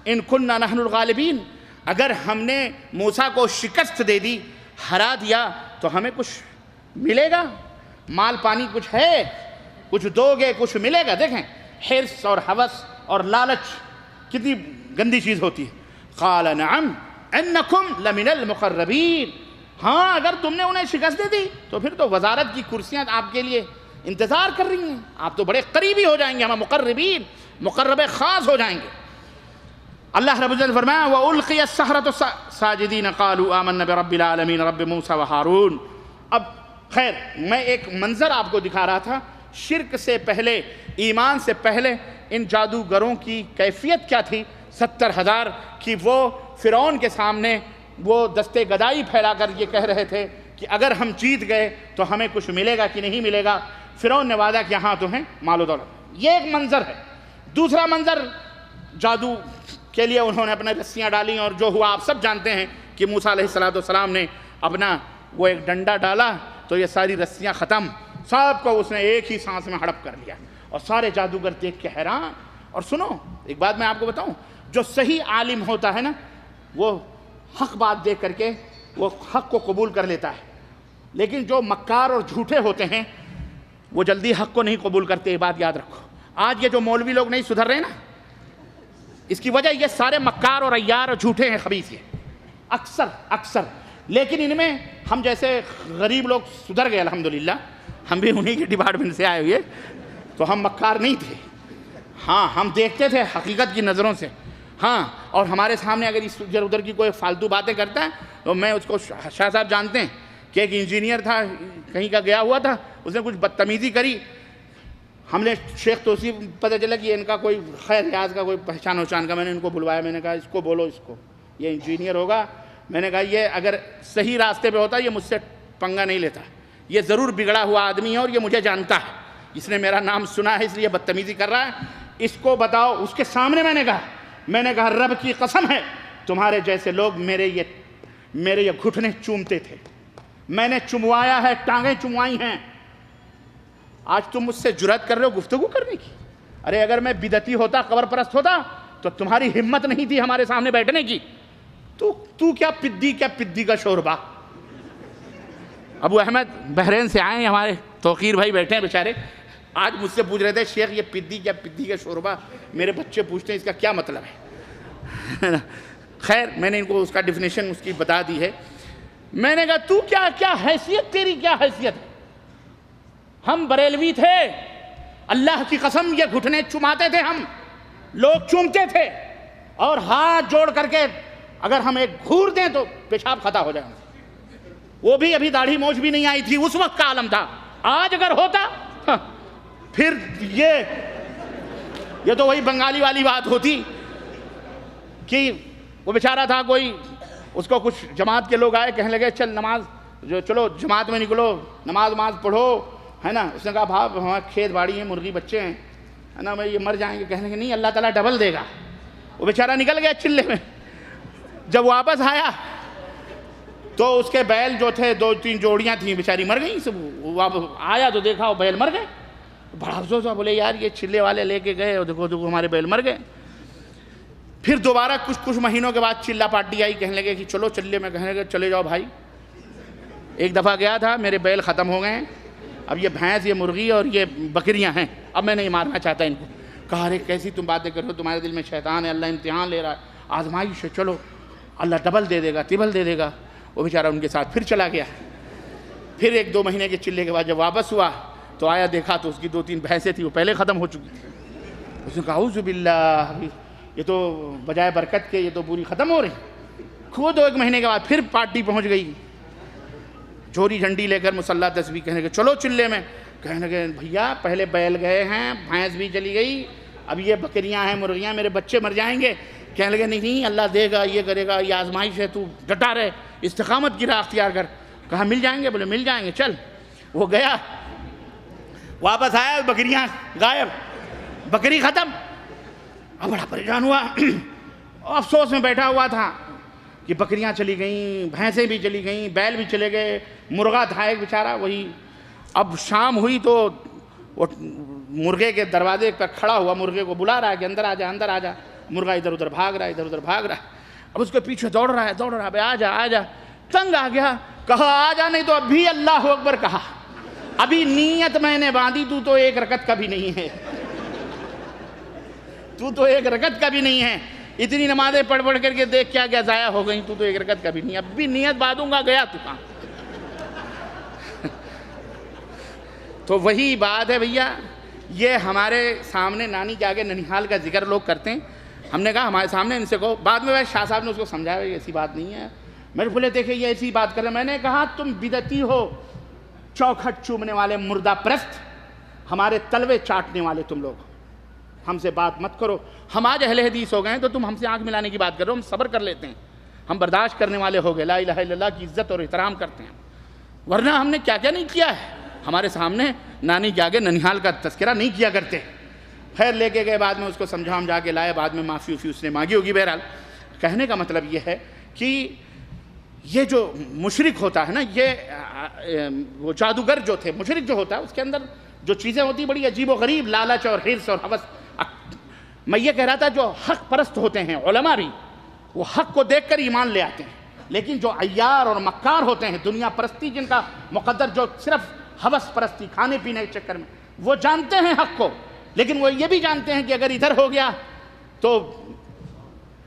ان كنا نحن الغالبین، اگر ہم نے موسیٰ کو شکست دے دی، ہرا دیا، تو ہمیں کچھ ملے گا؟ مال پانی کچھ ہے؟ کچھ دو گے، کچھ ملے گا؟ دیکھیں حرص اور ہوس اور لالچ کتنی گندی چیز ہوتی ہے۔ قال نعم انکم لمن المقربین، ہاں اگر تم نے انہیں شکست دے دی تو پھر تو وزارت کی کرسیاں آپ کے لیے انتظار کر رہی ہیں، آپ تو بڑے قریبی ہو جائیں گے، ہم مقربین، مقرب خاص ہو جائیں گے۔ اللہ رب العزت نے فرمایا وَأُلْقِيَ السَّحَرَةُ سَاجِدِينَ قَالُوا آمَنَّا بِرَبِّ الْعَالَمِينَ رَبِّ مُوسَىٰ وَهَارُونَ۔ اب خیر میں ایک منظر آپ کو دکھا رہا تھا، شرک سے پہلے، ایمان سے پہلے ان جادوگروں کی کیفیت کیا تھی۔ 70,000 کی وہ فرعون کے سامنے وہ دستے گدائی پھیلا کر یہ کہہ رہے تھے کہ اگر ہم جیت گئے تو ہمیں کچھ ملے گا کہ نہیں ملے گا۔ فرعون نے وعدہ کیا ہاں تمہیں مال و دولت۔ یہ ایک منظر ہے۔ دوسرا منظر، جادو کے لیے انہوں نے اپنے رسیاں ڈالیں، اور جو ہوا آپ سب جانتے ہیں کہ موسیٰ علیہ السلام نے اپنا وہ ایک ڈنڈا ڈالا تو یہ ساری رسیاں ختم، سب کو اس نے ایک ہی سانس میں ہڑپ کر لیا، اور سارے جادوگر دیکھ کے حیران۔ اور سنو ایک بات میں آپ کو بتاؤں، جو صحیح عالم ہوتا ہے نا وہ حق بات دیکھ کر کے وہ حق کو قبول کر لیتا ہے، لیکن جو مکار اور جھوٹے ہوتے ہیں وہ جلدی حق کو نہیں قبول کرتے۔ یہ بات یاد رکھو۔ آج یہ جو مولوی لوگ نہیں سدھر رہے نا، اس کی وجہ یہ سارے مکار اور عیار اور جھوٹے ہیں، خبیث ہیں اکثر۔ لیکن ان میں ہم جیسے غریب لوگ سدھر گئے الحمدللہ، ہم بھی انہی کے ڈپارٹمنٹ سے آئے ہوئے، تو ہم مکار نہیں تھے۔ ہاں ہم دیکھتے تھے حقیقت کی نظروں سے، ہاں، اور ہمارے سامنے اگر ادھر ادھر کی کوئی فالتو باتیں کرتا ہے تو میں اس کو، شاہ صاحب جانتے ہیں کہ ایک انجینئر تھا، کہیں کا گیا ہوا تھا، اس نے کچھ بدتمیزی کری، ہم نے شیخ توصیف پتہ چلا کہ ان کا کوئی خیر ریاض کا کوئی پہچان وہچان کا، میں نے ان کو بلوایا، میں نے کہا اس کو بولو، اس کو، یہ انجینئر ہوگا، میں نے کہا یہ اگر صحیح راستے پہ ہوتا یہ مجھ سے پنگا نہیں لیتا، یہ ضرور بگڑا ہوا آدمی ہے اور یہ مجھے جانتا ہے، اس نے میرا نام سنا ہے اس لیے بدتمیزی کر رہا ہے، اس کو بتاؤ۔ اس کے سامنے میں نے کہا رب کی قسم ہے تمہارے جیسے لوگ میرے یہ گھٹنے چومتے تھے، میں نے چموایا ہے، ٹانگیں چموائی ہیں، آج تم مجھ سے جرأت کر رہے ہو گفتگو کرنے کی؟ ارے اگر میں بدعتی ہوتا، قبر پرست ہوتا تو تمہاری ہمت نہیں تھی ہمارے سامنے بیٹھنے کی، تو کیا پدی کا شوربہ۔ ابو احمد بحرین سے آئے ہیں، ہمارے توقیر بھائی بیٹھے ہیں بیچارے، آج مجھ سے پوچھ رہے تھے شیخ یہ پدی کا شوربہ، میرے بچے پوچھتے ہیں اس کا کیا مطلب ہے۔ خیر میں نے ان کو اس کا ڈیفینیشن اس کی بتا دی ہے۔ میں نے کہا تو کیا حیثیت، تیری کیا حیثیت ہے؟ ہم بریلوی تھے، اللہ کی قسم یہ گھٹنے چماتے تھے، ہم لوگ چومتے تھے، اور ہاتھ جوڑ کر کے اگر ہم ایک گھور دیں تو پیشاب خطا ہو جائے، وہ بھی ابھی داڑھی موچھ بھی نہیں آئی تھی، اس وقت کا عالم تھا۔ آج اگر ہوتا پھر یہ تو وہی بنگالی والی بات ہوتی کہ وہ بیچارہ تھا کوئی، اس کو کچھ جماعت کے لوگ آئے، کہنے لگے چلو جماعت میں نکلو، نماز پڑھو، ہے نا۔ اس نے کہا بھائی ہمارے کھیت باڑی ہیں، مرغی بچے ہیں، ہے نا، یہ مر جائیں گے۔ کہنے لگے نہیں، اللہ تعالیٰ ڈبل دے گا۔ وہ بیچارہ نکل گیا چلے میں، جب واپس آیا تو اس کے بیل جو تھے 2-3 جوڑیاں تھیں بیچاری مر گئیں، آیا تو دیکھا وہ بیل مر گئے، بڑا افسوس ہوا، بولے یار یہ چلے والے لے کے گئے اور دیکھو ہمارے بیل مر گئے۔ پھر دوبارہ کچھ مہینوں کے بعد چلہ پارٹی آئی، کہنے لگے کہ چلو چلے میں، کہنے لگے چلے جاؤ بھائی، ایک دفعہ گیا تھا میرے بیل ختم ہو گئے ہیں، اب یہ بھینس، یہ مرغی اور یہ بکریاں ہیں، اب میں نہیں مارنا چاہتا ان کو۔ کہا ارے کیسی تم باتیں کر رہے ہو، تمہارے دل میں شیطان ہے، اللہ امتحان لے رہا ہے، آزمائش ہے، چلو اللہ ڈبل دے دے گا، ٹربل دے دے گا۔ وہ بیچارہ ان کے ساتھ پھر چلا گیا۔ پھر 1-2 مہینے کے چلے کے بعد جب واپس ہوا تو آیا، دیکھا تو اس کی 2-3 بھینسیں تھیں، وہ پہلے ختم ہو چکی تھی۔ اس نے کہا اعوذ باللہ، یہ تو بجائے برکت کے یہ تو پوری ختم ہو رہی۔ خود 1 مہینے کے بعد پھر پارٹی پہنچ گئی، جھوری جھنڈی لے کر، مسلح تسبیح، کہنے لگے چلو چلے میں۔ کہنے لگے بھیا پہلے بیل گئے ہیں، بھینس بھی چلی گئی، اب یہ بکریاں ہیں، مرغیاں، میرے بچے مر جائیں گے، کہنے لگے نہیں اللہ دے گا، یہ کرے گا، یہ آزمائش ہے، تو ڈٹا رہے، استقامت کی راہ اختیار کر۔ کہا مل جائیں گے؟ بولے مل جائیں گے، چل۔ وہ گیا، واپس آیا، بکریاں غائب، بکری ختم۔ اب بڑا پریشان ہوا، افسوس میں بیٹھا ہوا تھا کہ بکریاں چلی گئیں، بھینسیں بھی چلی گئیں، بیل بھی چلے گئے، مرغا تھا ایک بیچارہ وہی۔ اب شام ہوئی تو وہ مرغے کے دروازے پر کھڑا ہوا، مرغے کو بلا رہا ہے کہ اندر آ جا، اندر آ جا۔ مرغا ادھر ادھر بھاگ رہا ہے، ادھر ادھر بھاگ رہا ہے۔ اب اس کے پیچھے دوڑ رہا ہے، بھائی آ جا آ جا۔ تنگ آ گیا، کہا آ جا، نہیں تو اب بھی اللہ اکبر کہا، ابھی نیت میں نے باندھی، تو تو ایک رکعت کا بھی نہیں ہے، تو ایک رکعت کا بھی نہیں ہے، اتنی نمازیں پڑھ پڑھ کر کے دیکھ کیا کیا ضائع ہو گئیں، تو ایک رکعت کا بھی نہیں، اب بھی نیت باندھوں گا، گیا تو کہاں۔ تو وہی بات ہے بھیا، یہ ہمارے سامنے نانی کے آگے ننیحال کا ذکر لوگ کرتے ہیں۔ ہم نے کہا ہمارے سامنے ان سے کہو، بعد میں شاہ صاحب نے اس کو سمجھایا یہ ایسی بات نہیں ہے۔ میں نے بولے دیکھیں یہ ایسی بات کر رہے ہیں۔ میں نے کہا تم بدعتی ہو، چوکھٹ چومنے والے مردہ پرست، ہمارے تلوے چاٹنے والے تم لوگ، ہم سے بات مت کرو۔ ہم آج اہل حدیث ہو گئے ہیں تو تم ہم سے آنکھ ملانے کی بات کر رہے ہو، ہم صبر کر لیتے ہیں، ہم برداشت کرنے والے ہو گئے، لا الہ الا اللہ کی عزت اور احترام کرتے ہیں، ورنہ ہم نے کیا کیا نہیں کیا ہے۔ ہمارے سامنے نانی کے آگے ننیحال کا تذکرہ نہیں کیا کرتے۔ خیر لے کے گئے، بعد میں اس کو سمجھا ہم جا کے لائے، بعد میں معافی اس نے مانگی ہوگی۔ بہرحال کہنے کا مطلب یہ ہے کہ یہ جو مشرک ہوتا ہے نا، یہ وہ جادوگر جو تھے، مشرک جو ہوتا ہے اس کے اندر جو چیزیں ہوتی بڑی عجیب و غریب، لالچ اور حرص اور ہوس۔ میں یہ کہہ رہا تھا جو حق پرست ہوتے ہیں علماء بھی، وہ حق کو دیکھ کر ایمان لے آتے ہیں، لیکن جو عیار اور مکار ہوتے ہیں، دنیا پرستی جن کا مقدر، جو صرف ہوس پرستی، کھانے پینے کے چکر میں، وہ جانتے ہیں حق کو، لیکن وہ یہ بھی جانتے ہیں کہ اگر ادھر ہو گیا تو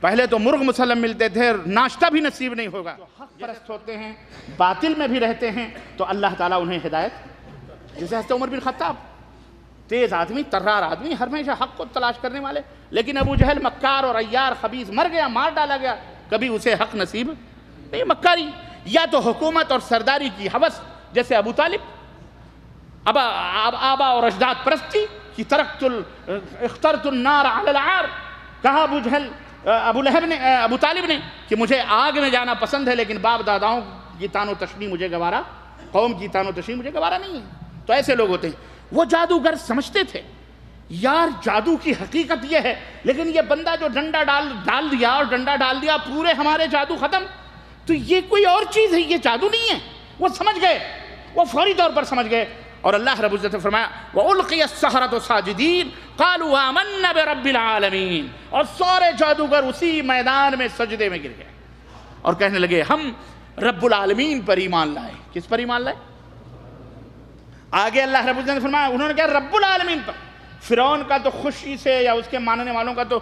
پہلے تو مرغ مسلم ملتے تھے، ناشتہ بھی نصیب نہیں ہوگا۔ جو حق پرست ہوتے ہیں، باطل میں بھی رہتے ہیں، تو اللہ تعالیٰ انہیں ہدایت، جیسے حضرت عمر بن خطاب، تیز آدمی، ترار آدمی، ہمیشہ حق کو تلاش کرنے والے، لیکن ابو جہل مکار اور عیار خبیث مر گیا، مار ڈالا گیا، کبھی اسے حق نصیب نہیں۔ مکاری یا تو حکومت اور سرداری کی ہوس، جیسے ابو طالب، آبا اور اجداد پرستی کی، اخترت النار علی العار، کہا ابو جہل، ابو لہب نے، ابو طالب نے کہ مجھے آگ میں جانا پسند ہے، لیکن باپ داداؤں کی تان و تشنیع مجھے گوارا، قوم کی تان و تشنیع مجھے گوارا نہیں ہے۔ تو ایسے لوگ ہوتے ہیں۔ وہ جادوگر سمجھتے تھے یار جادو کی حقیقت یہ ہے، لیکن یہ بندہ جو ڈنڈا ڈال دیا اور ڈنڈا ڈال دیا، پورے ہمارے جادو ختم، تو یہ کوئی اور چیز ہے، یہ جادو نہیں ہے۔ وہ سمجھ گئے، وہ فوری طور پر سمجھ گئے، اور اللہ رب العزت نے فرمایا وَأُلْقِيَ السَّحَرَةُ سَاجِدِينَ قَالُوا آمَنَّا بِرَبِّ الْعَالَمِينَ، اور سارے جادوگر اسی میدان میں سجدے میں گر گئے اور کہنے لگے ہم رب العالمین پر ایمان لائے۔ کس پر ایمان لائے؟ آگے اللہ رب العزت نے فرمایا، انہوں نے کہا رب العالمین پر۔ فرعون کا تو خوشی سے، یا اس کے ماننے والوں کا تو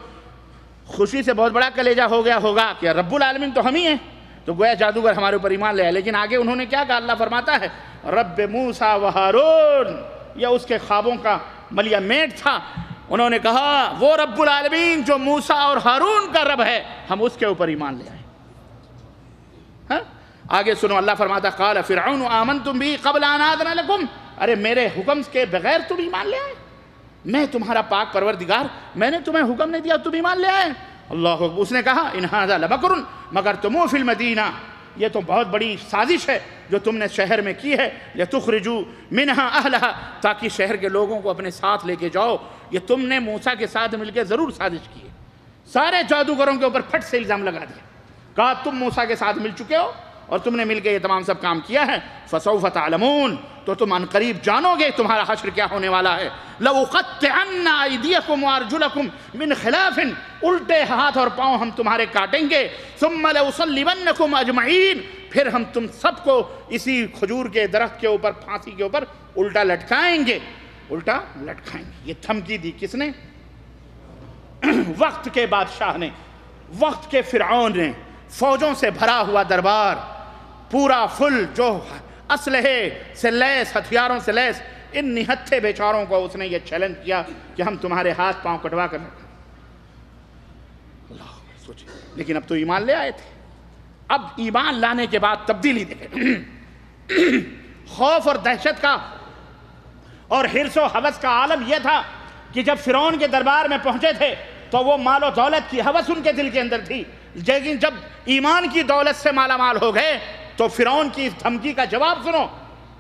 خوشی سے بہت بڑا کلیجہ ہو گیا ہوگا کہ رب العالمین تو ہم ہی ہیں، تو گویا جادوگر ہمارے اوپر ایمان لے آئے۔ لیکن آگے انہوں نے کیا کہا؟ اللہ فرماتا ہے رب موسیٰ و ہارون، یہ اس کے خوابوں کا ملیا میٹ تھا۔ انہوں نے کہا وہ رب العالمین جو موسیٰ اور ہارون کا رب ہے، ہم اس کے اوپر ایمان لے آئے۔ ہاں آگے سنو، اللہ فرماتا قال فرعون آمنتم بھی قبل ان آذن لکم، ارے میرے حکم کے بغیر تم ایمان لے آئے؟ میں تمہارا پاک پروردگار، میں نے تمہیں حکم نہیں دیا تم ایمان لے آئے؟ اللہ اکبر۔ اس نے کہا ان ھذا لمکر مکرتموہ فی المدینہ، یہ تو بہت بڑی سازش ہے جو تم نے شہر میں کی ہے، لتخرجوا منہا اہلہا، تاکہ شہر کے لوگوں کو اپنے ساتھ لے کے جاؤ۔ یہ تم نے موسیٰ کے ساتھ مل کے ضرور سازش کی ہے۔ سارے جادوگروں کے اوپر پھٹ سے الزام لگا دیا، کہا تم موسیٰ کے ساتھ مل چکے ہو اور تم نے مل کے یہ تمام سب کام کیا ہے۔ فسوف تعلمون، تو تم ان قریب جانو گے تمہارا حشر کیا ہونے والا ہے۔ لَأُقَطِّعَنَّ أَيْدِيَكُمْ وَأَرْجُلَكُمْ مِنْ خِلَافٍ، الٹے ہاتھ اور پاؤں ہم تمہارے کاٹیں گے۔ ثُمَّ لَأُصَلِّبَنَّكُمْ أَجْمَعِينَ، پھر ہم تم سب کو اسی کھجور کے درخت کے اوپر، پھانسی کے اوپر الٹا لٹکائیں گے، الٹا لٹکائیں گے۔ یہ دھمکی دی کس نے؟ وقت کے بادشاہ نے، وقت کے فرعون نے، فوجوں سے بھرا ہوا دربار، پورا فل، جو اسلحے سے لیس، ہتھیاروں سے لیس، ان نہتھے بیچاروں کو اس نے یہ چیلنج کیا کہ ہم تمہارے ہاتھ پاؤں کٹوا کر رکھیں۔ اللہ سوچے، لیکن اب تو ایمان لے آئے تھے۔ اب ایمان لانے کے بعد تبدیلی دیکھیں، خوف اور دہشت کا اور حرص و ہوس کا عالم یہ تھا کہ جب فرعون کے دربار میں پہنچے تھے تو وہ مال و دولت کی ہوس ان کے دل کے اندر تھی، لیکن جب ایمان کی دولت سے مالا مال ہو گئے تو فرعون کی اس دھمکی کا جواب سنو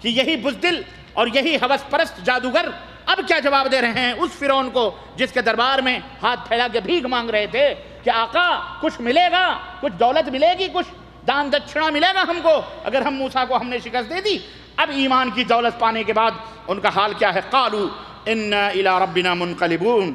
کہ یہی بزدل اور یہی ہوس پرست جادوگر اب کیا جواب دے رہے ہیں اس فرعون کو جس کے دربار میں ہاتھ پھیلا کے بھیک مانگ رہے تھے کہ آقا کچھ ملے گا، کچھ دولت ملے گی، کچھ دان دچھڑا ملے گا ہم کو اگر ہم موسیٰ کو ہم نے شکست دے دی۔ اب ایمان کی دولت پانے کے بعد ان کا حال کیا ہے؟ قالوا انا الی ربنا منقلبون،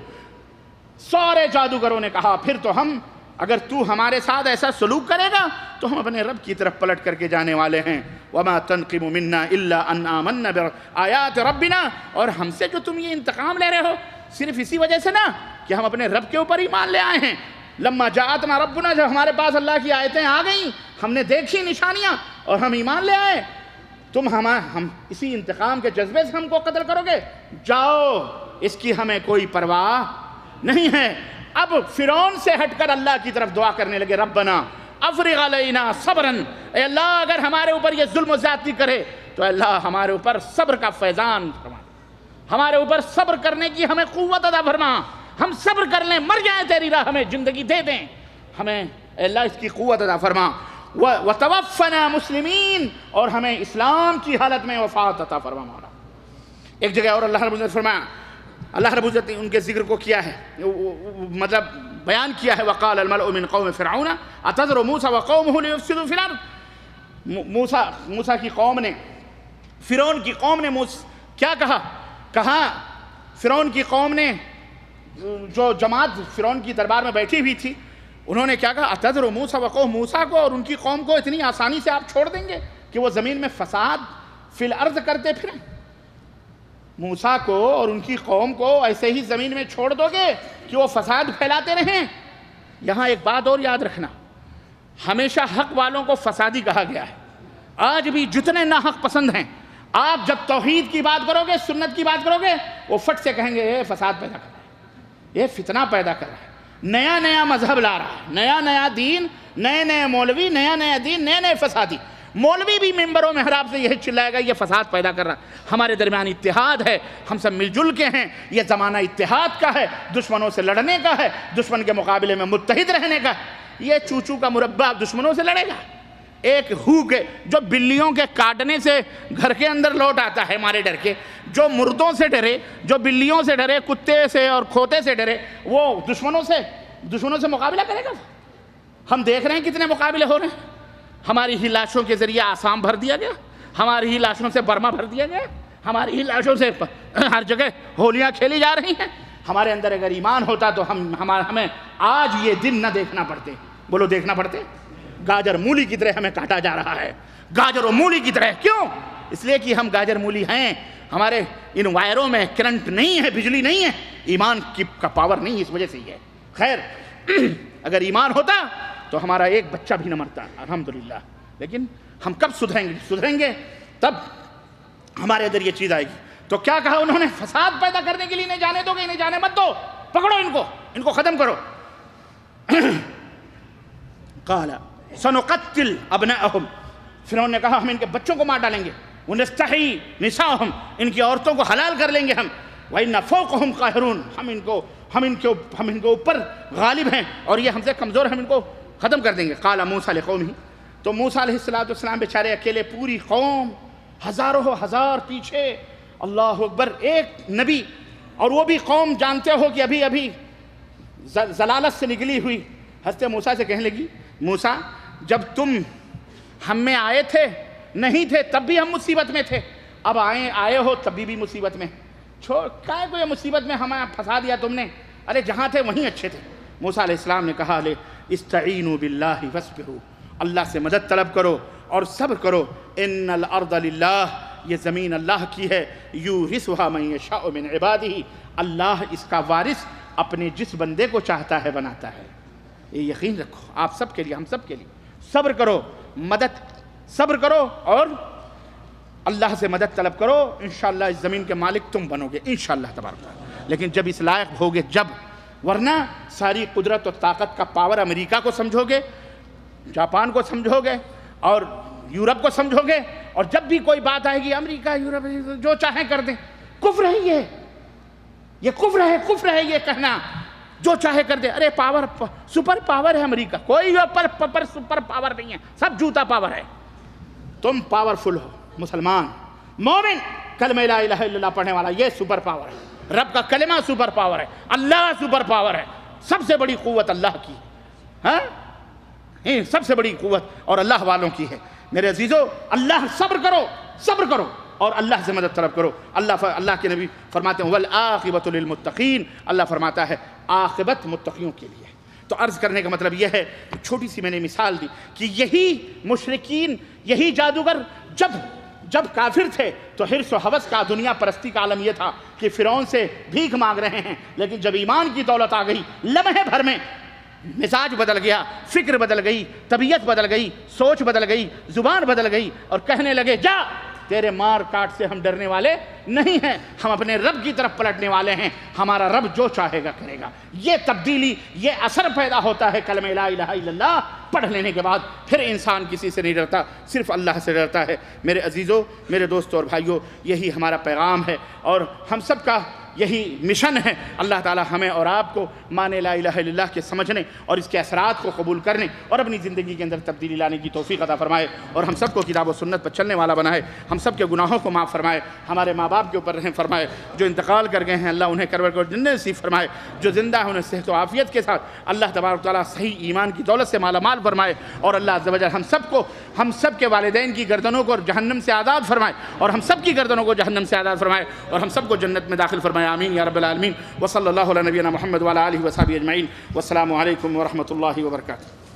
سارے جادوگروں نے کہا پھر تو ہم، اگر تو ہمارے ساتھ ایسا سلوک کرے گا تو ہم اپنے رب کی طرف پلٹ کر کے جانے والے ہیں۔ وما تنقم منا الا ان آمنا بآیات ربنا، اور ہم سے جو تم یہ انتقام لے رہے ہو صرف اسی وجہ سے نا کہ ہم اپنے رب کے اوپر ایمان لے آئے ہیں۔ لما جاءتنا ربنا، جب ہمارے پاس اللہ کی آیتیں آ گئیں، ہم نے دیکھی نشانیاں اور ہم ایمان لے آئے، تم ہم اسی انتقام کے جذبے سے ہم کو قتل کرو گے؟ جاؤ، اس کی ہمیں کوئی پرواہ نہیں ہے۔ اب فرعون سے ہٹ کر اللہ کی طرف دعا کرنے لگے، ربنا افرغ علینا صبرا، اے اللہ اگر ہمارے اوپر یہ ظلم و زیادتی کرے تو اللہ ہمارے اوپر صبر کا فیضان فرما، ہمارے اوپر صبر کرنے کی ہمیں قوت عطا فرما، ہم صبر کر لیں، مر جائیں تیری راہ میں، زندگی دے دیں ہمیں، اے اللہ اس کی قوت عطا فرما۔ وتوفنا مسلمین، اور ہمیں اسلام کی حالت میں وفات عطا فرما مولا۔ ایک جگہ اور اللہ رب العزت فرمایا، اللہ رب العزت نے ان کے ذکر کو کیا ہے، مطلب بیان کیا ہے، وقال الملأ من قوم فرعون اتذر موسیٰ وقومہ لیفسدوا فی الارض، موسیٰ کی قوم نے، فرعون کی قوم نے کیا کہا فرعون کی قوم نے، جو جماعت فرعون کی دربار میں بیٹھی ہوئی تھی، انہوں نے کیا کہا، اتذر موسیٰ وقومہ، موسیٰ کو اور ان کی قوم کو اتنی آسانی سے آپ چھوڑ دیں گے کہ وہ زمین میں فساد فی الارض کرتے پھریں؟ موسیٰ کو اور ان کی قوم کو ایسے ہی زمین میں چھوڑ دو گے کہ وہ فساد پھیلاتے رہیں؟ یہاں ایک بات اور یاد رکھنا، ہمیشہ حق والوں کو فسادی کہا گیا ہے، آج بھی جتنے ناحق پسند ہیں، آپ جب توحید کی بات کرو گے، سنت کی بات کرو گے، وہ فٹ سے کہیں گے یہ فساد پیدا کر رہا ہے، یہ فتنہ پیدا کر رہا ہے، نیا نیا مذہب لا رہا ہے، نیا نیا دین، نئے نئے مولوی، نیا نیا دین، نئے نئے فسادی۔ مولوی بھی ممبر و محراب سے یہی چلائے گا یہ فساد پیدا کر رہا ہے۔ ہمارے درمیان اتحاد ہے، ہم سب مل جل کے ہیں، یہ زمانہ اتحاد کا ہے، دشمنوں سے لڑنے کا ہے، دشمن کے مقابلے میں متحد رہنے کا۔ یہ چوچو کا مربع دشمنوں سے لڑے گا، ایک ہو کے جو بلیوں کے کاٹنے سے گھر کے اندر لوٹ آتا ہے ہمارے ڈر کے، جو مردوں سے ڈرے، جو بلیوں سے ڈرے، کتے سے اور کھوتے سے ڈرے، وہ دشمنوں سے مقابلہ کرے گا۔ ہم دیکھ رہے ہیں کتنے مقابلے ہو رہے ہیں، ہماری ہی لاشوں کے ذریعے آسام بھر دیا گیا، ہماری ہی لاشوں سے برما بھر دیا گیا، ہماری ہی لاشوں سے ہر جگہ ہولیاں کھیلی جا رہی ہیں۔ ہمارے اندر اگر ایمان ہوتا تو ہمیں آج یہ دن نہ دیکھنا پڑتے۔ بولو دیکھنا پڑتے؟ گاجر مولی کی طرح ہمیں کاٹا جا رہا ہے، گاجر و مولی کی طرح۔ کیوں؟ اس لیے کہ ہم گاجر مولی ہیں، ہمارے ان وائروں میں کرنٹ نہیں ہے، بجلی نہیں ہے، ایمان کا پاور نہیں، اس وجہ سے یہ ہے۔ خیر، اگر ایمان ہوتا تو ہمارا ایک بچہ بھی نہ مرتا، الحمدللہ۔ لیکن ہم کب سدھریں گے تب ہمارے اندر یہ چیز آئے گی۔ تو کیا کہا انہوں نے؟ فساد پیدا کرنے کے لیے نہیں جانے دو گے، نہیں جانے مت دو، پکڑو ان کو ختم کرو۔ قال سنقتل ابناءہم، فرعون نے کہا ہم ان کے بچوں کو مار ڈالیں گے، ونستحیی نساءہم، ان کی عورتوں کو حلال کر لیں گے ہم، وَإِنَّ فَوْقَهُمْ قَاهِرُونَ، ہم ان کے اوپر غالب ہیں اور یہ ہم سے کمزور، ہم ان کو ختم کر دیں گے۔ قال موسیٰ لقومہ، تو موسیٰ علیہ السلام بیچارے اکیلے، پوری قوم ہزاروں ہزار پیچھے، اللہ اکبر، ایک نبی، اور وہ بھی قوم جانتے ہو کہ ابھی ضلالت سے نکلی ہوئی، حضرت موسیٰ سے کہنے لگی، موسیٰ جب تم ہم میں آئے تھے نہیں تھے تب بھی ہم مصیبت میں تھے، اب آئے ہو تب بھی مصیبت میں، کائے کو یہ مصیبت میں ہمیں پھنسا دیا تم نے؟ ارے جہاں تھے وہیں اچھے تھے۔ موسیٰ علیہ السلام نے کہا استعینوا باللہ واصبروا، اللہ سے مدد طلب کرو اور صبر کرو، ان الارض للہ، یہ زمین اللہ کی ہے، یورثھا من یشاء من عبادہ، اللہ اس کا وارث اپنے جس بندے کو چاہتا ہے بناتا ہے۔ یہ یقین رکھو، آپ سب کے لیے، ہم سب کے لیے، صبر کرو، صبر کرو اور اللہ سے مدد طلب کرو، انشاءاللہ اس زمین کے مالک تم بنو گے انشاءاللہ تبارک۔ لیکن جب اس لائق ہوگے، جب، ورنہ ساری قدرت و طاقت کا پاور امریکہ کو سمجھو گے، جاپان کو سمجھو گے اور یورپ کو سمجھو گے، اور جب بھی کوئی بات آئے گی امریکہ یورپ جو چاہیں کر دیں، کفر ہے یہ کفر ہے یہ کہنا جو چاہے کر دے. ارے پاور سپر پاور ہے امریکہ, کوئی سپر پاور نہیں ہے, سب جھوٹا پاور ہے. تم پاورفل ہو, مسلمان مومن کلمہ لا الہ الا اللہ پڑھنے والا, یہ سپر پاور ہے. رب کا کلمہ سپر پاور ہے, اللہ سپر پاور ہے. سب سے بڑی قوت اللہ کی, ہاں سب سے بڑی قوت اور اللہ والوں کی ہے. میرے عزیزو, اللہ صبر کرو اور اللہ سے مدد طلب کرو. اللہ کے نبی فرماتے ہیں والعاقبۃ للمتقین, اللہ فرماتا ہے عاقبت متقیوں کے لیے. تو عرض کرنے کا مطلب یہ ہے, چھوٹی سی میں نے مثال دی کہ یہی مشرکین, یہی جادوگر جب کافر تھے تو حرص و حوث کا, دنیا پرستی کا عالم یہ تھا کہ فرعون سے بھیک مانگ رہے ہیں. لیکن جب ایمان کی دولت آ گئی, لمحے بھر میں مزاج بدل گیا, فکر بدل گئی, طبیعت بدل گئی, سوچ بدل گئی, زبان بدل گئی, اور کہنے لگے جا تیرے مار کاٹ سے ہم ڈرنے والے نہیں ہیں, ہم اپنے رب کی طرف پلٹنے والے ہیں, ہمارا رب جو چاہے گا کرے گا. یہ تبدیلی, یہ اثر پیدا ہوتا ہے کلمہ لا الہ الا اللہ پڑھ لینے کے بعد. پھر انسان کسی سے نہیں ڈرتا, صرف اللہ سے ڈرتا ہے. میرے عزیزو, میرے دوستو اور بھائیو, یہی ہمارا پیغام ہے اور ہم سب کا یہی مشن ہے. اللہ تعالی ہمیں اور آپ کو معنی لا الہ الا اللہ کے سمجھنے اور اس کے اثرات کو قبول کرنے اور اپنی زندگی کے اندر تبدیلی لانے کی توفیق عطا فرمائے, اور ہم سب کو کتاب و سنت پر چلنے والا بنائے. ہم سب کے گناہوں کو معاف فرمائے, ہمارے ماں باپ کے اوپر رحم فرمائے. جو انتقال کر گئے ہیں اللہ انہیں کرور کر جنت نصیب فرمائے. جو زندہ ہیں انہیں صحت و عافیت کے ساتھ اللہ تبارک و تعالیٰ صحیح ایمان کی دولت سے مالا مال فرمائے. اور اللہ عز و جل ہم سب کے والدین کی گردنوں کو جہنم سے آزاد فرمائے, اور ہم سب کی گردنوں کو جہنم سے آزاد فرمائے, اور ہم سب کو جنت میں داخل فرمائے. آمین یا رب العالمین. وصلی اللہ علی نبینا محمد وعلی آلہ وصحبہ اجمعین. والسلام علیکم ورحمۃ اللہ وبرکاتہ.